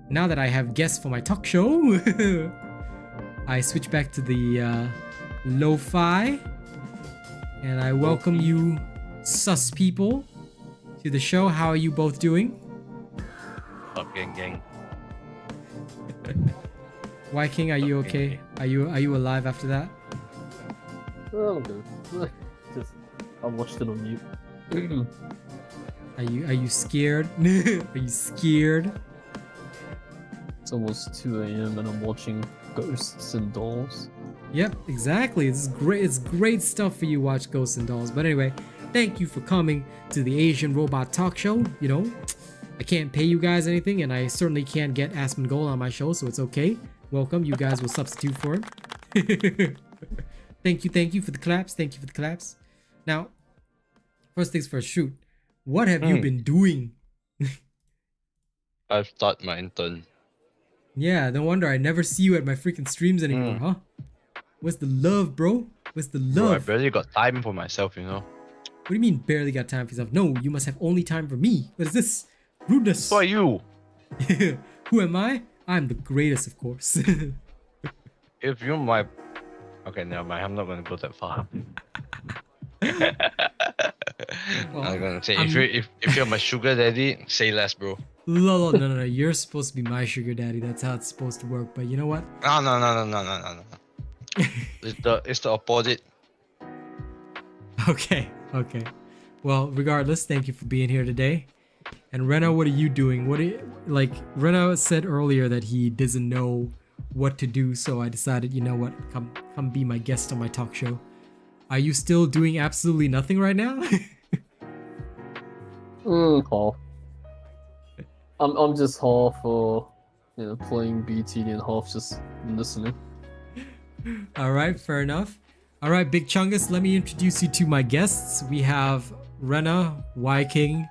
now that I have guests for my talk show, I switch back to the lo-fi, and I welcome you sus people to the show. How are you both doing? Up, gang. Why King, are you okay? Are you alive after that? Oh, I'm good. I watched it on mute. Are you scared? Are you scared? It's almost 2 AM and I'm watching Ghosts and Dolls. Yep, exactly. It's great. It's great stuff for you to watch Ghosts and Dolls. But anyway, thank you for coming to the Asian Robot Talk Show. You know, I can't pay you guys anything, and I certainly can't get Asmongold on my show, so it's okay. Welcome. You guys will substitute for him. Thank you for the claps. Thank you for the claps. Now, first things first, shoot. What have you been doing? I've started my intern. Yeah, no wonder I never see you at my freaking streams anymore, huh? Where's the love, bro? Where's the love? Bro, I barely got time for myself, you know. What do you mean barely got time for yourself? No, you must have only time for me. What is this? Rudeness. Who are you? Who am I? I'm the greatest, of course. If you're my... Okay, never mind. I'm not gonna go that far. Well, I'm gonna say, I'm- if you're my sugar daddy, say less, bro. No. You're supposed to be my sugar daddy. That's how it's supposed to work. But you know what? No. It's the opposite. Okay. Well, regardless, thank you for being here today. And Rena, what are you doing? Rena said earlier that he doesn't know what to do, so I decided, you know what, come be my guest on my talk show. Are you still doing absolutely nothing right now? Half. I'm just half playing BT and half just listening. Alright, fair enough. Alright, Big Chungus, let me introduce you to my guests. We have Rena, Y-King.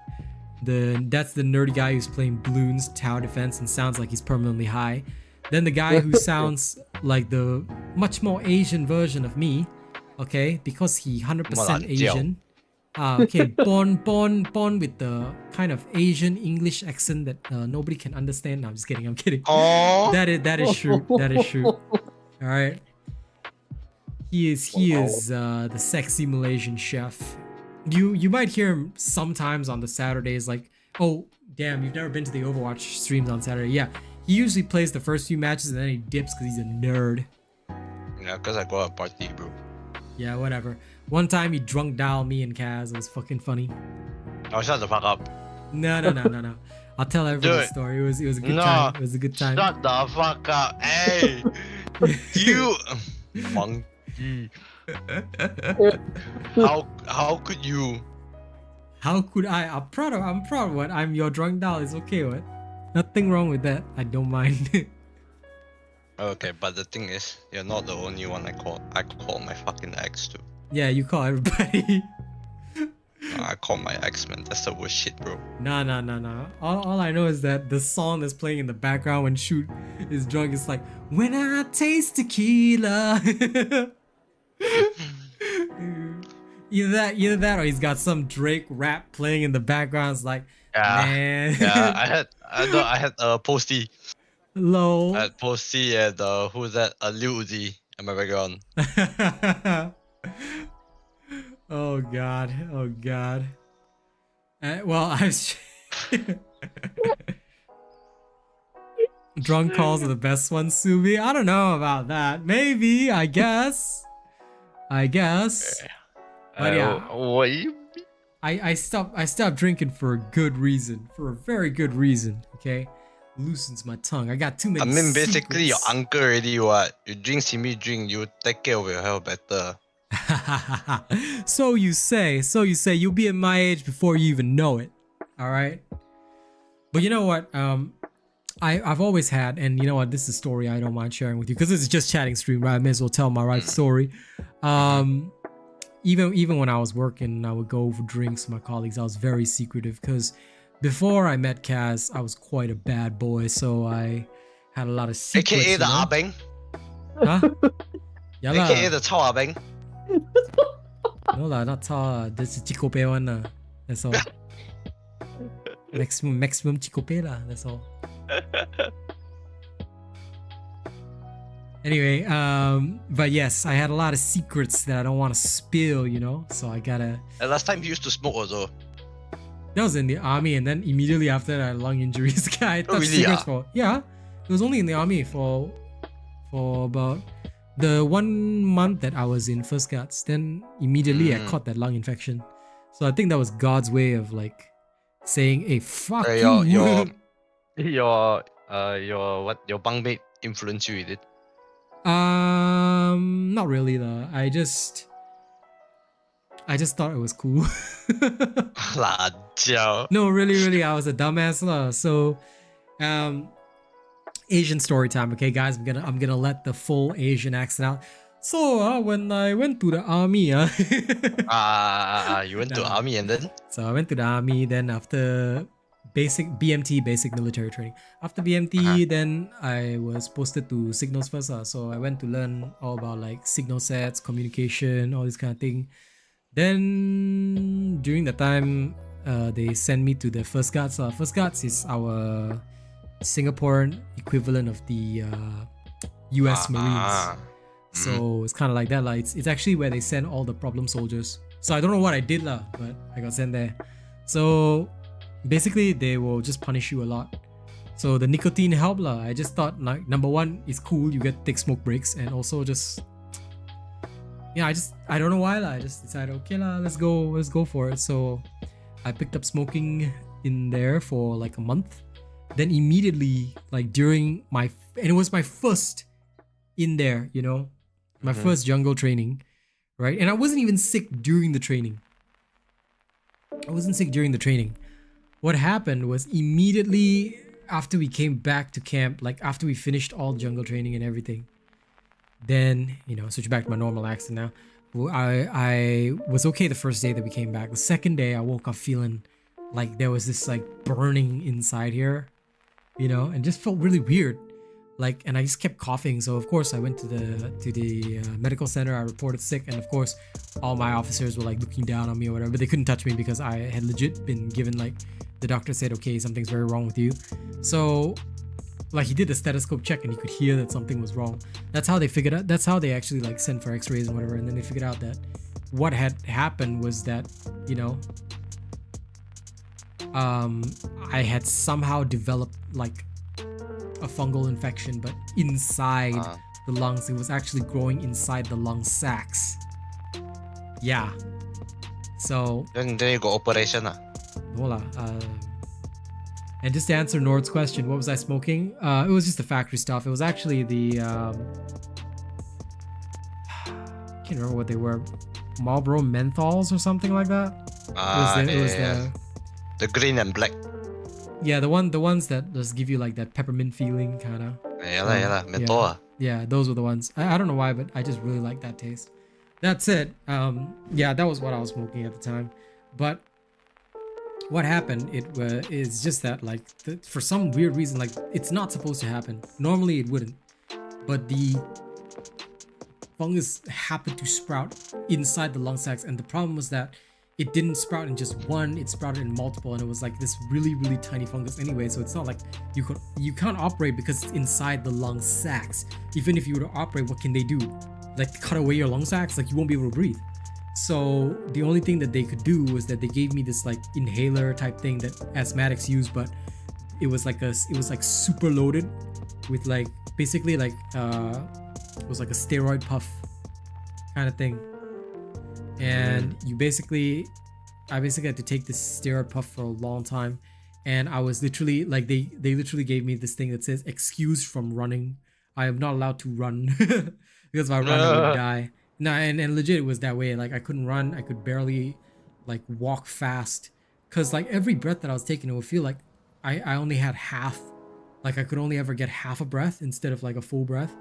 That's the nerdy guy who's playing Bloons Tower Defense and sounds like he's permanently high. Then the guy who sounds like the much more Asian version of me, okay, because he 100% Asian. Okay, born with the kind of Asian English accent that nobody can understand. No, I'm just kidding. I'm kidding. Oh, That is true. That is true. All right. He is the sexy Malaysian chef. You might hear him sometimes on the Saturdays, like, oh damn, you've never been to the Overwatch streams on Saturday. Yeah, he usually plays the first few matches and then he dips because he's a nerd. yeah, because I go out party, bro. Yeah, whatever. One time he drunk dialed me and Kaz. It was fucking funny. Oh, shut the fuck up. No. I'll tell everybody the Dude. story. It was a good No. time. It was a good time. Shut the fuck up. Hey, you monkey. How could you? How could I? I'm proud of what? I'm your drunk dial. It's okay, what? Nothing wrong with that. I don't mind. Okay, but the thing is, you're not the only one I call. I call my fucking ex too. Yeah, you call everybody. I call my ex, man. That's the worst shit, bro. Nah. All I know is that the song that's playing in the background when Shoot is drunk is like, when I taste tequila. Either that or he's got some Drake rap playing in the background. It's like, man. Yeah, I had Posty. Lol. I had Posty and who's that? Lil Uzi in my background. Oh god. Well, I've drunk calls are the best ones, Subi. I don't know about that. Maybe, I guess. But yeah, What you? I stopped drinking for a good reason, for a very good reason. Okay, loosens my tongue. I got too many. I mean, basically, your secrets. uncle already. What? You drink, see me drink. You take care of your health better. So you say. You'll be at my age before you even know it. All right. But you know what? I've always had, and you know what? This is a story I don't mind sharing with you because this is just chatting stream, right? I may as well tell my life story. Even when I was working, I would go over drinks with my colleagues. I was very secretive because before I met Kaz, I was quite a bad boy, so I had a lot of secrets. AKA the you know? Ah Beng. Huh? Yeah lah. AKA the Chao Ah Beng. No lah, not tall. This is Chikope one lah. That's all. maximum Chikope lah. That's all. Anyway, but yes, I had a lot of secrets that I don't want to spill, you know. So I gotta. And last time you used to smoke also. That was in the army, and then immediately after that, lung injuries. I touched really, cigarettes for it was only in the army for about the 1 month that I was in first guards. Then immediately I caught that lung infection. So I think that was God's way of like saying, "Hey, fuck you." Your bunkmate influenced you with it. Not really though. I just thought it was cool. La jiao. No, really, I was a dumbass lah. So, Asian story time, okay, guys. I'm gonna let the full Asian accent out. So, when I went to the army, You went to army and then? So I went to the army. Then after basic military training. After BMT, then I was posted to signals first. So I went to learn all about like signal sets, communication, all this kind of thing. Then during the time, they send me to the First Guards. First Guards is our Singaporean equivalent of the US Marines. So it's kind of like that. Like it's actually where they send all the problem soldiers. So I don't know what I did lah, but I got sent there. So basically they will just punish you a lot. So the nicotine helped lah. I just thought like number one, it's cool, you get to take smoke breaks, and also just I don't know why lah. I just decided, okay lah, let's go for it. So I picked up smoking in there for like a month. Then immediately, like during and it was my first in there, you know, my first jungle training, right? And I wasn't even sick during the training. What happened was immediately after we came back to camp, like after we finished all jungle training and everything, then, you know, switch back to my normal accent now. I was okay the first day that we came back. The second day I woke up feeling like there was this like burning inside here, you know, and just felt really weird. Like, and I just kept coughing. So of course I went to the medical center. I reported sick, and of course all my officers were like looking down on me or whatever, but they couldn't touch me because I had legit been given, like, the doctor said, okay, something's very wrong with you. So like he did a stethoscope check and he could hear that something was wrong. That's how they figured out. That's how they actually like sent for x-rays and whatever. And then they figured out that what had happened was that, you know, I had somehow developed like a fungal infection, but inside the lungs. It was actually growing inside the lung sacs. Yeah. So then you go operation voila. And just to answer Nord's question, what was I smoking? It was just the factory stuff. It was actually the I can't remember what they were, Marlboro menthols or something like that. It was the green and black. Yeah, the ones that just give you like that peppermint feeling, kind of. Yeah, menthol. Yeah, those were the ones. I don't know why, but I just really like that taste. That's it. Yeah, that was what I was smoking at the time. But what happened, is just that, like, for some weird reason, like, it's not supposed to happen. Normally it wouldn't. But the fungus happened to sprout inside the lung sacs, and the problem was that it didn't sprout in just one, it sprouted in multiple, and it was like this really, really tiny fungus anyway. So it's not like you can't operate because it's inside the lung sacs. Even if you were to operate, what can they do? Like cut away your lung sacs? Like you won't be able to breathe. So the only thing that they could do was that they gave me this like inhaler type thing that asthmatics use, but it was like super loaded with like basically like it was like a steroid puff kind of thing. And I basically had to take this steroid puff for a long time, and I was literally like they literally gave me this thing that says excused from running. I am not allowed to run because if I run I would die. No, and legit it was that way. Like I couldn't run, I could barely like walk fast, because like every breath that I was taking, it would feel like I only had half, like I could only ever get half a breath instead of like a full breath.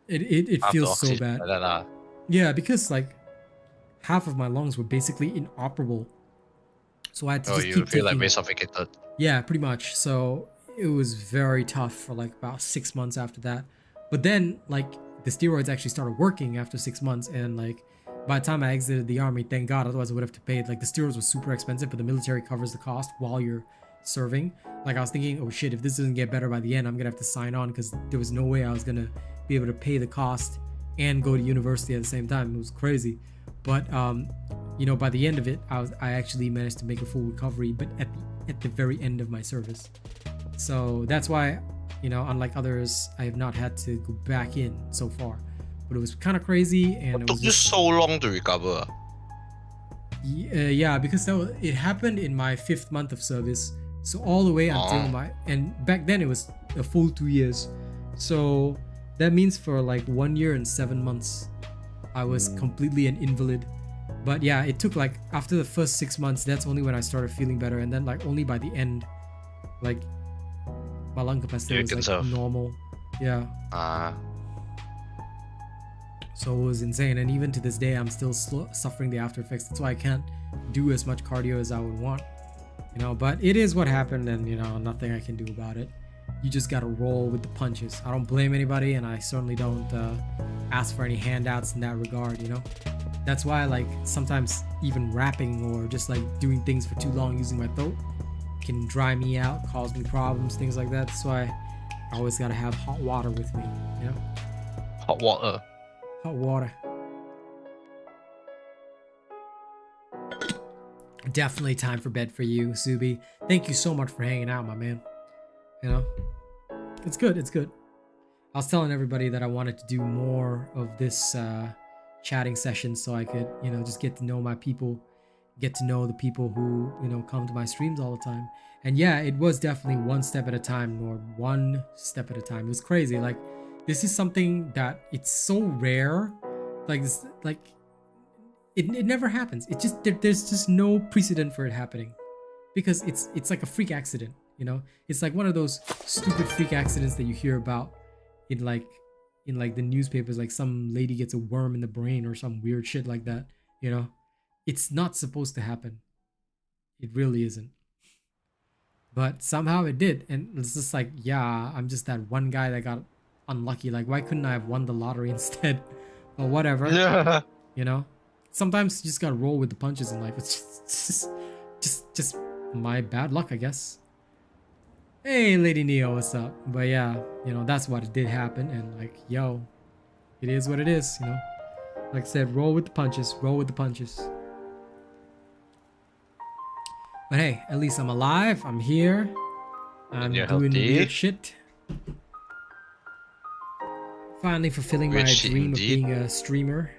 It feels so bad. Yeah, because like half of my lungs were basically inoperable, so I had to just keep feel taking, like suffocated. Yeah, pretty much. So it was very tough for like about 6 months after that. But then like the steroids actually started working after 6 months, and like by the time I exited the army, thank God, otherwise I would have to pay it. Like the steroids were super expensive, but the military covers the cost while you're serving. Like I was thinking, oh shit, if this doesn't get better by the end, I'm gonna have to sign on, because there was no way I was gonna be able to pay the cost and go to university at the same time. It was crazy. But you know, by the end of it, I actually managed to make a full recovery, but at the very end of my service. So that's why, you know, unlike others, I have not had to go back in so far. But it was kind of crazy, and it took you so long to recover. Yeah, because it happened in my 5th month of service, so all the way until and back then it was a full 2 years. So that means for like 1 year and 7 months I was completely an invalid. But yeah, it took like after the first 6 months, that's only when I started feeling better, and then like only by the end, like my lung capacity was like normal. Yeah. So it was insane, and even to this day I'm still suffering the after effects. That's why I can't do as much cardio as I would want, you know. But it is what happened, and you know, nothing I can do about it. You just gotta roll with the punches. I don't blame anybody, and I certainly don't ask for any handouts in that regard, you know. That's why like sometimes even rapping or just like doing things for too long using my throat can dry me out, cause me problems, things like that. That's why I always gotta have hot water with me, you know? Hot water. Hot water. Definitely time for bed for you, Subi. Thank you so much for hanging out, my man. You know? It's good, it's good. I was telling everybody that I wanted to do more of this chatting session so I could, you know, just get to know my people, get to know the people who, you know, come to my streams all the time. And yeah, it was definitely one step at a time, or one step at a time. It was crazy. Like, this is something that it's so rare. Like, this, like, it never happens. It just, there's just no precedent for it happening, because it's like a freak accident, you know? It's like one of those stupid freak accidents that you hear about in like the newspapers, like some lady gets a worm in the brain or some weird shit like that, you know? It's not supposed to happen. It really isn't. But somehow it did. And it's just like, yeah, I'm just that one guy that got unlucky. Like, why couldn't I have won the lottery instead? Or whatever. Yeah. You know? Sometimes you just gotta roll with the punches in life. It's just my bad luck, I guess. Hey, Lady Neo, what's up? But yeah, you know, that's what it did happen. And like, yo, it is what it is, you know? Like I said, roll with the punches. Roll with the punches. But hey, at least I'm alive. I'm here. I'm doing weird shit. Finally fulfilling my dream of being a streamer.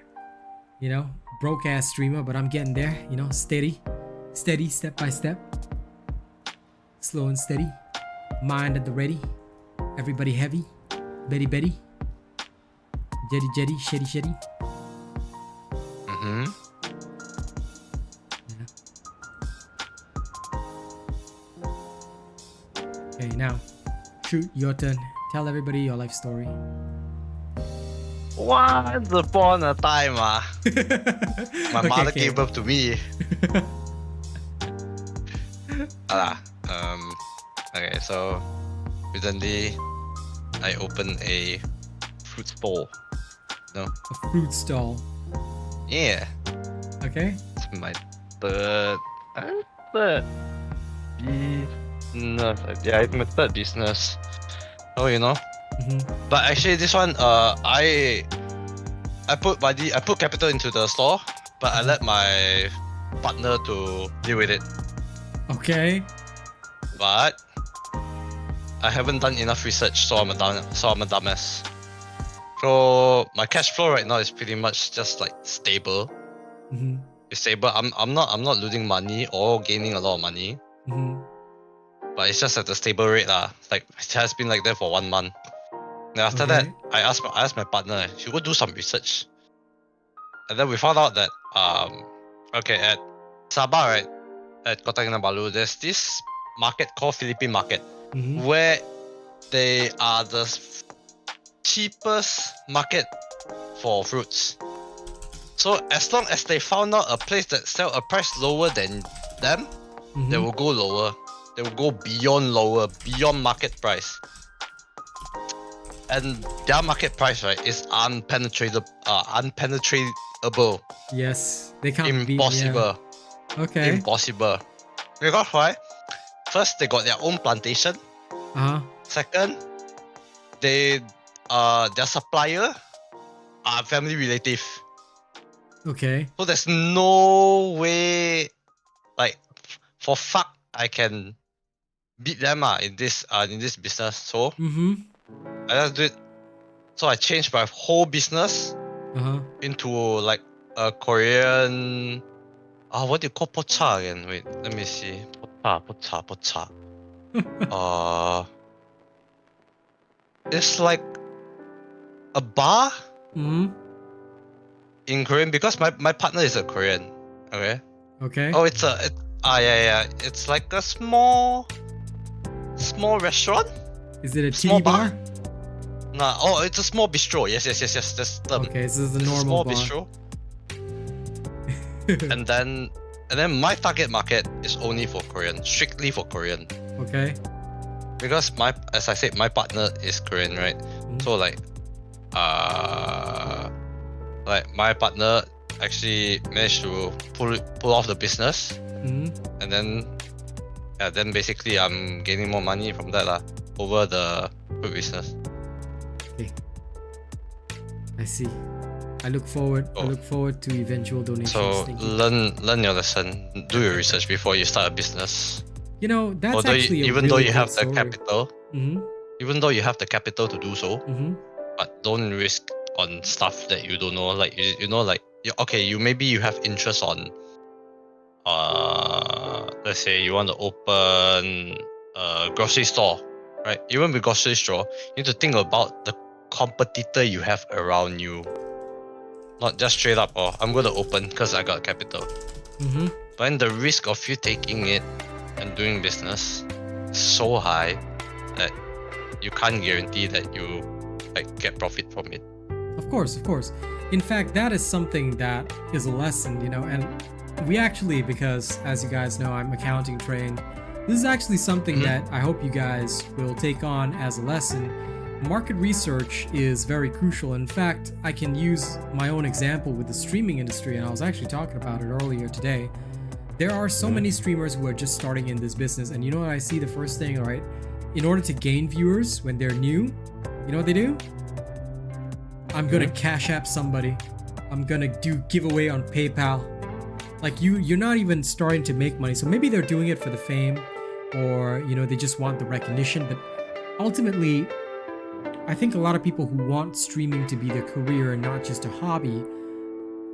You know, broke ass streamer, but I'm getting there. You know, steady, step by step, slow and steady. Mind at the ready. Everybody heavy. Betty, jetty, sheddy. Mm-hmm. Okay, now, shoot, your turn. Tell everybody your life story. Once upon a time, my mother gave birth to me. Okay, so recently I opened a fruit stall. No? A fruit stall. Yeah. Okay. It's my third business. Yeah, it's my third business. Oh, you know. But actually, this one, I put capital into the store, but I let my partner to deal with it. Okay. But I haven't done enough research, so I'm a dumbass. So my cash flow right now is pretty much just like stable. It's stable. I'm not losing money or gaining a lot of money. But it's just at a stable rate lah. Like, it has been like that for 1 month. Then after that, I asked my partner, she go do some research. And then we found out that okay, at Sabah, right, at Kota Kinabalu, there's this market called Philippine Market, where they are the cheapest market for fruits. So as long as they found out a place that sell a price lower than them, they will go lower. They will go beyond market price. And their market price, right, is unpenetratable. Yes, they can't impossible. Be, yeah. Okay. Impossible. Because why? First, they got their own plantation. Second, their supplier are family relative. Okay. So there's no way, like, for fuck, I can beat them in this business. So I just do it. So I changed my whole business into like a Korean. What do you call pocha again? Wait, let me see. Pocha. It's like a bar in Korean, because my partner is a Korean. Okay. Okay. Oh, it's it's like a small restaurant. Is it a tea bar? Nah. Oh, it's a small bistro. Yes. That's the okay. This is the normal small bar. bistro. and then my target market is only for Korean, strictly for Korean. Okay. Because as I said, my partner is Korean, right? So like my partner actually managed to pull off the business, and then basically I'm gaining more money from that over the food business. Okay. I see. I look forward to eventual donations. So learn your lesson. Do your research before you start a business. You know, that's Although actually even though you have the story. capital, even though you have the capital to do so, but don't risk on stuff that you don't know. Like you know, like okay, you have interest on, let's say you want to open a grocery store, right? Even with grocery store, you need to think about the competitor you have around you. Not just straight up, I'm going to open because I got capital. But then the risk of you taking it and doing business is so high that you can't guarantee that you get profit from it. Of course. In fact, that is something that is a lesson, you know, and we actually, because as you guys know, I'm accounting trained, this is actually something that I hope you guys will take on as a lesson. Market research is very crucial. In fact, I can use my own example with the streaming industry, and I was actually talking about it earlier today. There are so many streamers who are just starting in this business, and you know what I see the first thing, right? In order to gain viewers when they're new, you know what they do? I'm gonna cash app somebody. I'm gonna do giveaway on PayPal. Like you're not even starting to make money. So maybe they're doing it for the fame, or you know, they just want the recognition, but ultimately I think a lot of people who want streaming to be their career and not just a hobby,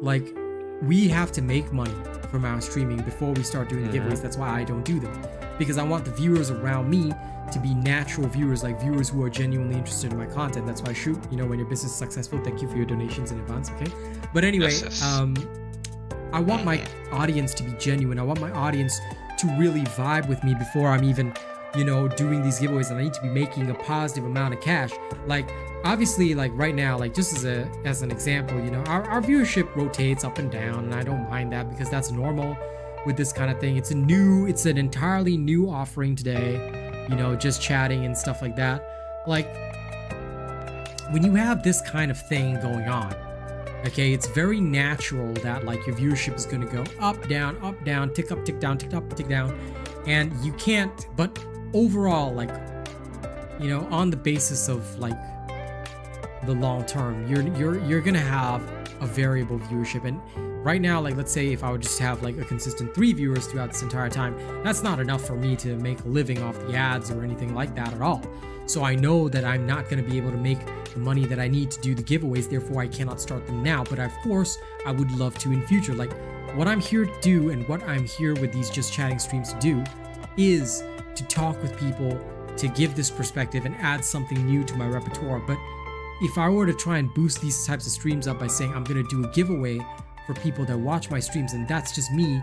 like we have to make money from our streaming before we start doing the giveaways. That's why I don't do them, because I want the viewers around me to be natural viewers, like viewers who are genuinely interested in my content. That's why I shoot, you know, when your business is successful, thank you for your donations in advance, okay? But anyway, I want my audience to be genuine. I want my audience to really vibe with me before I'm even, you know, doing these giveaways, and I need to be making a positive amount of cash. Like obviously, like right now, like just as an example, you know, our viewership rotates up and down, and I don't mind that because that's normal with this kind of thing. It's an entirely new offering today, you know, just chatting and stuff like that. Like when you have this kind of thing going on, okay, it's very natural that like your viewership is going to go up, down, tick up, tick down, tick up, tick down, and you can't, but overall, like, you know, on the basis of like the long term, you're gonna have a variable viewership. And right now, like, let's say if I would just have like a consistent 3 viewers throughout this entire time, that's not enough for me to make a living off the ads or anything like that at all. So I know that I'm not going to be able to make the money that I need to do the giveaways, therefore I cannot start them now. But of course, I would love to in future. Like what I'm here to do, and what I'm here with these Just Chatting streams to do, is to talk with people, to give this perspective and add something new to my repertoire. But if I were to try and boost these types of streams up by saying I'm going to do a giveaway for people that watch my streams, and that's just me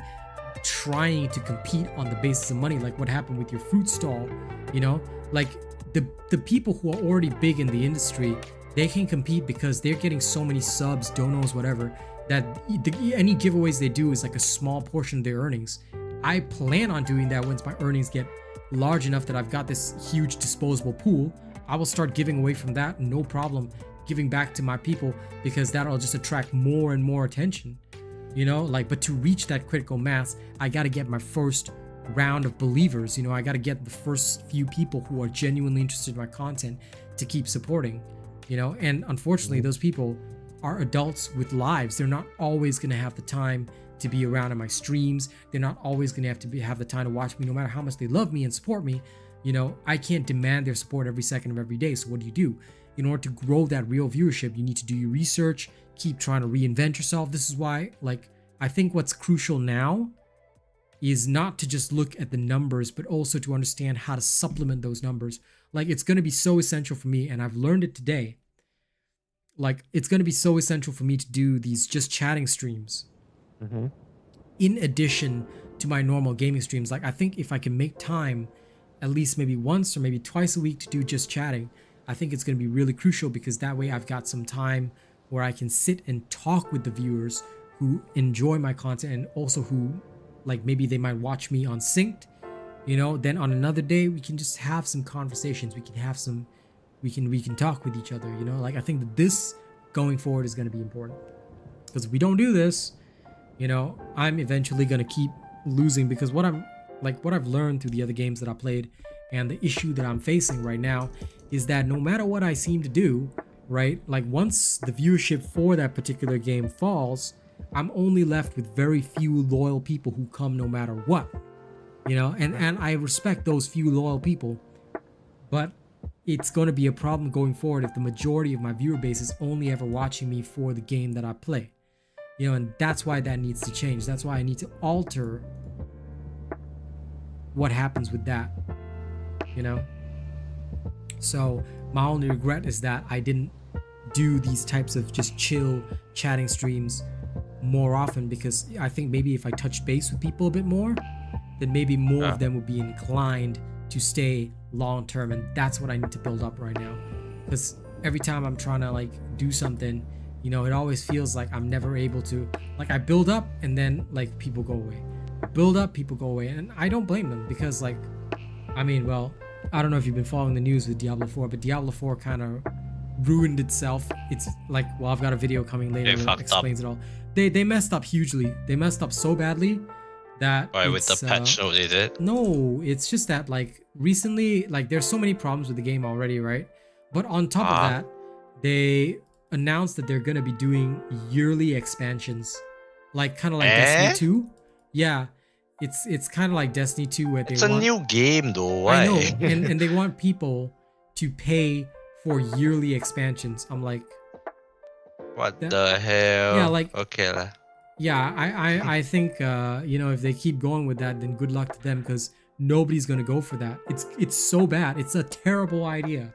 trying to compete on the basis of money, like what happened with your fruit stall, you know, like the people who are already big in the industry, they can compete because they're getting so many subs, donos, whatever, that any giveaways they do is like a small portion of their earnings. I plan on doing that once my earnings get large enough that I've got this huge disposable pool. I will start giving away from that, no problem, giving back to my people, because that'll just attract more and more attention, you know, like. But to reach that critical mass, I got to get my first round of believers, you know, I got to get the first few people who are genuinely interested in my content to keep supporting, you know. And unfortunately, those people are adults with lives. They're not always going to have the time to be around in my streams. They're not always going to have the time to watch me, no matter how much they love me and support me. You know, I can't demand their support every second of every day. So what do? In order to grow that real viewership, you need to do your research, keep trying to reinvent yourself. This is why, like, I think what's crucial now is not to just look at the numbers, but also to understand how to supplement those numbers. Like, it's going to be so essential for me, and I've learned it today. Like, it's going to be so essential for me to do these Just Chatting streams in addition to my normal gaming streams. Like, I think if I can make time at least maybe once or maybe twice a week to do Just Chatting, I think it's going to be really crucial, because that way I've got some time where I can sit and talk with the viewers who enjoy my content, and also who, like, maybe they might watch me on Synced, you know. Then on another day we can just have some conversations, we can talk with each other, you know. Like, I think that this going forward is going to be important. Because if we don't do this, you know, I'm eventually gonna keep losing, because what I've learned through the other games that I played, and the issue that I'm facing right now is that no matter what I seem to do, right, like once the viewership for that particular game falls, I'm only left with very few loyal people who come no matter what, you know, and I respect those few loyal people, but it's going to be a problem going forward if the majority of my viewer base is only ever watching me for the game that I play, you know, and that's why that needs to change. That's why I need to alter what happens with that, you know. So my only regret is that I didn't do these types of just chill chatting streams more often, because I think maybe if I touched base with people a bit more, then maybe more of them would be inclined to stay long term, and that's what I need to build up right now. Because every time I'm trying to like do something, you know, it always feels like I'm never able to, like, I build up and then like people go away, I build up, people go away, and I don't blame them, because like, I mean, well, I don't know if you've been following the news with Diablo 4, but Diablo 4 kind of ruined itself. It's like, well, I've got a video coming later that explains it all. They messed up hugely. They messed up so badly that with the patch note they did? No, it's just that like recently, like there's so many problems with the game already, right? But on top of that, they announced that they're gonna be doing yearly expansions, like kind of like Destiny 2. Yeah, it's kind of like Destiny 2 where it's a new game though. Why? I know, and they want people to pay for yearly expansions. I'm like, what the hell? Yeah, like, okay lah. Yeah, I think you know, if they keep going with that, then good luck to them, because nobody's gonna go for that. It's so bad. It's a terrible idea,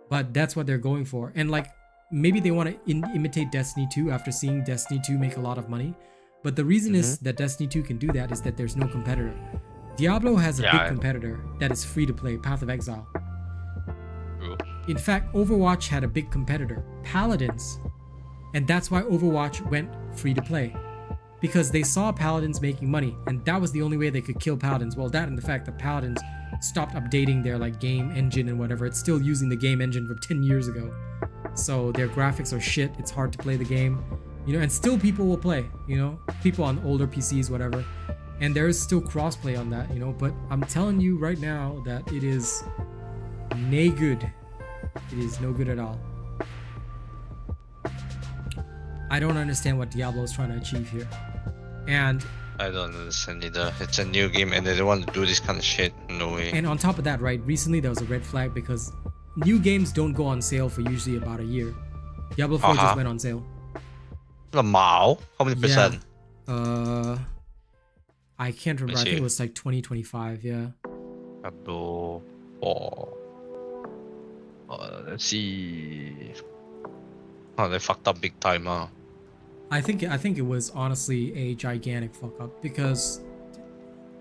but that's what they're going for. And like, maybe they want to imitate Destiny 2 after seeing Destiny 2 make a lot of money. But the reason is that Destiny 2 can do that is that there's no competitor. Diablo has a big competitor that is free to play, Path of Exile. In fact, Overwatch had a big competitor, Paladins. And that's why Overwatch went free to play, because they saw Paladins making money, and that was the only way they could kill Paladins. Well, that and the fact that Paladins stopped updating their like game engine and whatever. It's still using the game engine from 10 years ago. So their graphics are shit. It's hard to play the game, you know, and still people will play, you know, people on older PCs, whatever. And there is still crossplay on that, you know, but I'm telling you right now that it is nay good. It is no good at all. I don't understand what Diablo is trying to achieve here. And I don't understand either. It's a new game and they don't want to do this kind of shit. No way. And on top of that, right, recently there was a red flag because new games don't go on sale for usually about a year. Diablo 4 just went on sale. How many percent? I can't remember. I think it was like 2025, yeah. Diablo 4. Let's see. Oh, they fucked up big time, huh? I think it was honestly a gigantic fuck up, because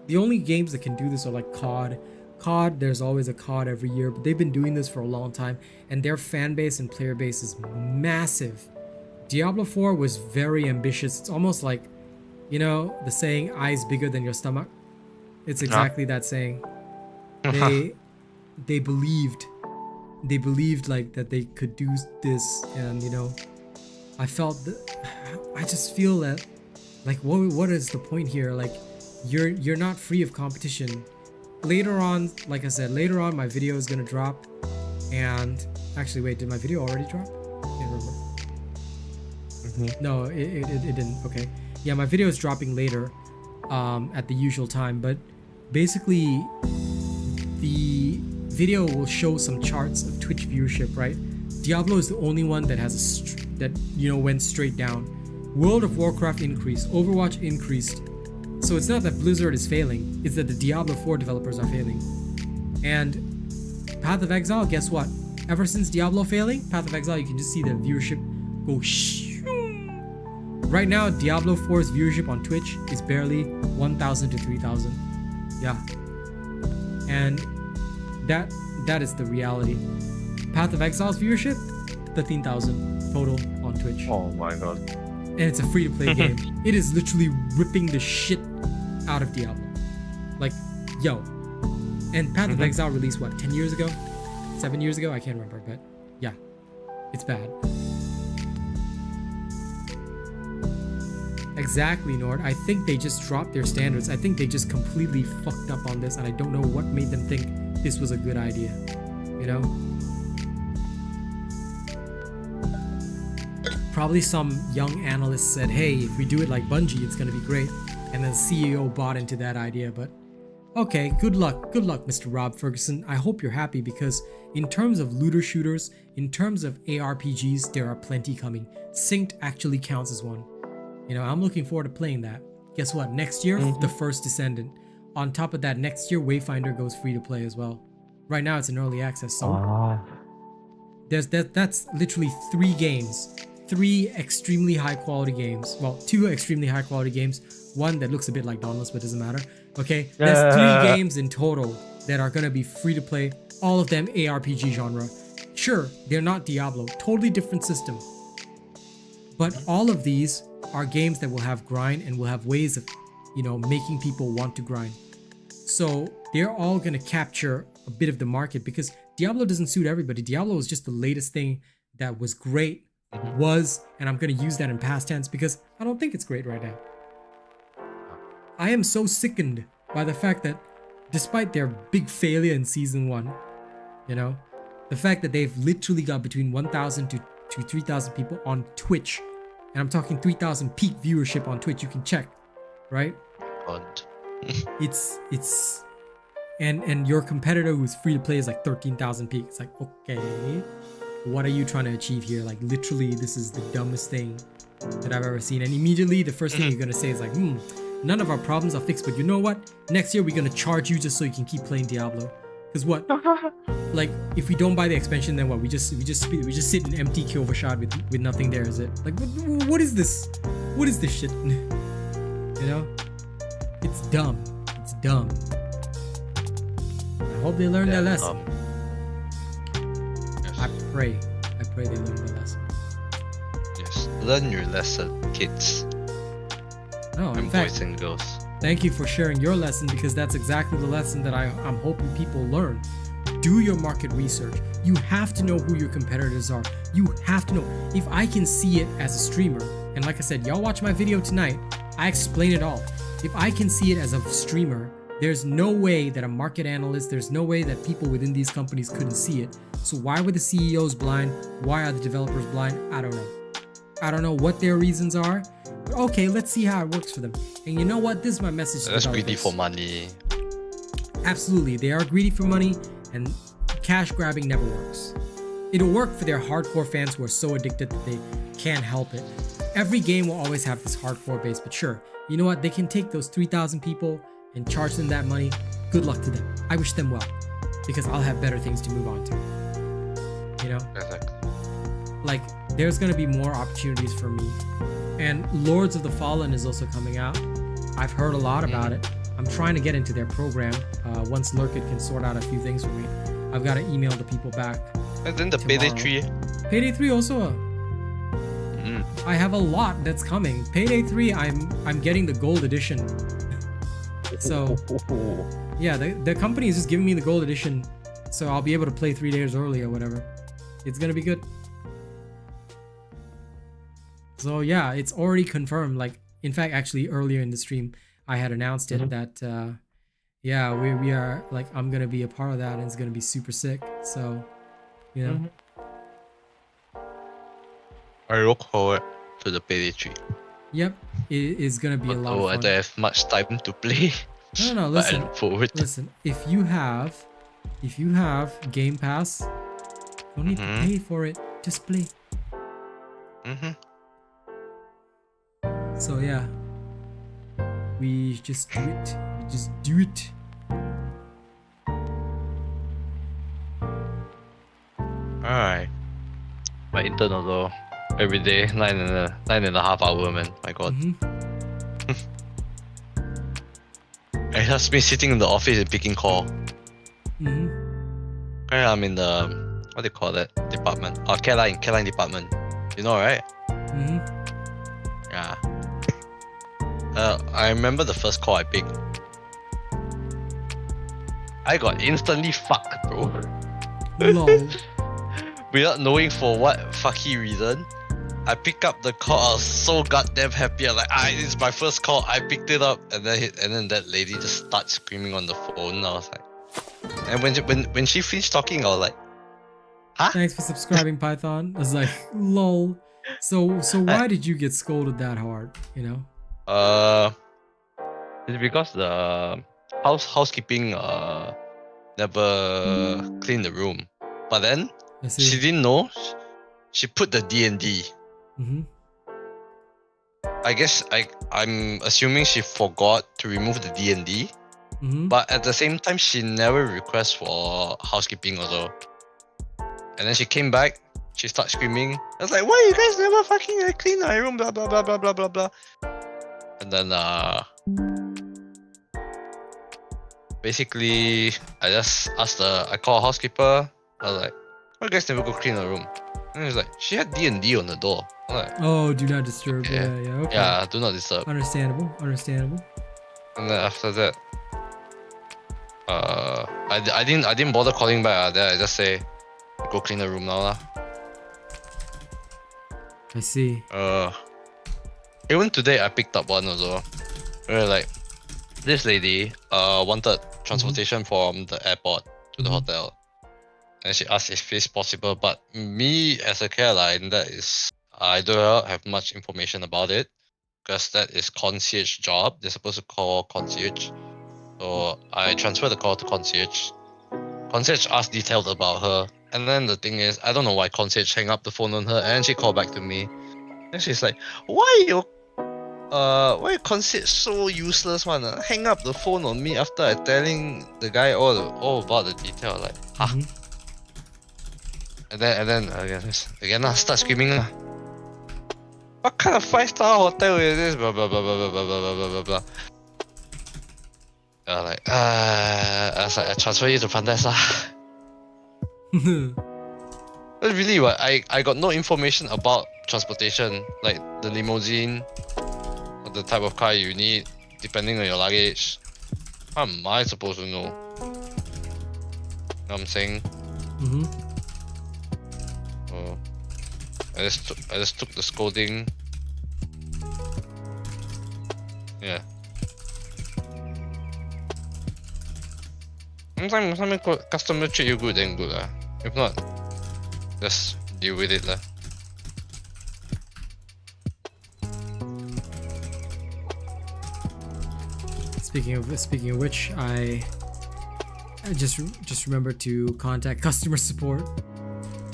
the only games that can do this are like COD. COD, there's always a COD every year, but they've been doing this for a long time, and their fan base and player base is massive. Diablo 4 was very ambitious. It's almost like, you know, the saying, eyes bigger than your stomach. It's exactly that saying. They believed like that they could do this, and you know, I just feel that like what is the point here? Like, you're not free of competition. Later on, like I said, later on my video is gonna drop, and actually wait, did my video already drop? Can't remember. No, it didn't. Okay, yeah, my video is dropping later at the usual time, but basically the video will show some charts of Twitch viewership, right? Diablo is the only one that has that, you know, went straight down. World of Warcraft increased, Overwatch increased. So it's not that Blizzard is failing, it's that the Diablo 4 developers are failing. And Path of Exile, guess what? Ever since Diablo failing, Path of Exile, you can just see the viewership go Right now, Diablo 4's viewership on Twitch is barely 1,000 to 3,000. Yeah. And that is the reality. Path of Exile's viewership, 13,000 total on Twitch. Oh my god. And it's a free-to-play game. It is literally ripping the shit out of Diablo. Like, yo. And Path of Exile released, what, 10 years ago? 7 years ago? I can't remember, but yeah. It's bad. Exactly, Nord. I think they just dropped their standards. I think they just completely fucked up on this, and I don't know what made them think this was a good idea. You know? Probably some young analyst said, hey, if we do it like Bungie, it's gonna be great. And then the CEO bought into that idea, but okay, good luck, Mr. Rob Ferguson. I hope you're happy because in terms of looter shooters, in terms of ARPGs, there are plenty coming. Synced actually counts as one. You know, I'm looking forward to playing that. Guess what? Next year, The First Descendant. On top of that, next year, Wayfinder goes free to play as well. Right now, it's in early access, so that's literally 3 games. 3 extremely high quality games. Well, 2 extremely high quality games. 1 that looks a bit like Dauntless, but doesn't matter. Okay, there's 3 games in total that are gonna be free to play. All of them ARPG genre. Sure, they're not Diablo. Totally different system. But all of these are games that will have grind and will have ways of, you know, making people want to grind. So they're all gonna capture a bit of the market because Diablo doesn't suit everybody. Diablo was just the latest thing that was great. And I'm gonna use that in past tense because I don't think it's great right now. I am so sickened by the fact that despite their big failure in season 1, you know, the fact that they've literally got between 1,000 to 3,000 people on Twitch, and I'm talking 3,000 peak viewership on Twitch, you can check, right? God. it's and your competitor who's free to play is like 13,000 peak. It's like, okay, what are you trying to achieve here? Like literally, this is the dumbest thing that I've ever seen. And immediately the first thing you're gonna say is like, none of our problems are fixed, but you know what? Next year we're gonna charge you just so you can keep playing Diablo. Cause what? Like if we don't buy the expansion, then what? We just sit in empty Kilva Shard with nothing there, is it? Like what is this? What is this shit? You know? It's dumb. It's dumb. I hope they learn their lesson. Yes. I pray they learn their lesson. Yes, learn your lesson, kids. No, in And fact, boys and girls. thank you for sharing your lesson because that's exactly the lesson that I'm hoping people learn. Do your market research. You have to know who your competitors are. You have to know. If I can see it as a streamer, and like I said, y'all watch my video tonight, I explain it all. If I can see it as a streamer, there's no way that a market analyst, there's no way that people within these companies couldn't see it. So why were the CEOs blind? Why are the developers blind? I don't know. I don't know what their reasons are. But okay, let's see how it works for them. And you know what? This is my message to That's greedy developers. for money. Absolutely, they are greedy for money, and cash grabbing never works. It'll work for their hardcore fans who are so addicted that they can't help it. Every game will always have this hardcore base, but sure, you know what? They can take those 3,000 people and charge them that money. Good luck to them. I wish them well, because I'll have better things to move on to. You know? Exactly. Like, there's gonna be more opportunities for me. And Lords of the Fallen is also coming out. I've heard a lot about it. I'm trying to get into their program. Once Lurkit can sort out a few things for me, I've got to email the people back. And then the tomorrow. Payday 3. Payday 3 also. I have a lot that's coming. Payday 3, I'm getting the gold edition. So yeah, the company is just giving me the gold edition, so I'll be able to play 3 days early or whatever. It's gonna be good. So yeah, it's already confirmed. Like, in fact, actually earlier in the stream, I had announced it that yeah, we are, like, I'm gonna be a part of that, and it's gonna be super sick. So, you know. I look forward to the Payday 3. Yep, it is gonna be a lot of Although I fun. don't have much time to play. No, But I listen. look forward to Listen, if you have Game Pass, don't need to pay for it. Just play. So yeah, we just do it. We just do it. Alright. My intern although every day 9.5 hours, man. My god. It has me sitting in the office and picking call. I'm in the, what do you call that department? Oh, care line department. You know, right? Yeah. I remember the first call I picked. I got instantly fucked, bro. Lol. Without knowing for what fucky reason, I pick up the call. I was so goddamn happy. I'm like, it's my first call. I picked it up, and then that lady just starts screaming on the phone. I was like, and when she finished talking, I was like, huh? Thanks for subscribing, Python. I was like, lol. So why did you get scolded that hard? You know? It's because the housekeeping never cleaned the room, but then she didn't know. She put the D&D. Mm-hmm. I guess I'm assuming she forgot to remove the D&D, but at the same time she never requests for housekeeping also. And then she came back, she started screaming. I was like, why you guys never fucking clean my room, blah blah blah blah blah blah blah. And then basically I just asked I called a housekeeper. I was like, why you guys never go clean her room? And he was like, she had D&D on the door. I'm like, oh, do not disturb. okay. Yeah, okay. Yeah, do not disturb. Understandable. And then after that, I didn't bother calling back. Then I just say, go clean the room now lah. I see. Even today I picked up one also. Where like, this lady wanted transportation from the airport to the hotel. And she asked if it's possible, but me as a Caroline, I don't have much information about it, because that is concierge job. They're supposed to call concierge. So I transferred the call to concierge. Concierge asked details about her, and then the thing is, I don't know why concierge hang up the phone on her, and she called back to me. And she's like, why concierge so useless one? Hang up the phone on me after I telling the guy all about the detail. Like, huh? And then again I start screaming lah. What kind of 5-star hotel is this? Blah blah blah blah blah blah blah blah blah. I was like, I transfer you to front desk lah. But really, what I got no information about transportation, like the limousine, or the type of car you need, depending on your luggage. How am I supposed to know? You know what I'm saying? I just took the scolding. Yeah. Sometimes customer treat you good, then good lah. If not, just deal with it lah. Speaking of which, I just remember to contact customer support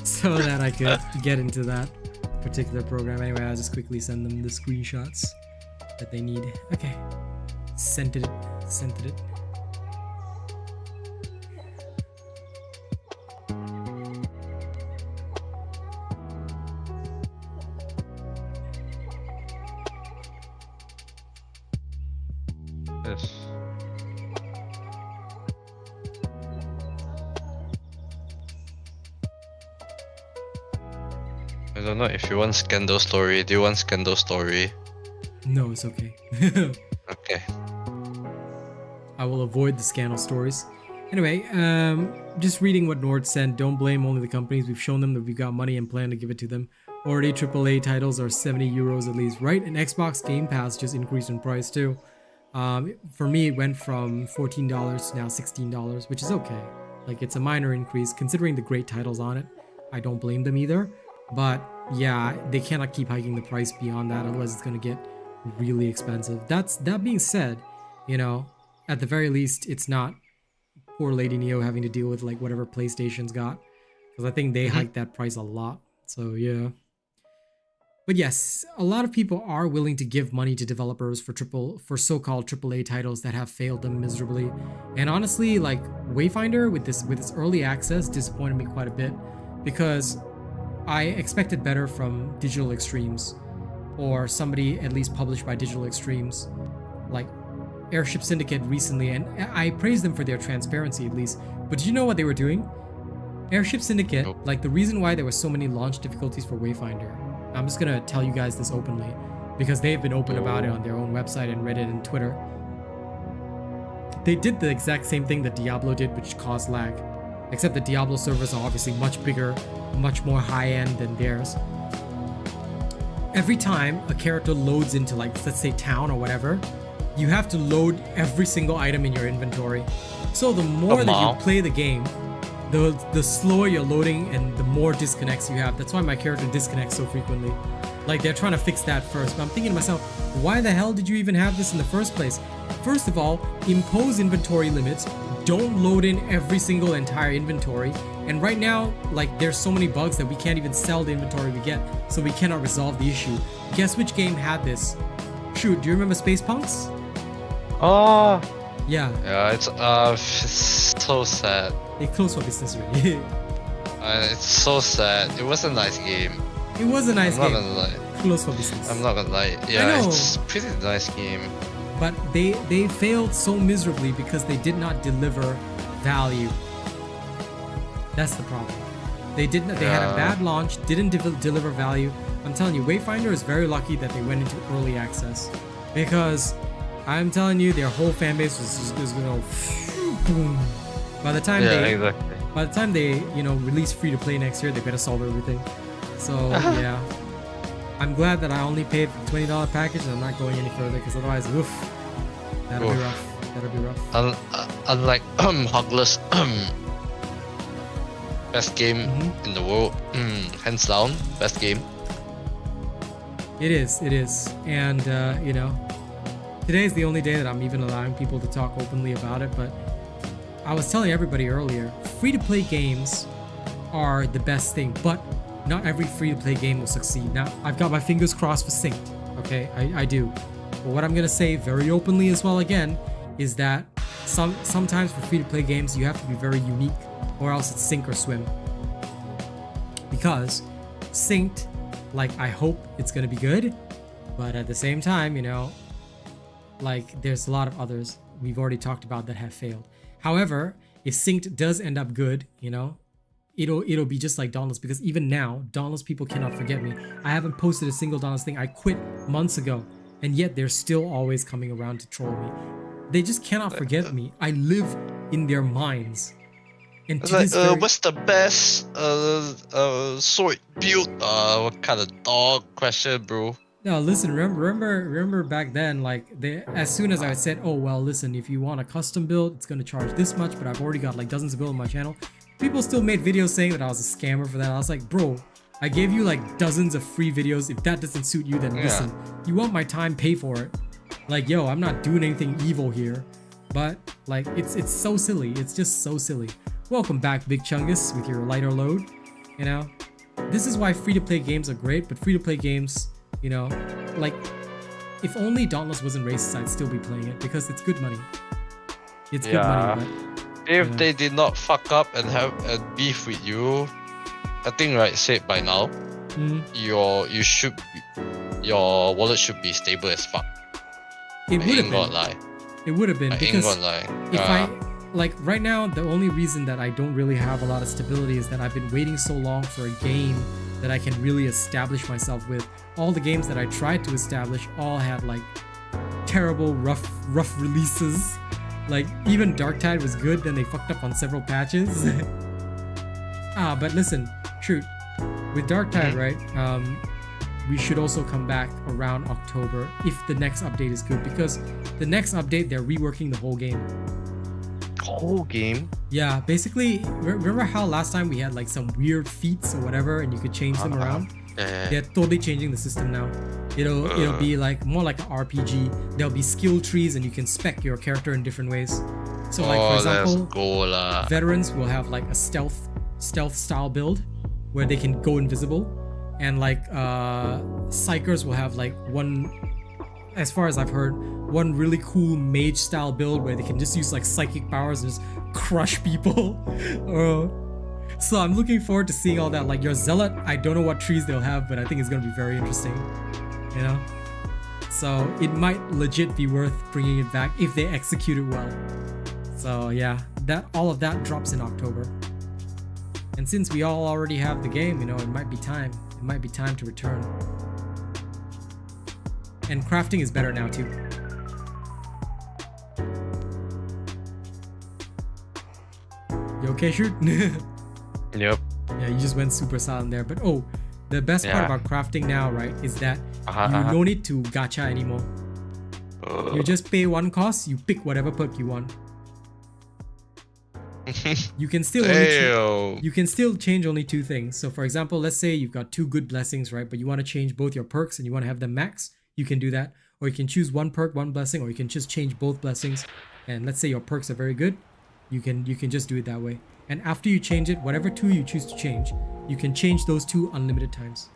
so that I could get into that particular program. Anyway, I'll just quickly send them the screenshots that they need. Okay, sent it. Yes. I don't know if you want scandal story. Do you want scandal story? No, it's okay. Okay. I will avoid the scandal stories. Anyway, just reading what Nord sent. Don't blame only the companies. We've shown them that we've got money and plan to give it to them. Already AAA titles are 70 euros at least, right? And Xbox Game Pass just increased in price too. For me, it went from $14 to now $16, which is okay. Like, it's a minor increase considering the great titles on it. I don't blame them either. But yeah, they cannot keep hiking the price beyond that, otherwise it's gonna get really expensive. That being said, you know, at the very least, it's not poor Lady Neo having to deal with like whatever PlayStation's got, because I think they hiked that price a lot. So yeah. But yes, a lot of people are willing to give money to developers for so-called AAA titles that have failed them miserably. And honestly, like Wayfinder with its early access disappointed me quite a bit, because I expected better from Digital Extremes, or somebody at least published by Digital Extremes, like Airship Syndicate recently, and I praised them for their transparency at least. But did you know what they were doing? Airship Syndicate, like the reason why there were so many launch difficulties for Wayfinder, I'm just gonna tell you guys this openly, because they've been open about it on their own website and Reddit and Twitter. They did the exact same thing that Diablo did, which caused lag. Except the Diablo servers are obviously much bigger, much more high-end than theirs. every time a character loads into, like, let's say town or whatever, you have to load every single item in your inventory. So the more that you play the game, the slower you're loading and the more disconnects you have. That's why my character disconnects so frequently. Like, they're trying to fix that first. But I'm thinking to myself, why the hell did you even have this in the first place? First of all, impose inventory limits. Don't load in every single entire inventory. And right now, like, there's so many bugs that we can't even sell the inventory we get, so we cannot resolve the issue. Guess which game had this? Shoot, do you remember Space Punks? Oh. Yeah. Yeah, it's so sad. They closed for business already. It's so sad. It was a nice game. It was a nice game. I'm not gonna lie. Closed for business. I'm not gonna lie. Yeah, it's a pretty nice game. But they failed so miserably because they did not deliver value. That's the problem. They did not. They had a bad launch. Didn't deliver value. I'm telling you, Wayfinder is very lucky that they went into early access, because I'm telling you, their whole fan base was gonna go boom. By the time they release free to play next year, they better solve everything. So yeah, I'm glad that I only paid $20 package and I'm not going any further, because otherwise, that'll be rough. That'll be rough. Unlike Hugless, best game in the world, hands down, best game. It is, and today is the only day that I'm even allowing people to talk openly about it. But I was telling everybody earlier, free-to-play games are the best thing, but not every free-to-play game will succeed. Now, I've got my fingers crossed for Synced, okay? I do. But what I'm gonna say very openly as well again is that sometimes for free-to-play games, you have to be very unique, or else it's sink or swim. Because Synced, like, I hope it's gonna be good, but at the same time, like, there's a lot of others we've already talked about that have failed. However, if Synced does end up good, it'll be just like Dauntless, because even now, Dauntless people cannot forget me. I haven't posted a single Dauntless thing. I quit months ago, and yet they're still always coming around to troll me. They just cannot forget me. I live in their minds. And what's the best sword build? What kind of dog? Question, bro. No, listen, remember back then, like, as soon as I said, oh well, listen, if you want a custom build, it's gonna charge this much, but I've already got like dozens of builds on my channel, people still made videos saying that I was a scammer for that. I was like, bro, I gave you like dozens of free videos. If that doesn't suit you, then listen, you want my time, pay for it. Like, yo, I'm not doing anything evil here. But like, it's so silly. It's just so silly. Welcome back, Big Chungus, with your lighter load. This is why free-to-play games are great, but free-to-play games, like, if only Dauntless wasn't racist, I'd still be playing it, because it's good money. It's good money, but if they did not fuck up and have a beef with you, I think, right, said by now, your wallet should be stable as fuck. It would have been. Lie. It would have been, because if I like, right now, the only reason that I don't really have a lot of stability is that I've been waiting so long for a game that I can really establish myself with. All the games that I tried to establish all had like terrible, rough releases. Like, even Darktide was good, then they fucked up on several patches. But listen, shoot, with Darktide, right? We should also come back around October if the next update is good, because the next update, they're reworking the whole game. Whole game? Yeah, basically, remember how last time we had like some weird feats or whatever and you could change them around? They're totally changing the system now. It'll be like more like an RPG. There'll be skill trees and you can spec your character in different ways. So like, for example, veterans will have like a stealth style build where they can go invisible, and like psychers will have like one, as far as I've heard, one really cool mage style build where they can just use like psychic powers and just crush people. So I'm looking forward to seeing all that. Like your zealot, I don't know what trees they'll have, but I think it's gonna be very interesting, so it might legit be worth bringing it back if they execute it well. So yeah, all of that drops in October, and since we all already have the game, it might be time to return. And crafting is better now too. You okay, Shoot? Yep. Yeah, you just went super silent there. But The best part Yeah. about crafting now, right, is that you Uh-huh. don't need to gacha anymore. You just pay one cost, you pick whatever perk you want. You can still Damn. you can still change only two things. So for example, let's say you've got two good blessings, right? But you want to change both your perks and you want to have them max, you can do that. Or you can choose one perk, one blessing, or you can just change both blessings. And let's say your perks are very good, you can just do it that way. And after you change it, whatever two you choose to change, you can change those two unlimited times.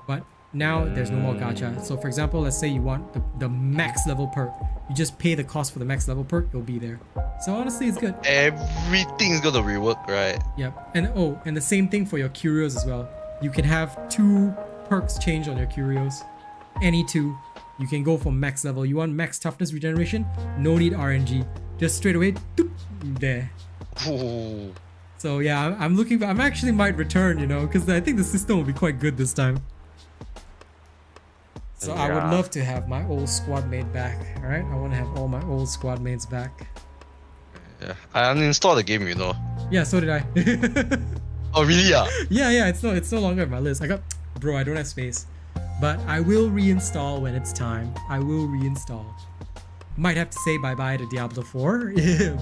But now there's no more gacha. So for example, let's say you want the max level perk. You just pay the cost for the max level perk, it'll be there. So honestly, it's good. Everything's gonna rework, right? Yep. And the same thing for your curios as well. You can have two perks change on your curios. Any two. You can go for max level. You want max toughness regeneration? No need RNG. Just straight away, doop, there. Ooh. So yeah, I'm actually might return, you know, because I think the system will be quite good this time. So I would Yeah. love to have my old squad mate back. All right, I want to have all my old squad mates back. Yeah. I uninstalled the game, you know. Yeah, so did I. Oh really? yeah, it's no longer on my list. Bro, I don't have space, but I will reinstall when it's time. I will reinstall. Might have to say bye bye to Diablo 4,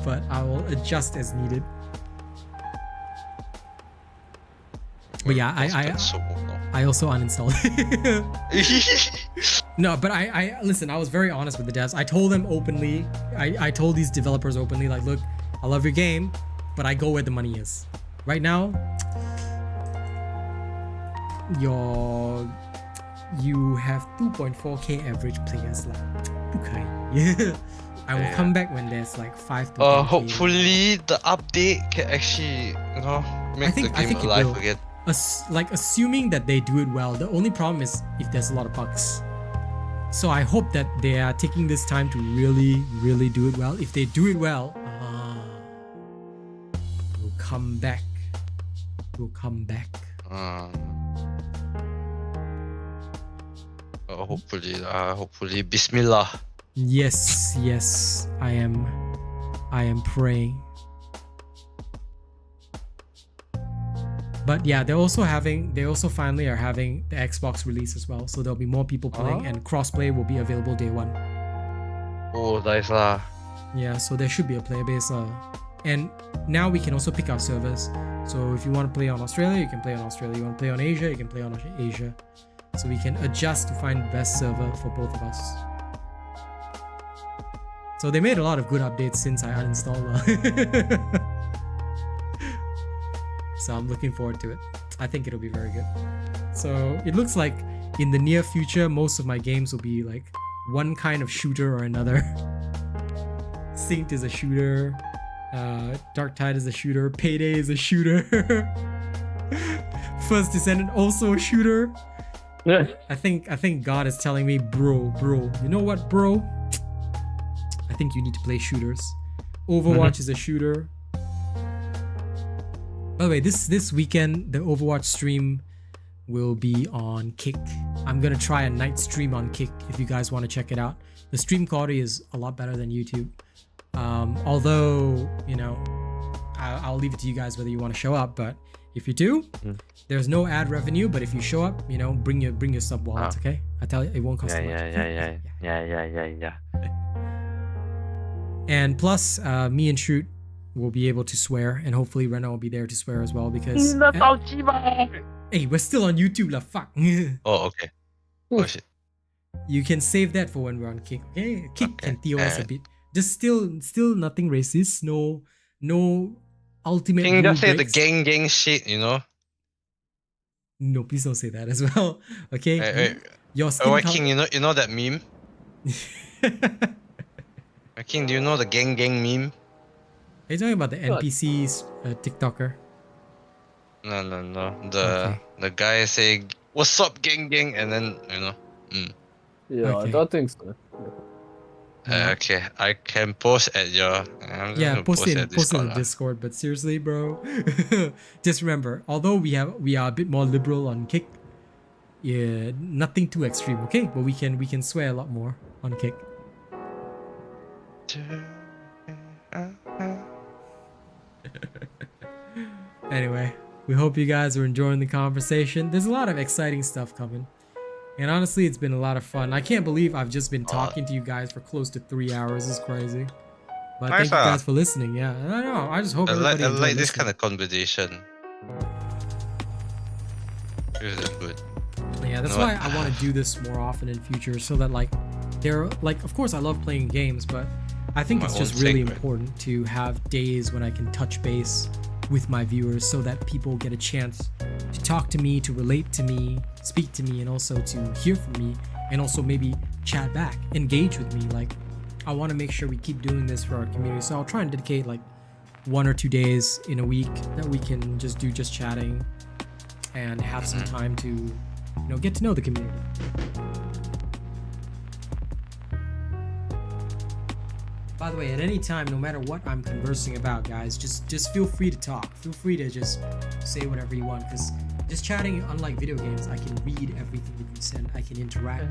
but I will adjust as needed. But yeah, I also uninstalled. No, but I listen, I was very honest with the devs. I told them openly, I told these developers openly, like, look, I love your game, but I go where the money is. Right now, you have 2.4k average players, like, okay. Yeah. I will come back when there's like 5 to 10K. Hopefully the update can actually, you know, make the game alive again. Assuming that they do it well, the only problem is if there's a lot of bugs. So I hope that they are taking this time to really do it well. If they do it well, we'll come back. We'll come back. Hopefully, Bismillah. Yes, I am praying. But yeah, they also finally are having the Xbox release as well. So there'll be more people playing and crossplay will be available day one. Oh, nice lah. Yeah, so there should be a player base. And now we can also pick our servers. So if you want to play on Australia, you can play on Australia. You want to play on Asia, you can play on Asia. So we can adjust to find the best server for both of us. So they made a lot of good updates since I uninstalled. So I'm looking forward to it. I think it'll be very good. So it looks like in the near future, most of my games will be like one kind of shooter or another. Synced is a shooter. Dark Tide is a shooter. Payday is a shooter. First Descendant also a shooter. I think God is telling me, bro, you know what, bro? I think you need to play shooters. Overwatch is a shooter. By the way, this weekend, the Overwatch stream will be on Kick. I'm gonna try a night stream on Kick if you guys want to check it out. The stream quality is a lot better than YouTube. Although, you know, I'll leave it to you guys whether you want to show up, but if you do, there's no ad revenue, but if you show up, you know, bring your sub wallets, okay? I tell you, it won't cost much. Yeah. And plus, me and Shoot will be able to swear, and hopefully Rena will be there to swear as well because... Hey, we're still on YouTube lah, fuck. Oh, okay. Oh shit. You can save that for when we're on Kick, okay? Kick can TOS a bit. Just still nothing racist, no ultimate Can you rule just say the breaks. gang shit, you know? No, please don't say that as well. Okay? Hey, Your skin Why color... King, you know that meme? King, do you know the gang meme? Are you talking about the NPC's TikToker? No. The guy say, "What's up, gang?" and then you know. Yeah, Okay. I don't think so. Okay, I can post at your. Yeah, post it in Discord the Discord. But seriously, bro, just remember, although we are a bit more liberal on Kick, yeah, nothing too extreme, okay? But we can swear a lot more on Kick. Anyway, We hope you guys are enjoying the conversation. There's a lot of exciting stuff coming. And honestly, it's been a lot of fun. I can't believe I've just been talking to you guys for close to 3 hours. It's crazy. But Nice, thank you guys for listening. Yeah, I don't know. I just hope everybody I enjoyed like this listening. kind of conversation. This is good. Yeah, that's why I want to do this more often in future, so that like of course I love playing games, but I think it's just really important to have days when I can touch base with my viewers so that people get a chance to talk to me, to relate to me, speak to me, and also to hear from me, and also maybe chat back, engage with me. Like, I want to make sure we keep doing this for our community, so I'll try and dedicate like 1 or 2 days in a week that we can just do just chatting and have some time to, you know, get to know the community. By the way, at any time, no matter what I'm conversing about, guys, just feel free to talk. Feel free to just say whatever you want, because just chatting, unlike video games, I can read everything that you send. I can interact.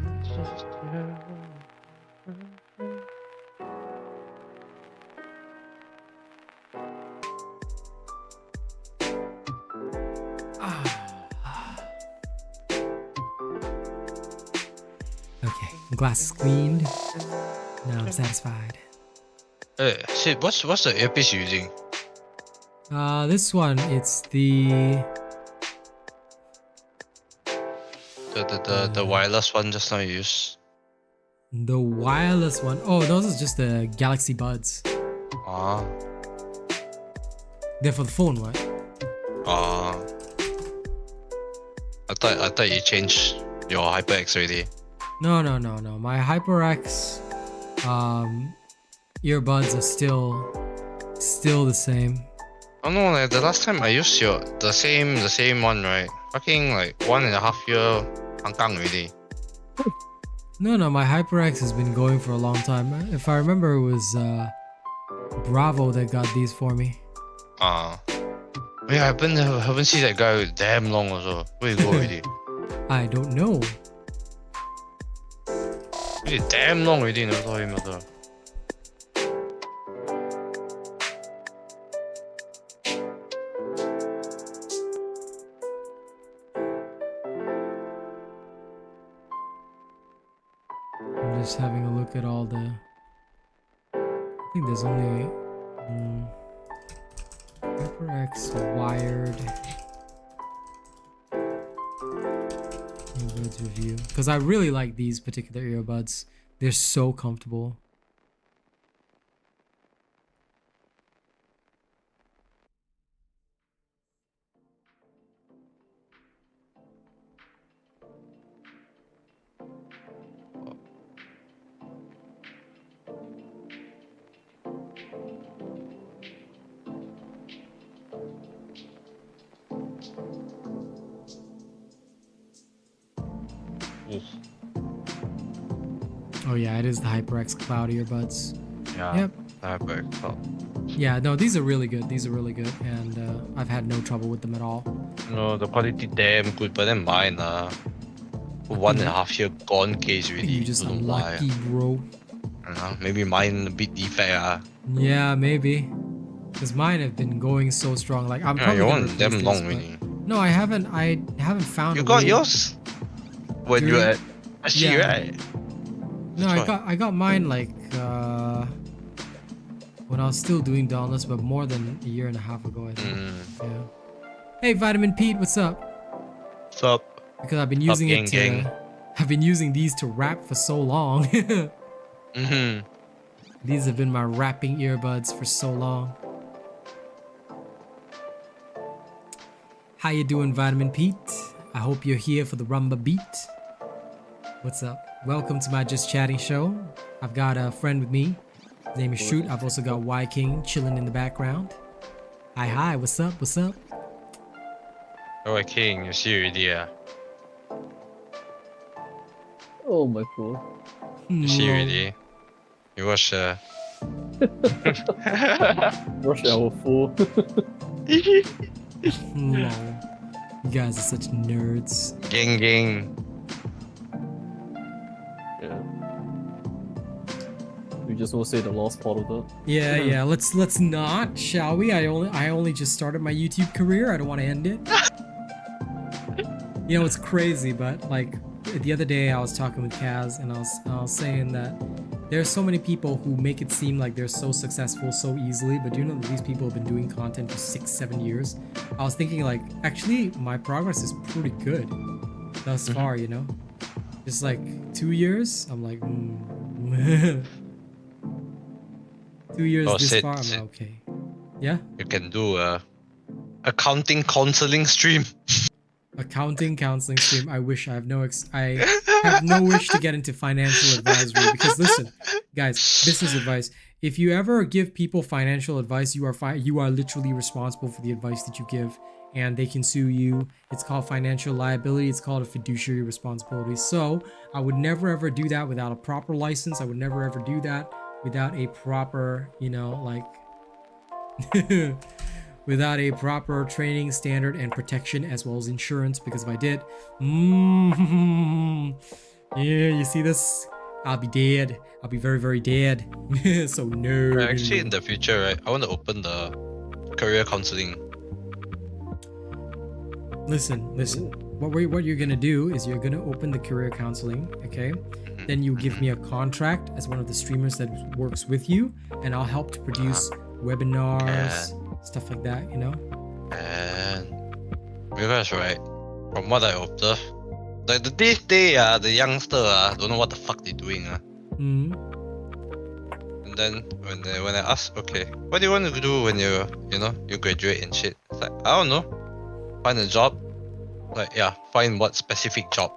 Okay, the glass is cleaned. Now I'm satisfied. Shit, what's the earpiece you're using? This one, it's the wireless one just now you use. The wireless one. Oh, those are just the Galaxy Buds. Ah. They're for the phone, right? Ah. I thought you changed your HyperX already. No. My HyperX earbuds are still the same. Oh no, like the last time I used the same one, right? Fucking like 1.5 year hanggang already. No, my HyperX has been going for a long time. If I remember, it was Bravo that got these for me. Yeah, I haven't seen that guy damn long also. Where you go already? I don't know. Really damn long already, never saw him also. I'm just having a look at all the... I think there's only... HyperX wired earbuds review, because I really like these particular earbuds. They're so comfortable. Oh yeah, it is the HyperX Cloud earbuds. Yeah. Yep. The HyperX Cloud. Yeah, no, these are really good. These are really good, and I've had no trouble with them at all. No, the quality damn good, but then mine 1.5 year gone case already. You just don't know why. unlucky, bro. I don't know, maybe mine a bit defect. Yeah, maybe. Because mine have been going so strong. Like I'm probably you gonna want them replace long this, already. No, I haven't. I haven't found. You a got way- yours when you were at SG, Yeah. right? No, I got mine like when I was still doing Dauntless, but more than a year and a half ago, I think. Yeah. Hey, Vitamin Pete, what's up? What's up? Because I've been using gang, it to. gang. I've been using these to rap for so long. These have been my rapping earbuds for so long. How you doing, Vitamin Pete? I hope you're here for the Rumba beat. What's up? Welcome to my Just Chatting show. I've got a friend with me. His name is Shoot. I've also got Y King chilling in the background. Hi, what's up? What's up? Oh, King, you see already, Oh my god. You see already. You watch Rush Hour 4. Lol. You guys are such nerds. gang. Yeah. We we just want to say the last part of that. Yeah. Let's not, shall we? I only just started my YouTube career. I don't want to end it. You know, it's crazy, but like the other day I was talking with Kaz and I was saying that there's so many people who make it seem like they're so successful so easily, but do you know that these people have been doing content for 6-7 years? I was thinking like, actually my progress is pretty good thus far, you know? Just like 2 years, I'm like, 2 years this far, I'm like, okay. Yeah? You can do a accounting counseling stream. Accounting counseling stream. I wish. I have no wish to get into financial advisory, because listen, guys, business advice. If you ever give people financial advice, you are literally responsible for the advice that you give, and they can sue you. It's called financial liability. It's called a fiduciary responsibility. So I would never ever do that without a proper license. I would never ever do that without a proper, you know, like without a proper training standard and protection, as well as insurance, because if I did, yeah, you see this? I'll be dead. I'll be very, very dead. So no. Actually, in the future, right, I want to open the career counseling. Listen. What you're gonna do is you're gonna open the career counseling, okay? Then you give me a contract as one of the streamers that works with you, and I'll help to produce webinars, stuff like that, you know? And because, right, from what I observe, like these days, the youngster don't know what the fuck they're doing. And then when I ask, okay, what do you want to do when you graduate and shit? It's like, I don't know. Find a job. Like, yeah, find what specific job.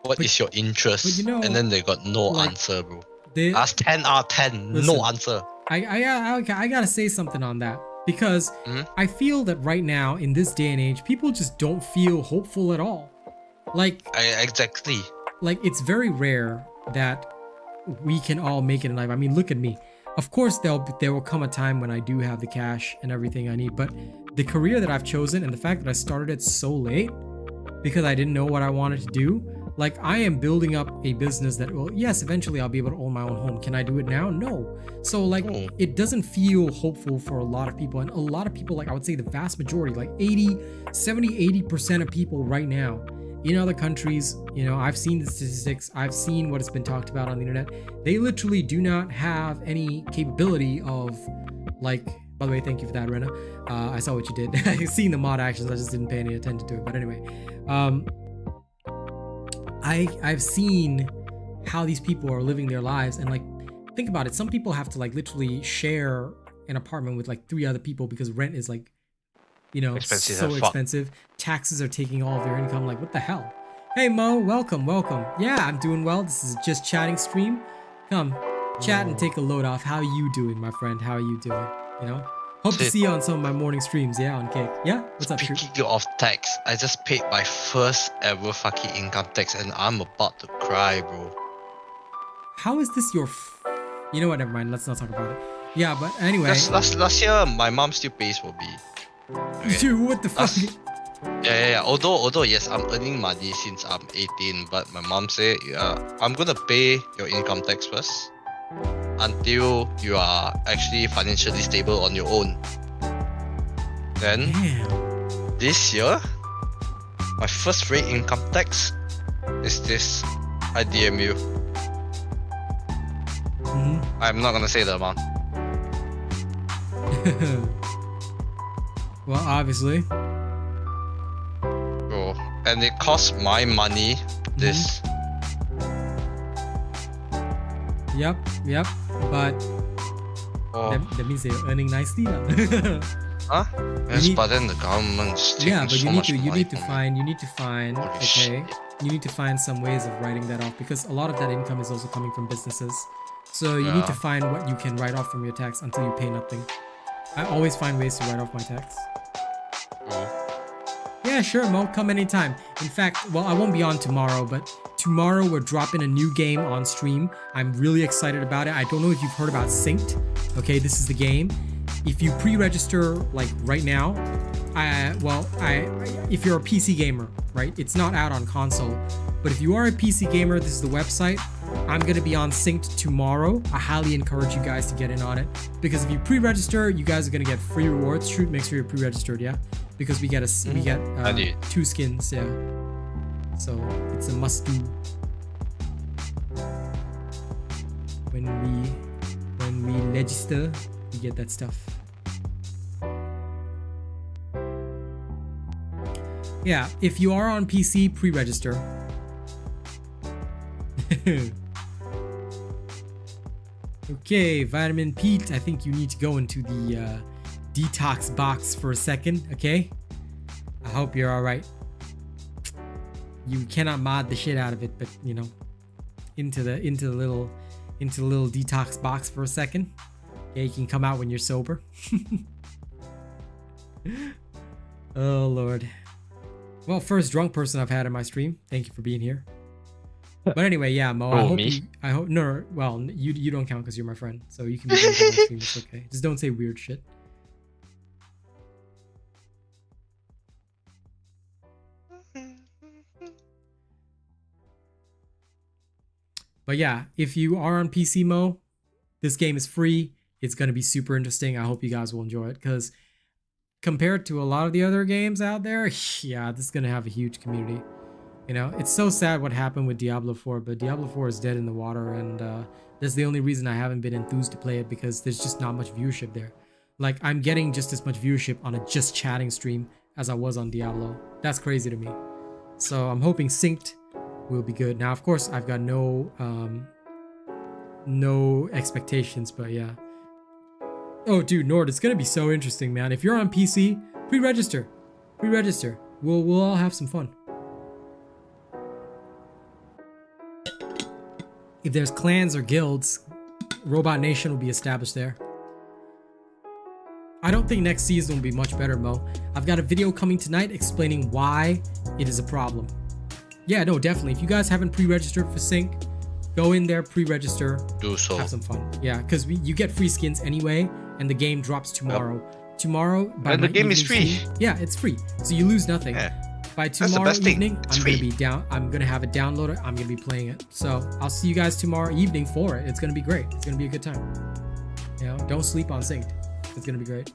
What is your interest? But you know, and then they got no answer, bro. Ask 10 out of 10, listen, no answer. I gotta say something on that, because I feel that right now in this day and age, people just don't feel hopeful at all. Like, exactly. Like, it's very rare that we can all make it in life. I mean, look at me. Of course, there will come a time when I do have the cash and everything I need, but the career that I've chosen and the fact that I started it so late because I didn't know what I wanted to do, like, I am building up a business that, well, yes, eventually I'll be able to own my own home. Can I do it now? No. So, like, it doesn't feel hopeful for a lot of people. And a lot of people, like, I would say the vast majority, like 80% of people right now in other countries, you know, I've seen the statistics, I've seen what has been talked about on the internet. They literally do not have any capability of, like, by the way, thank you for that, Rena. I saw what you did. I've seen the mod actions, I just didn't pay any attention to it. But anyway, I've seen how these people are living their lives, and like, think about it. Some people have to like literally share an apartment with like 3 other people because rent is like, you know, so expensive. Taxes are taking all of their income. Like, what the hell? Hey Mo, welcome. Yeah, I'm doing well. This is Just Chatting stream. Come, chat and take a load off. How are you doing, my friend? How are you doing? You know? Hope to see you on some of my morning streams, yeah, on Cake. Yeah? What's up, Speaking of tax, I just paid my first ever fucking income tax and I'm about to cry, bro. How is this your you know what, never mind, let's not talk about it. Yeah, but anyway. Last year, my mom still pays for me. Okay? Dude, what the fuck? Yeah. Although, yes, I'm earning money since I'm 18, but my mom said, I'm gonna pay your income tax first until you are actually financially stable on your own. Then, this year, my first rate income tax is this. I DM you. I'm not gonna say the amount. Well, obviously. Bro, and it costs my money, this. Yep, but that means they're earning nicely. Huh? Yes, but then the government's taking so much money. You need to find some ways of writing that off, because a lot of that income is also coming from businesses. So you need to find what you can write off from your tax until you pay nothing. I always find ways to write off my tax. Yeah, sure, Mo, come anytime. In fact, well, I won't be on tomorrow, but tomorrow we're dropping a new game on stream. I'm really excited about it. I don't know if you've heard about Synced. Okay, this is the game. If you pre-register like right now, if you're a PC gamer, right? It's not out on console, but if you are a PC gamer, this is the website. I'm gonna be on Synced tomorrow. I highly encourage you guys to get in on it because if you pre-register, you guys are gonna get free rewards. Shoot, make sure you're pre-registered, yeah, because we get 2 skins, yeah. So it's a must-do. When we register, we get that stuff. Yeah, if you are on PC, pre-register. Okay, Vitamin Pete, I think you need to go into the detox box for a second, okay? I hope you're alright. You cannot mod the shit out of it, but you know, into the little detox box for a second. Yeah, you can come out when you're sober. Oh Lord. Well, first drunk person I've had in my stream. Thank you for being here. But anyway, yeah, Mo. I hope no. Well, you don't count because you're my friend, so you can be drunk on my stream. It's okay. Just don't say weird shit. But yeah, if you are on PC, Mo, this game is free. It's gonna be super interesting. I hope you guys will enjoy it because compared to a lot of the other games out there, yeah, this is gonna have a huge community. You know, it's so sad what happened with Diablo 4, but Diablo 4 is dead in the water, and that's the only reason I haven't been enthused to play it because there's just not much viewership there. Like, I'm getting just as much viewership on a just chatting stream as I was on Diablo. That's crazy to me. So I'm hoping Synced will be good. Now, of course, I've got no expectations, but yeah. Oh, dude, Nord, it's gonna be so interesting, man. If you're on PC, pre-register. Pre-register. We'll all have some fun. If there's clans or guilds, Robot Nation will be established there. I don't think next season will be much better, Mo. I've got a video coming tonight explaining why it is a problem. Yeah, no, definitely. If you guys haven't pre-registered for Sync, go in there, pre-register. Do so. Have some fun. Yeah, because you get free skins anyway, and the game drops tomorrow. Yep. Tomorrow, by and the game is free. Yeah, it's free. So you lose nothing. Yeah. By tomorrow evening, I'm gonna have it downloaded. I'm gonna be playing it. So I'll see you guys tomorrow evening for it. It's gonna be great. It's gonna be a good time. You know, don't sleep on Synced. It's gonna be great.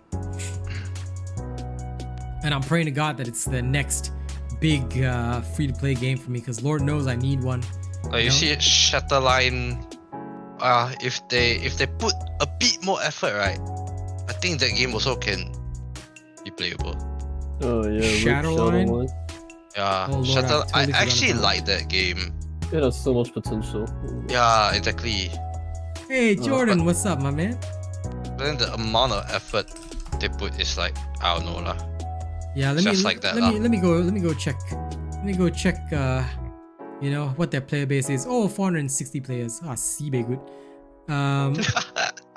And I'm praying to God that it's the next big free-to-play game for me, because Lord knows I need one. You see, Shatterline. If they put a bit more effort, right? I think that game also can be playable. Oh yeah, Shatterline. Yeah, oh, Lord, I actually like that game. It has so much potential. Yeah, exactly. Hey Jordan, what's up, my man? But then the amount of effort they put is like, I don't know lah. Yeah, let me go check. Let me go check. You know what their player base is. Oh, 460 players. Sibe good.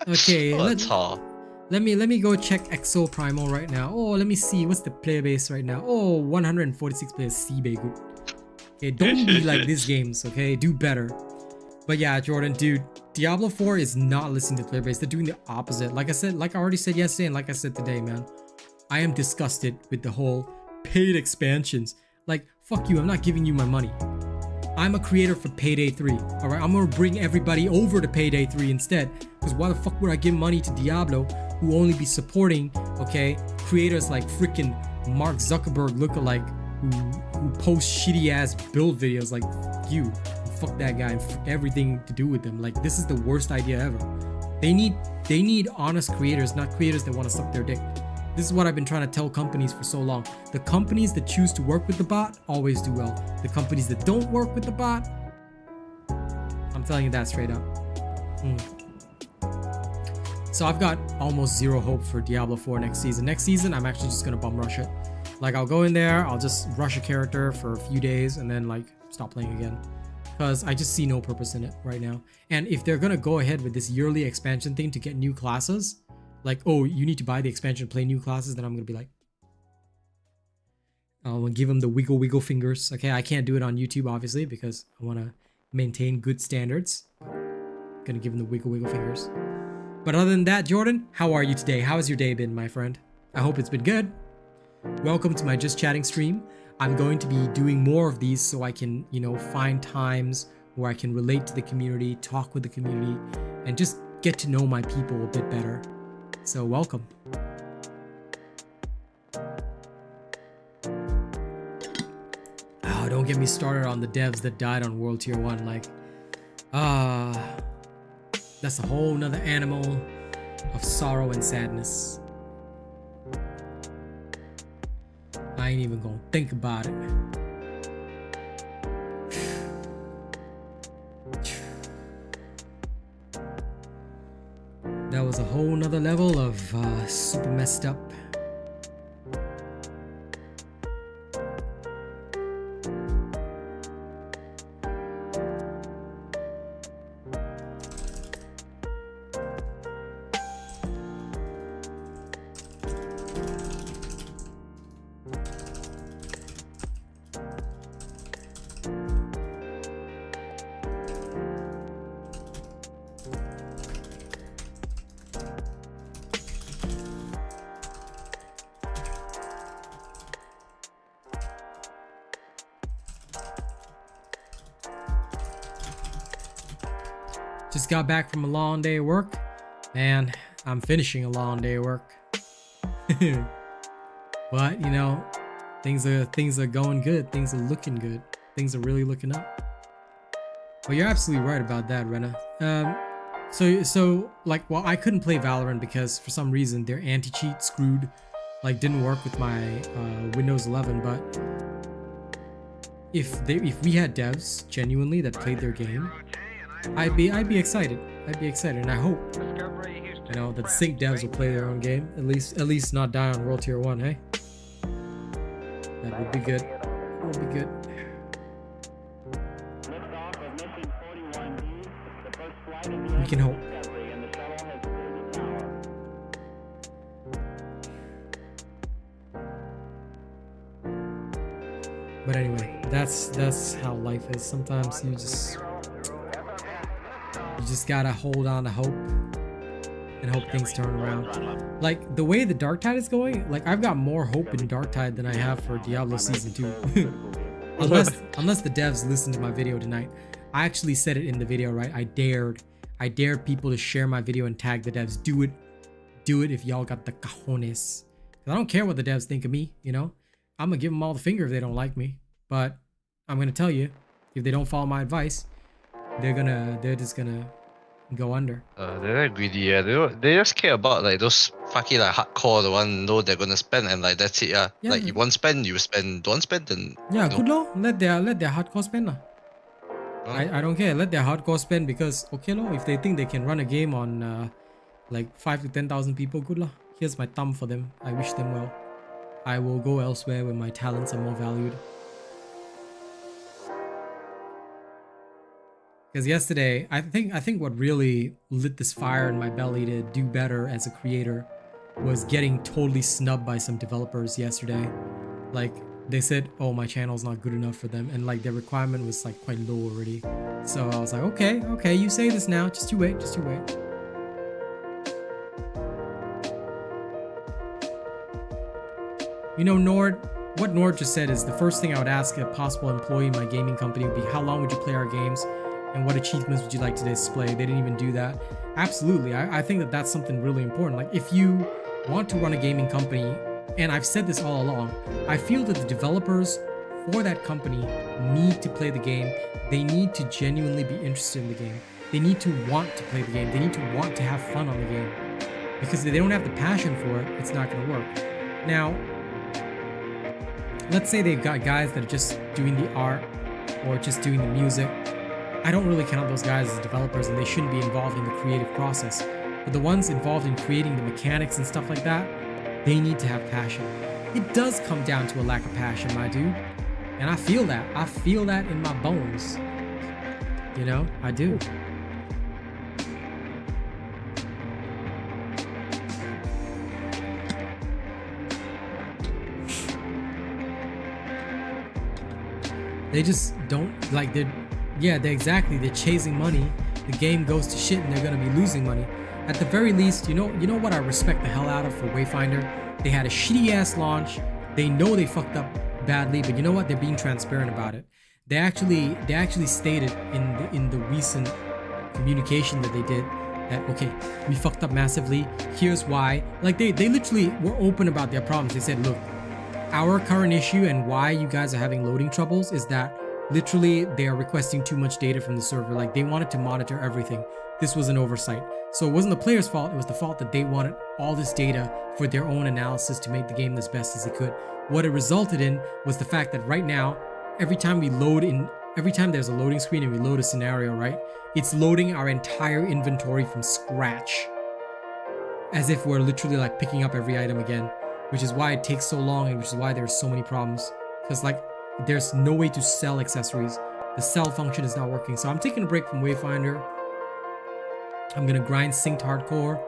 Okay. Let me go check Exo Primal right now. Oh, let me see what's the player base right now. Oh, 146 players. Sibe good. Okay, don't be like these games. Okay, do better. But yeah, Jordan, dude, Diablo 4 is not listening to player base. They're doing the opposite. Like I already said yesterday, and like I said today, man, I am disgusted with the whole paid expansions. Like, fuck you, I'm not giving you my money. I'm a creator for Payday 3, alright? I'm gonna bring everybody over to Payday 3 instead. Because why the fuck would I give money to Diablo, who only be supporting, okay, creators like freaking Mark Zuckerberg lookalike, who post shitty ass build videos like you. Fuck that guy and fuck everything to do with them. Like, this is the worst idea ever. They need honest creators, not creators that want to suck their dick. This is what I've been trying to tell companies for so long. The companies that choose to work with the bot always do well. The companies that don't work with the bot, I'm telling you that straight up. So I've got almost zero hope for Diablo 4 next season. Next season, I'm actually just gonna bum rush it. Like, I'll go in there, I'll just rush a character for a few days and then like stop playing again. Because I just see no purpose in it right now. And if they're gonna go ahead with this yearly expansion thing to get new classes, like, oh, you need to buy the expansion to play new classes, then I'm gonna be like, I'll give them the wiggle fingers. Okay, I can't do it on YouTube obviously because I want to maintain good standards. Gonna give them the wiggle fingers. But other than that, Jordan, how are you today? How has your day been, my friend? I hope it's been good. welcome to my Just Chatting stream. I'm going to be doing more of these so I can, you know, find times where I can relate to the community, talk with the community, and just get to know my people a bit better. So welcome. Oh, don't get me started on the devs that died on World Tier 1. Like, that's a whole nother animal of sorrow and sadness. I ain't even gonna think about it. That was a whole nother level of super messed up. Just got back from a long day of work, and I'm finishing a long day of work. But you know, things are going good. Things are looking good. Things are really looking up. Well, you're absolutely right about that, Rena. So like, well, I couldn't play Valorant because for some reason their anti-cheat screwed, like didn't work with my Windows 11. But if we had devs genuinely that played their game, I'd be excited. I'd be excited, and I hope, you know, that the Sync devs will play their own game. At least not die on World Tier 1, hey? That would be good. That would be good. We can hope. But anyway, that's how life is. Sometimes you just gotta hold on to hope and hope things turn around. Like the way the Darktide is going, like I've got more hope in Darktide than I have for Diablo Season 2. unless the devs listen to my video tonight. I actually said it in the video, right? I dared people to share my video and tag the devs. Do it if y'all got the cojones. 'Cause I don't care what the devs think of me, you know? I'm gonna give them all the finger if they don't like me. But I'm gonna tell you, if they don't follow my advice, they're just gonna go under. They're very greedy, yeah. They just care about like those fucking like hardcore, the one know they're gonna spend, and like that's it, yeah. Like you want spend, you spend. Don't spend, then yeah, good law. Let their hardcore spend lah. I don't care. Let their hardcore spend because okay law. If they think they can run a game on like 5 to 10,000 people, good law. Here's my thumb for them. I wish them well. I will go elsewhere where my talents are more valued. Because yesterday, I think what really lit this fire in my belly to do better as a creator was getting totally snubbed by some developers yesterday. Like they said, oh, my channel's not good enough for them, and like their requirement was like quite low already. So I was like, okay, you say this now, just you wait. You know, what Nord just said is the first thing I would ask a possible employee in my gaming company would be, how long would you play our games? And what achievements would you like to display? They didn't even do that. Absolutely, I think that that's something really important. Like if you want to run a gaming company, and I've said this all along, I feel that the developers for that company need to play the game. They need to genuinely be interested in the game. They need to want to play the game. They need to want to have fun on the game. Because if they don't have the passion for it, it's not going to work. Now, let's say they've got guys that are just doing the art or just doing the music. I don't really count those guys as developers, and they shouldn't be involved in the creative process. But the ones involved in creating the mechanics and stuff like that, they need to have passion. It does come down to a lack of passion, my dude. And I feel that. I feel that in my bones. You know, I do. They just don't, like, they're chasing money. The game goes to shit and they're gonna be losing money. At the very least, you know what I respect the hell out of for Wayfinder? They had a shitty ass launch. They know they fucked up badly, but you know what? They're being transparent about it. They actually stated in the recent communication that they did that, okay, we fucked up massively. Here's why. Like they literally were open about their problems. They said, look, our current issue and why you guys are having loading troubles is that literally they are requesting too much data from the server. Like they wanted to monitor everything. This was an oversight. So it wasn't the player's fault. It was the fault that they wanted all this data for their own analysis to make the game as best as it could. What it resulted in was the fact that right now, every time there's a loading screen and we load a scenario, right? It's loading our entire inventory from scratch. As if we're literally like picking up every item again, which is why it takes so long and which is why there's so many problems. Because like, there's no way to sell accessories. The sell function is not working. So I'm taking a break from Wayfinder. I'm gonna grind synced hardcore.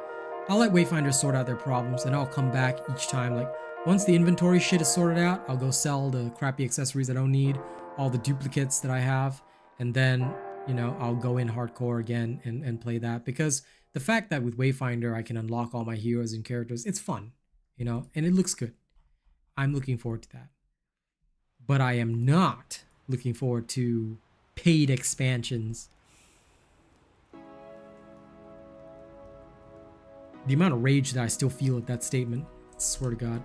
I'll let Wayfinder sort out their problems and I'll come back each time. Like once the inventory shit is sorted out, I'll go sell the crappy accessories I don't need, all the duplicates that I have, and then, you know, I'll go in hardcore again and play that. Because the fact that with Wayfinder I can unlock all my heroes and characters, it's fun, you know, and it looks good. I'm looking forward to that. But I am not looking forward to paid expansions. The amount of rage that I still feel at that statement, I swear to God.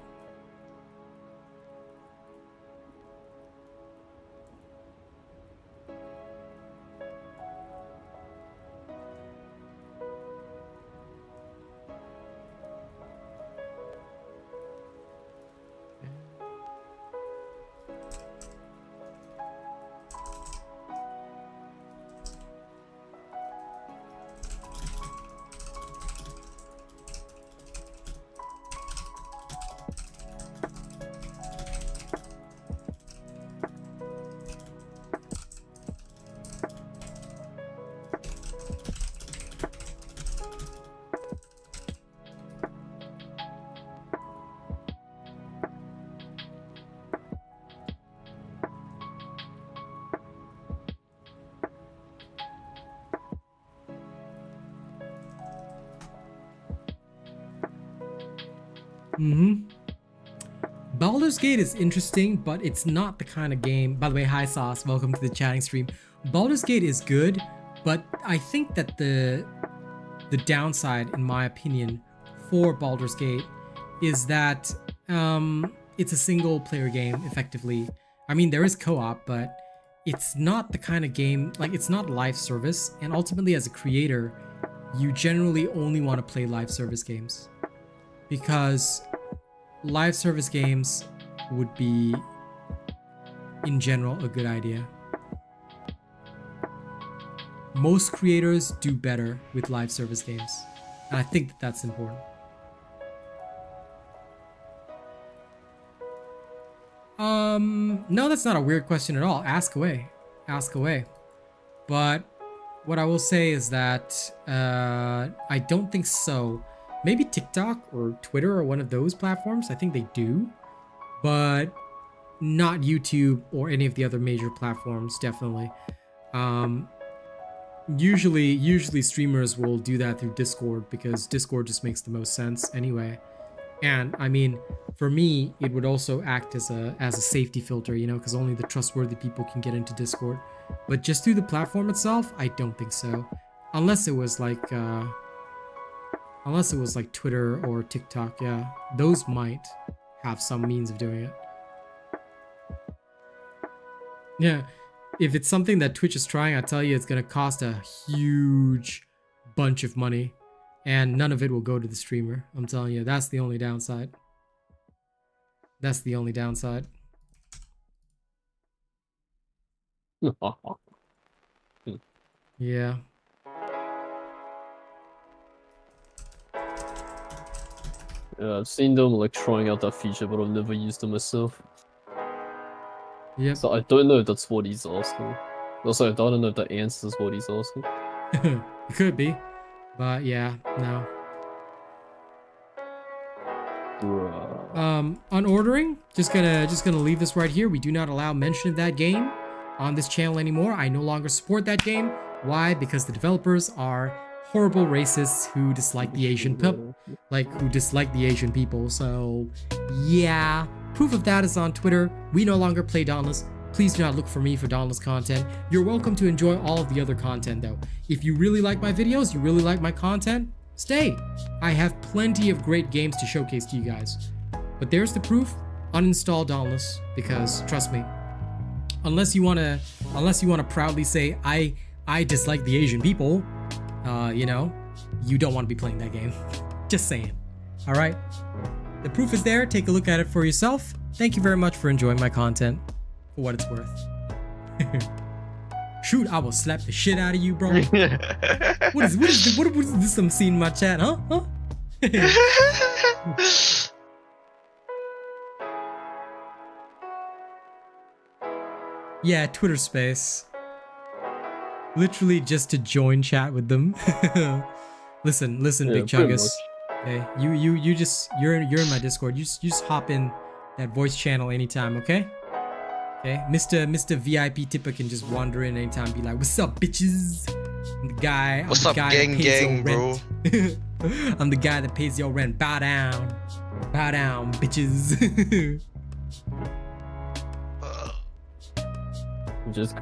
Baldur's Gate is interesting, but it's not the kind of game. By the way, hi Sauce, welcome to the chatting stream. Baldur's Gate is good, but I think that the downside, in my opinion, for Baldur's Gate is that it's a single player game, effectively. I mean, there is co-op, but it's not the kind of game, like it's not live service, and ultimately as a creator, you generally only want to play live service games. Because live service games would be, in general, a good idea. Most creators do better with live service games, and I think that that's important. No, that's not a weird question at all. Ask away. Ask away. But what I will say is that I don't think so. Maybe TikTok or Twitter or one of those platforms. I think they do, but not YouTube or any of the other major platforms, definitely. Usually streamers will do that through Discord because Discord just makes the most sense anyway. And I mean, for me, it would also act as a safety filter, you know, because only the trustworthy people can get into Discord. But just through the platform itself, I don't think so. Unless it was like Twitter or TikTok, yeah. Those might have some means of doing it. Yeah, if it's something that Twitch is trying, I tell you, it's gonna cost a huge bunch of money. And none of it will go to the streamer. I'm telling you, that's the only downside. That's the only downside. Yeah. Yeah, I've seen them like trying out that feature, but I've never used it myself. Yeah. So I don't know if that's what he's asking. Also, I don't know if that answers what he's asking. It could be, but yeah, no. On ordering, just gonna leave this right here. We do not allow mention of that game on this channel anymore. I no longer support that game. Why? Because the developers are horrible racists who dislike the Asian people, who dislike the Asian people. So yeah, Proof of that is on Twitter. We no longer play Dauntless. Please do not look for me for Dauntless content. You're welcome to enjoy all of the other content though. If you really like my videos, you really like my content, stay. I have plenty of great games to showcase to you guys. But there's the proof. Uninstall Dauntless, because trust me, unless you wanna proudly say I dislike the Asian people, you know, you don't want to be playing that game. Just saying. All right. The proof is there. Take a look at it for yourself. Thank you very much for enjoying my content, for what it's worth. Shoot, I will slap the shit out of you, bro. What is this I'm seeing in my chat, huh? Yeah, Twitter Space. Literally just to join chat with them. listen, Big Chungus. Hey, you're in my Discord. You just hop in that voice channel anytime, okay? Okay, Mr. VIP Tipper can just wander in anytime, be like, "What's up, bitches?" I'm the guy. What's up, gang, bro? I'm the guy that pays your rent. Bow down, bitches.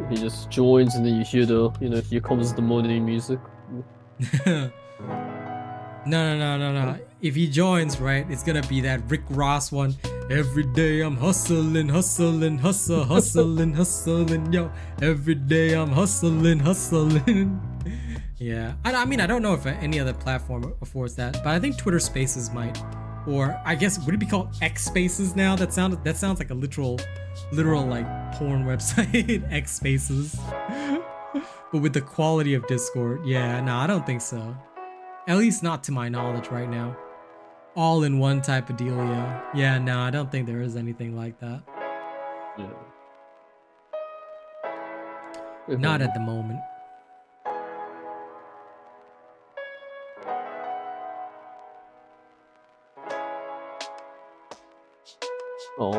He just joins, and then you hear here comes the morning music. No. If he joins, right, it's gonna be that Rick Ross one. Every day I'm hustling, yo. Every day I'm hustling. Yeah, I mean, I don't know if any other platform affords that, but I think Twitter Spaces might, or I guess would it be called X Spaces now? That sounds like a literal like porn website. X Spaces, but with the quality of Discord. Yeah, no, I don't think so. At least not to my knowledge right now. All in one type of deal, yeah. Yeah, no, I don't think there is anything like that. Yeah. Not at the moment. Oh.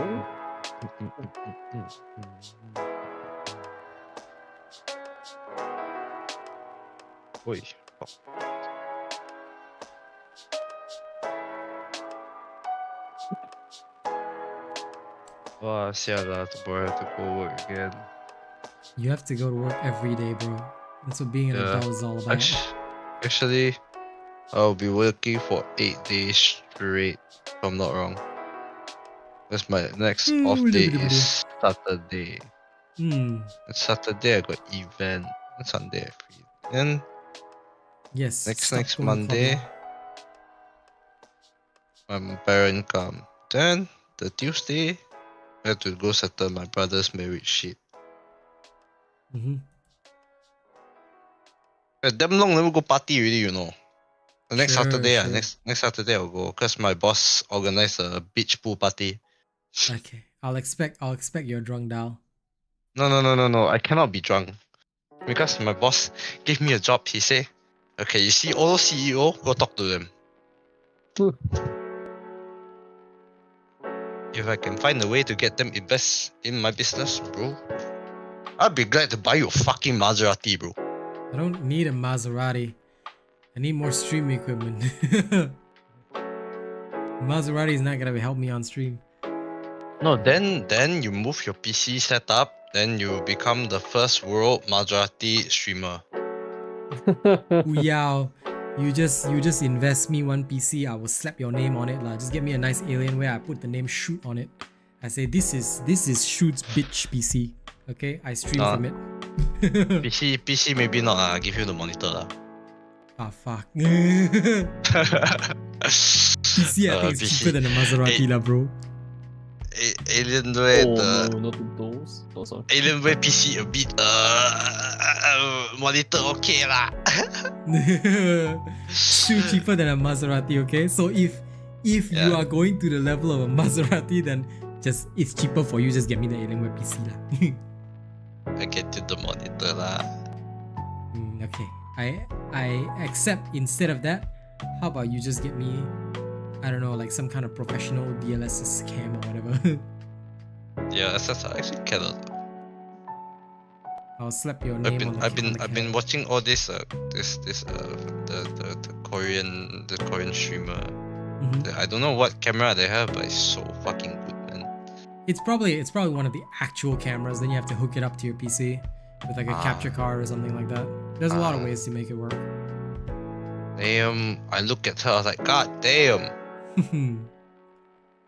Oi. Wow, tomorrow I have to go work again. You have to go to work every day, bro. That's what being an adult is all about. Actually, I'll be working for 8 days straight, if I'm not wrong. That's my next off day is Saturday. And Saturday I got event. And Sunday I free. Then yes, next Monday, my parent come. Then the Tuesday, I have to go settle my brother's marriage shit. Damn long never go party already, you know. The next Saturday, next Saturday I'll go, cause my boss organized a beach pool party. Okay, I'll expect your drunk Dal. No. I cannot be drunk because my boss gave me a job. He said, "Okay, you see all CEO, go talk to them. If I can find a way to get them invest in my business, bro, I'd be glad to buy you a fucking Maserati, bro." I don't need a Maserati. I need more stream equipment. Maserati is not gonna help me on stream. No, then you move your PC setup, then you become the first world Maserati streamer. Ooh, you just invest me one PC, I will slap your name on it lah. Just get me a nice Alienware, I put the name Shoot on it. I say this is Shoot's bitch PC. Okay, I stream from it. PC maybe not. I'll give you the monitor lah. Ah fuck. PC I think is cheaper than a Maserati lah, bro. Alienware not the doors. Oh, sorry. Alienware PC a bit monitor okay lah. Still cheaper than a Maserati, okay? So if you are going to the level of a Maserati, then just it's cheaper for you, just get me the Alienware PC lah. I get you the monitor lah. Okay. I accept instead of that. How about you just get me, I don't know, like some kind of professional DLSS cam or whatever. Yeah, that's actually cannot. I'll slap your name on the I've been watching all this the Korean streamer. I don't know what camera they have, but it's so fucking good, man. It's probably one of the actual cameras. Then you have to hook it up to your PC with like a capture card or something like that. There's a lot of ways to make it work. Damn, I look at her, I was like, God damn.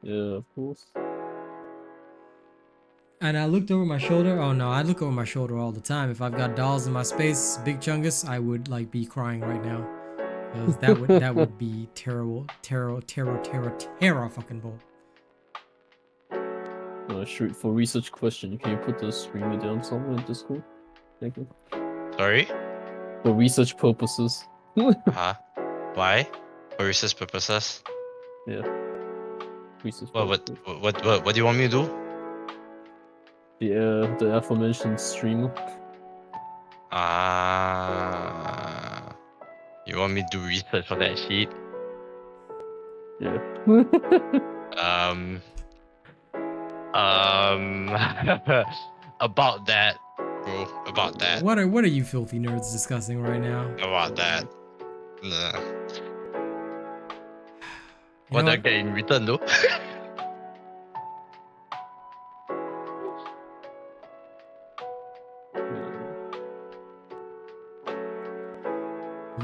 Yeah, of course. And I looked over my shoulder. Oh no, I look over my shoulder all the time. If I've got dolls in my space, Big Chungus, I would like be crying right now. Because that would be terrible, terror fucking bull. Shoot, for research question, can you put the streamer down somewhere in Discord? Thank you. Sorry? For research purposes. Why? For research purposes? Yeah. Research What purposes. do you want me to do? The aforementioned streamer. You want me to do research for that shit? Yeah. About that, bro. About that. What are you filthy nerds discussing right now? About that. Nah. You What know I get in return though?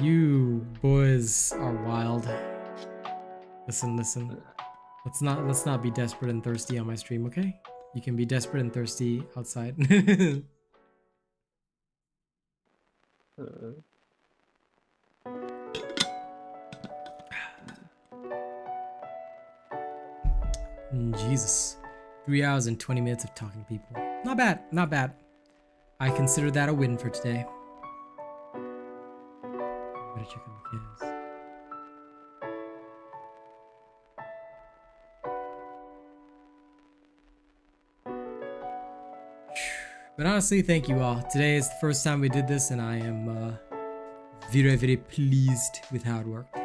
You boys are wild. Listen. Let's not be desperate and thirsty on my stream, okay? You can be desperate and thirsty outside. Jesus. 3 hours and 20 minutes of talking to people. Not bad. I consider that a win for today. Better check on the kids. But honestly, thank you all. Today is the first time we did this, and I am very, very pleased with how it worked.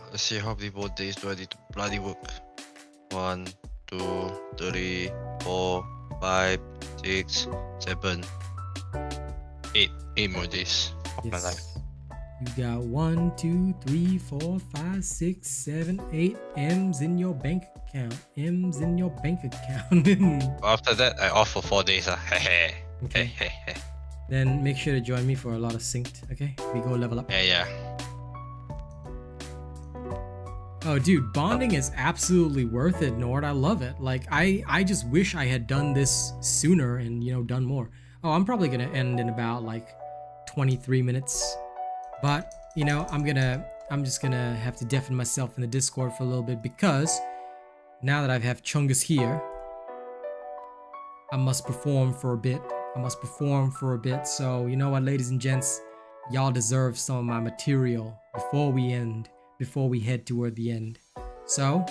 Let's see how many more days do I need to bloody work. 1, 2, 3, 4, 5, 6, 7, 8. 8 more days of my life. You got 1, 2, 3, 4, 5, 6, 7, 8 M's in your bank account. M's in your bank account. After that, I off for 4 days. Okay. Hey. Then make sure to join me for a lot of synced, okay? We go level up. Yeah. Oh, dude, bonding is absolutely worth it, Nord. I love it. Like, I just wish I had done this sooner and, done more. Oh, I'm probably going to end in about, like, 23 minutes. But, I'm just going to have to deafen myself in the Discord for a little bit because now that I have Chungus here, I must perform for a bit. So, you know what, ladies and gents? Y'all deserve some of my material before we head toward the end. So,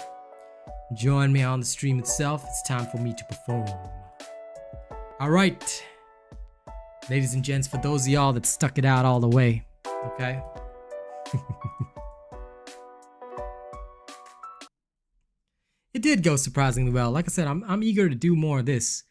join me on the stream itself. It's time for me to perform. All right. Ladies and gents, for those of y'all that stuck it out all the way, okay? It did go surprisingly well. Like I said, I'm eager to do more of this.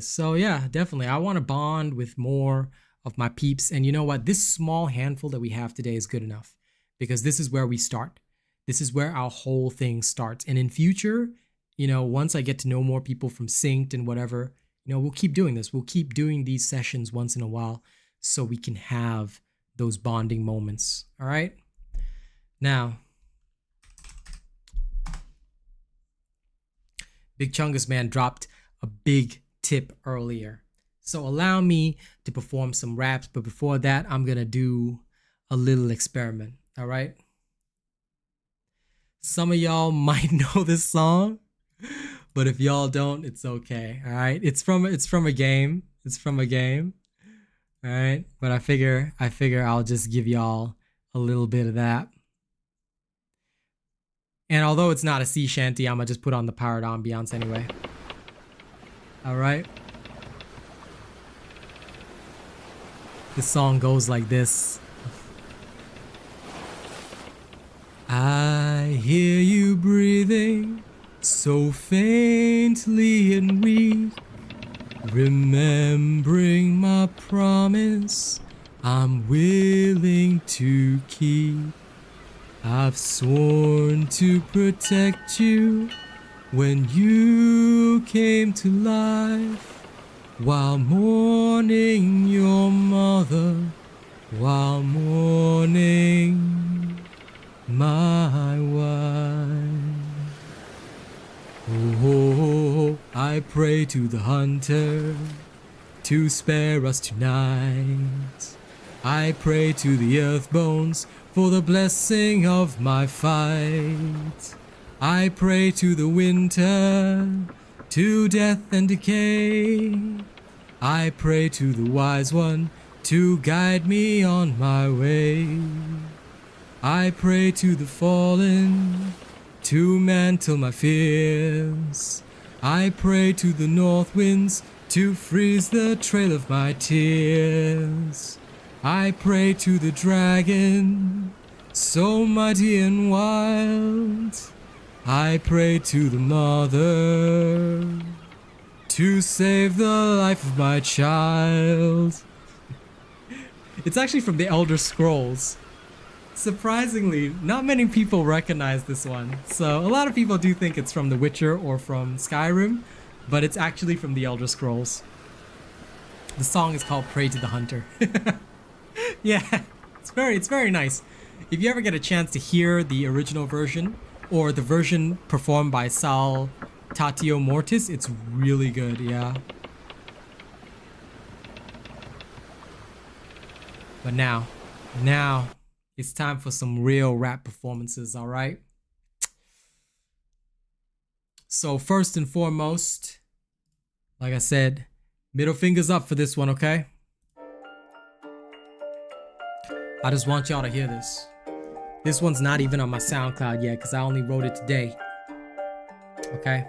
So yeah, definitely. I want to bond with more of my peeps. And you know what? This small handful that we have today is good enough because this is where we start. This is where our whole thing starts. And in future, once I get to know more people from Synced and whatever, we'll keep doing this. We'll keep doing these sessions once in a while so we can have those bonding moments. All right? Now, Big Chungus man dropped a big tip earlier. So allow me to perform some raps, but before that, I'm going to do a little experiment, all right? Some of y'all might know this song, but if y'all don't, it's okay, all right? It's from a game. All right? But I figure I'll just give y'all a little bit of that. And although it's not a sea shanty, I'm going to just put on the pirate ambiance anyway. All right? This song goes like this. I hear you breathing so faintly and weak, remembering my promise I'm willing to keep. I've sworn to protect you when you came to life, while mourning your mother, while mourning my wife. Oh, I pray to the hunter to spare us tonight. I pray to the earth bones for the blessing of my fight. I pray to the winter, to death and decay. I pray to the wise one to guide me on my way. I pray to the fallen to mantle my fears. I pray to the north winds to freeze the trail of my tears. I pray to the dragon, so mighty and wild. I pray to the mother to save the life of my child. It's actually from the Elder Scrolls. Surprisingly, not many people recognize this one. So a lot of people do think it's from The Witcher or from Skyrim, but it's actually from the Elder Scrolls. The song is called Pray to the Hunter. Yeah, it's very nice. If you ever get a chance to hear the original version or the version performed by Sal Tatio Mortis, it's really good, yeah. But now it's time for some real rap performances, all right? So first and foremost, like I said, middle fingers up for this one, okay? I just want y'all to hear this. This one's not even on my SoundCloud yet because I only wrote it today. Okay?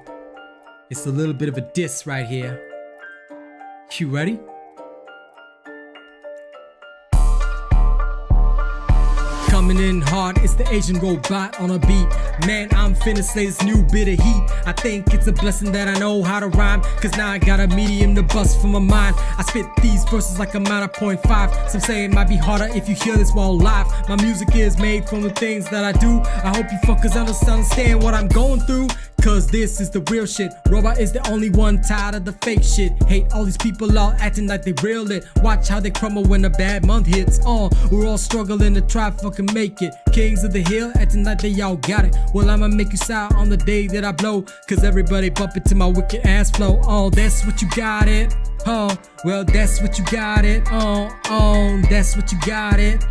It's a little bit of a diss right here. You ready? Coming in hard, it's the Asian robot on a beat. Man, I'm finna say this new bit of heat. I think it's a blessing that I know how to rhyme, cause now I got a medium to bust from my mind. I spit these verses like I'm at a 0.5. Some say it might be harder if you hear this while live. My music is made from the things that I do. I hope you fuckers understand what I'm going through, cause this is the real shit. Robot is the only one tired of the fake shit. Hate all these people all acting like they real it. Watch how they crumble when a bad month hits. We're all struggling to try fucking make it. Kings of the hill acting like they all got it. Well, I'ma make you sour on the day that I blow, cause everybody bump into my wicked ass flow. That's what you got it. Well, that's what you got it. That's what you got it.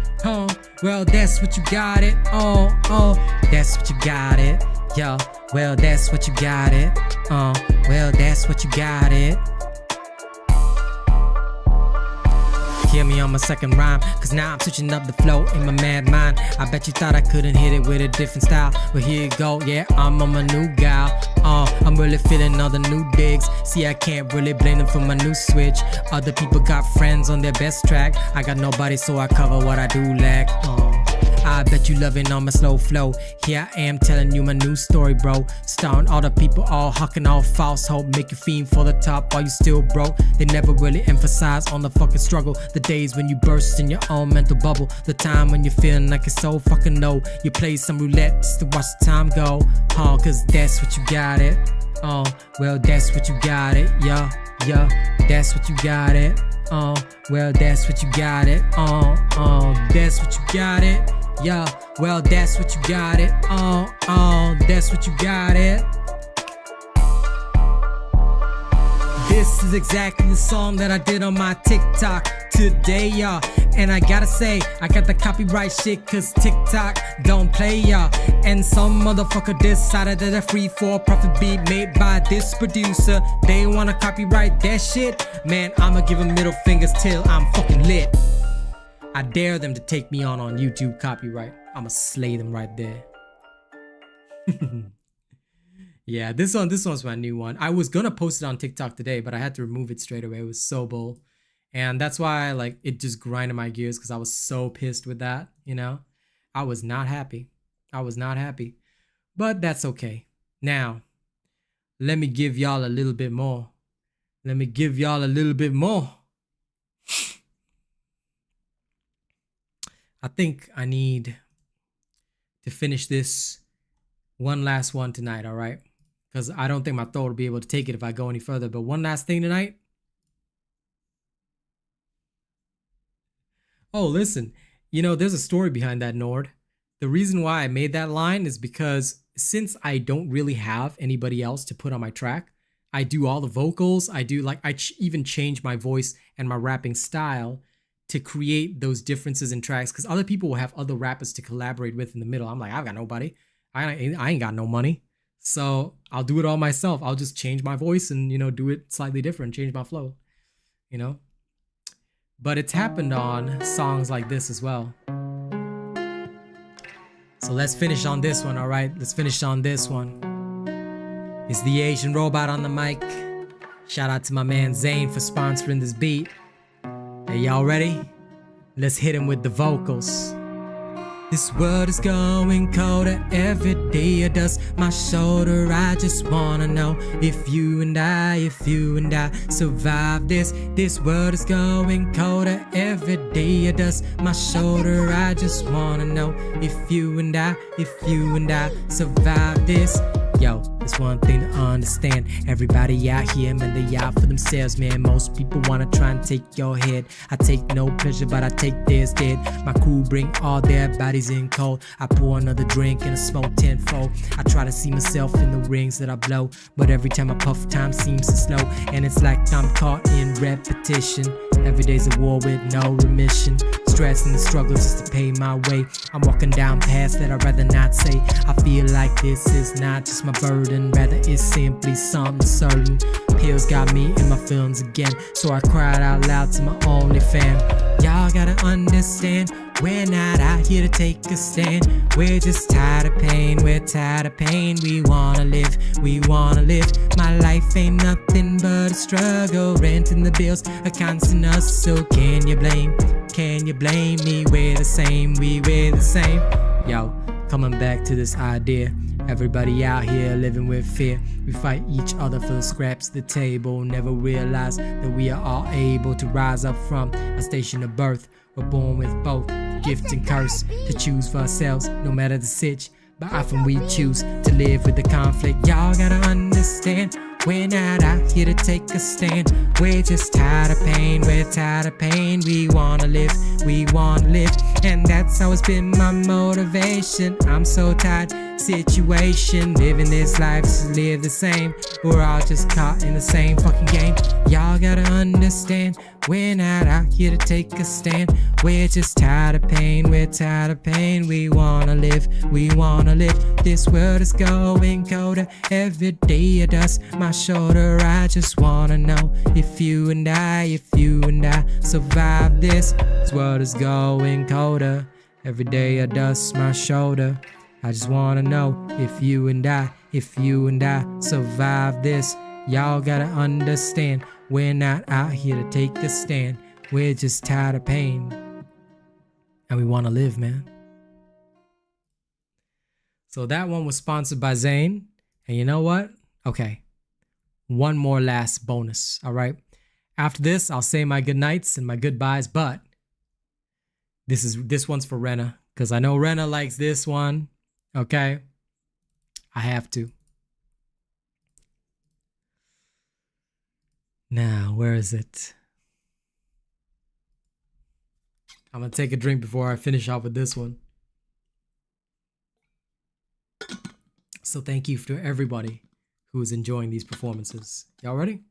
Well, that's what you got it. That's what you got it. Yo, well, that's what you got it. Well, that's what you got it. Hear me on my second rhyme, cause now I'm switching up the flow in my mad mind. I bet you thought I couldn't hit it with a different style. Well, here you go, yeah, I'm on my new gal. I'm really feeling all the new digs. See, I can't really blame them for my new switch. Other people got friends on their best track. I got nobody, so I cover what I do lack. I bet you loving on my slow flow. Here I am telling you my new story, bro. Starring all the people all hucking all false hope. Make you fiend for the top while you still broke. They never really emphasize on the fucking struggle. The days when you burst in your own mental bubble. The time when you're feeling like it's so fucking low. You play some roulette just to watch the time go. Cause that's what you got it. Well, that's what you got it. Yeah, that's what you got it. Well, that's what you got it. That's what you got it. Yeah, well, that's what you got it. That's what you got it. This is exactly the song that I did on my TikTok today, y'all. And I gotta say, I got the copyright shit, cause TikTok don't play, y'all. And some motherfucker decided that a free for profit beat made by this producer, they wanna copyright that shit. Man, I'ma give them middle fingers till I'm fucking lit. I dare them to take me on YouTube copyright. I'ma slay them right there. Yeah, this one's my new one. I was gonna post it on TikTok today, but I had to remove it straight away. It was so bull. And that's why it just grinded my gears, because I was so pissed with that, you know? I was not happy. I was not happy. But that's okay. Now, let me give y'all a little bit more. Let me give y'all a little bit more. I think I need to finish this one last one tonight, all right? Because I don't think my throat will be able to take it if I go any further. But one last thing tonight. Oh, listen, you know, there's a story behind that, Nord. The reason why I made that line is because since I don't really have anybody else to put on my track, I do all the vocals. I do like, even change my voice and my rapping style to create those differences in tracks, because other people will have other rappers to collaborate with in the middle. I'm like, I've got nobody. I ain't got no money. So I'll do it all myself. I'll just change my voice and, you know, do it slightly different, change my flow, you know? But it's happened on songs like this as well. So let's finish on this one, all right? Let's finish on this one. It's the Asian Robot on the mic. Shout out to my man Zane for sponsoring this beat. Hey, y'all ready? Let's hit him with the vocals. This world is going colder every day. It does my shoulder. I just wanna know if you and I survive this. This world is going colder every day. It does my shoulder. I just wanna know if you and I survive this. Yo, it's one thing to understand. Everybody out here, man, they out for themselves, man. Most people wanna try and take your head. I take no pleasure, but I take theirs dead. My crew bring all their bodies in cold. I pour another drink and a smoke tenfold. I try to see myself in the rings that I blow, but every time I puff, time seems to slow. And it's like I'm caught in repetition. Every day's a war with no remission. Stress and the struggle just to pay my way. I'm walking down paths that I'd rather not say. I feel like this is not just my burden, rather it's simply something certain. Pills got me in my feelings again, so I cried out loud to my only fan. Y'all gotta understand, we're not out here to take a stand. We're just tired of pain, we're tired of pain. We wanna live, we wanna live. My life ain't nothing but a struggle. Renting the bills, a constant hustle. So can you blame me? We're the same, we're the same. Yo, coming back to this idea. Everybody out here living with fear. We fight each other for the scraps of the table. Never realize that we are all able to rise up from a station of birth. We're born with both gift and curse to choose for ourselves, no matter the sitch. But often we choose to live with the conflict. Y'all gotta understand, we're not out here to take a stand. We're just tired of pain, we're tired of pain. We wanna live, and that's always been my motivation. I'm so tired, situation, living this life to live the same. We're all just caught in the same fucking game. Y'all gotta understand, we're not out here to take a stand. We're just tired of pain, we're tired of pain. We wanna live, this world is going colder every day. It does my shoulder. I just wanna know if you and I survive this. This world is going colder every day. It does my shoulder. I just wanna know if you and I survive this. Y'all gotta understand, we're not out here to take a stand. We're just tired of pain, and we wanna live, man. So that one was sponsored by Zane. And you know what? Okay, one more last bonus, all right? After this, I'll say my good nights and my goodbyes, but this one's for Rena, because I know Rena likes this one, okay? I have to. Now, where is it? I'm gonna take a drink before I finish off with this one. So thank you to everybody who is enjoying these performances. Y'all ready?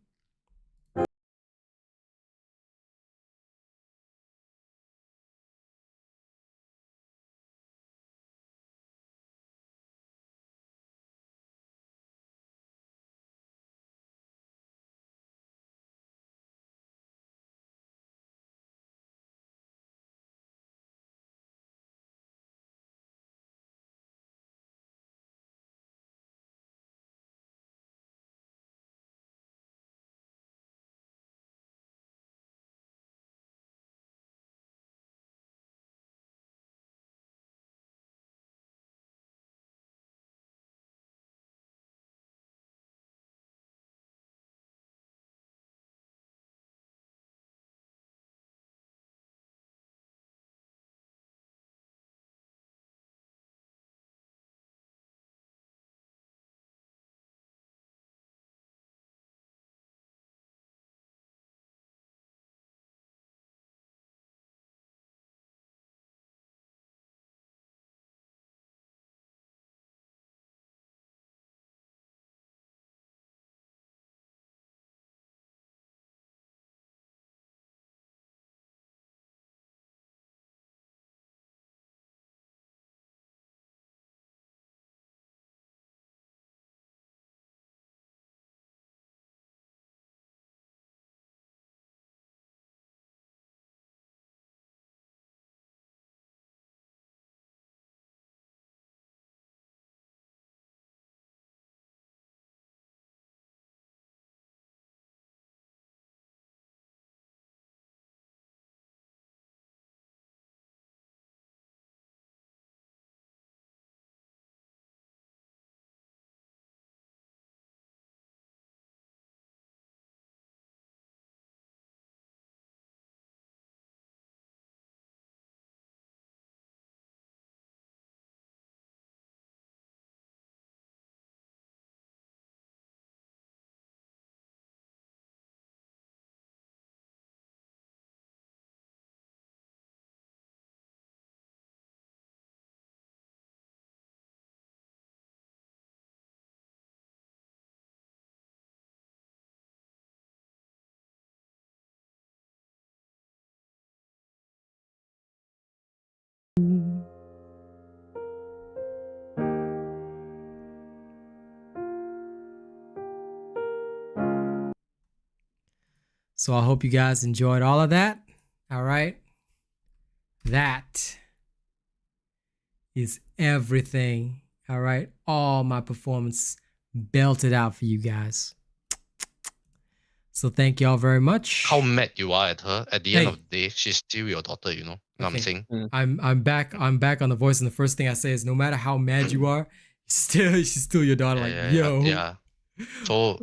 So I hope you guys enjoyed all of that. All right. That is everything. All right. All my performance belted out for you guys. So thank y'all very much. How mad you are at her. At the end of the day, she's still your daughter, you know what I'm saying? I'm back on The Voice, and the first thing I say is, no matter how mad you are, she's still your daughter. Yeah. So,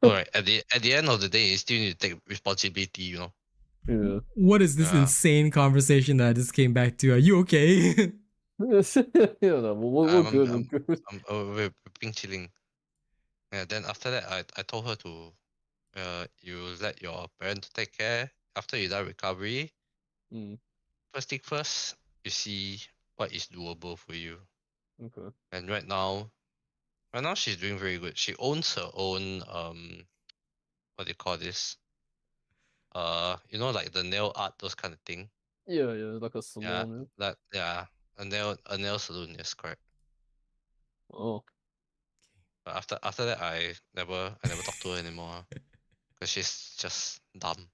alright, at the end of the day, you still need to take responsibility, you know. Yeah. What is this insane conversation that I just came back to? Are you okay? No, we're good. We're being chilling. Yeah. Then after that, I told her to, you let your parents take care after you done recovery. First thing first, you see what is doable for you. Okay. And right now she's doing very good. She owns her own what do you call this? You know, like the nail art, those kind of thing. Yeah, like a salon. A nail salon, yes, correct. Oh. But after that, I never talk to her anymore because she's just dumb.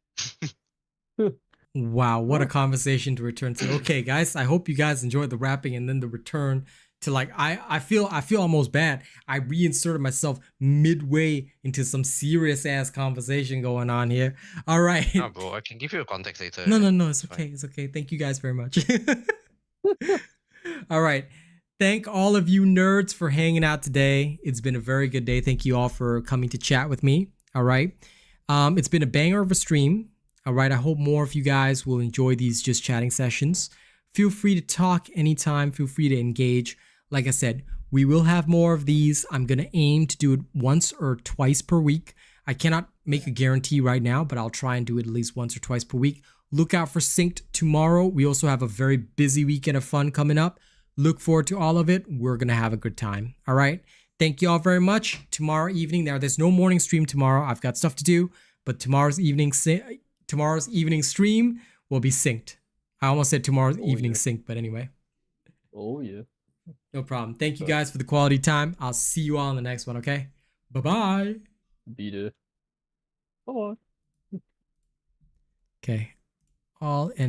Wow, what a conversation to return to. Okay, guys, I hope you guys enjoyed the rapping and then the return to, like, I feel almost bad. I reinserted myself midway into some serious ass conversation going on here. All right. Nah, bro, I can give you a context later. No, it's okay. It's okay. Thank you guys very much. All right. Thank all of you nerds for hanging out today. It's been a very good day. Thank you all for coming to chat with me. All right. It's been a banger of a stream. All right. I hope more of you guys will enjoy these just chatting sessions. Feel free to talk anytime. Feel free to engage. Like I said, we will have more of these. I'm going to aim to do it once or twice per week. I cannot make a guarantee right now, but I'll try and do it at least once or twice per week. Look out for Synced tomorrow. We also have a very busy weekend of fun coming up. Look forward to all of it. We're going to have a good time. All right. Thank you all very much. Tomorrow evening, there's no morning stream tomorrow. I've got stuff to do, but tomorrow's evening stream will be synced. I almost said tomorrow's evening sync, but anyway. Oh, yeah. No problem. Thank you guys for the quality time. I'll see you all in the next one, okay? Bye-bye. Be there. Bye-bye. Okay. All in.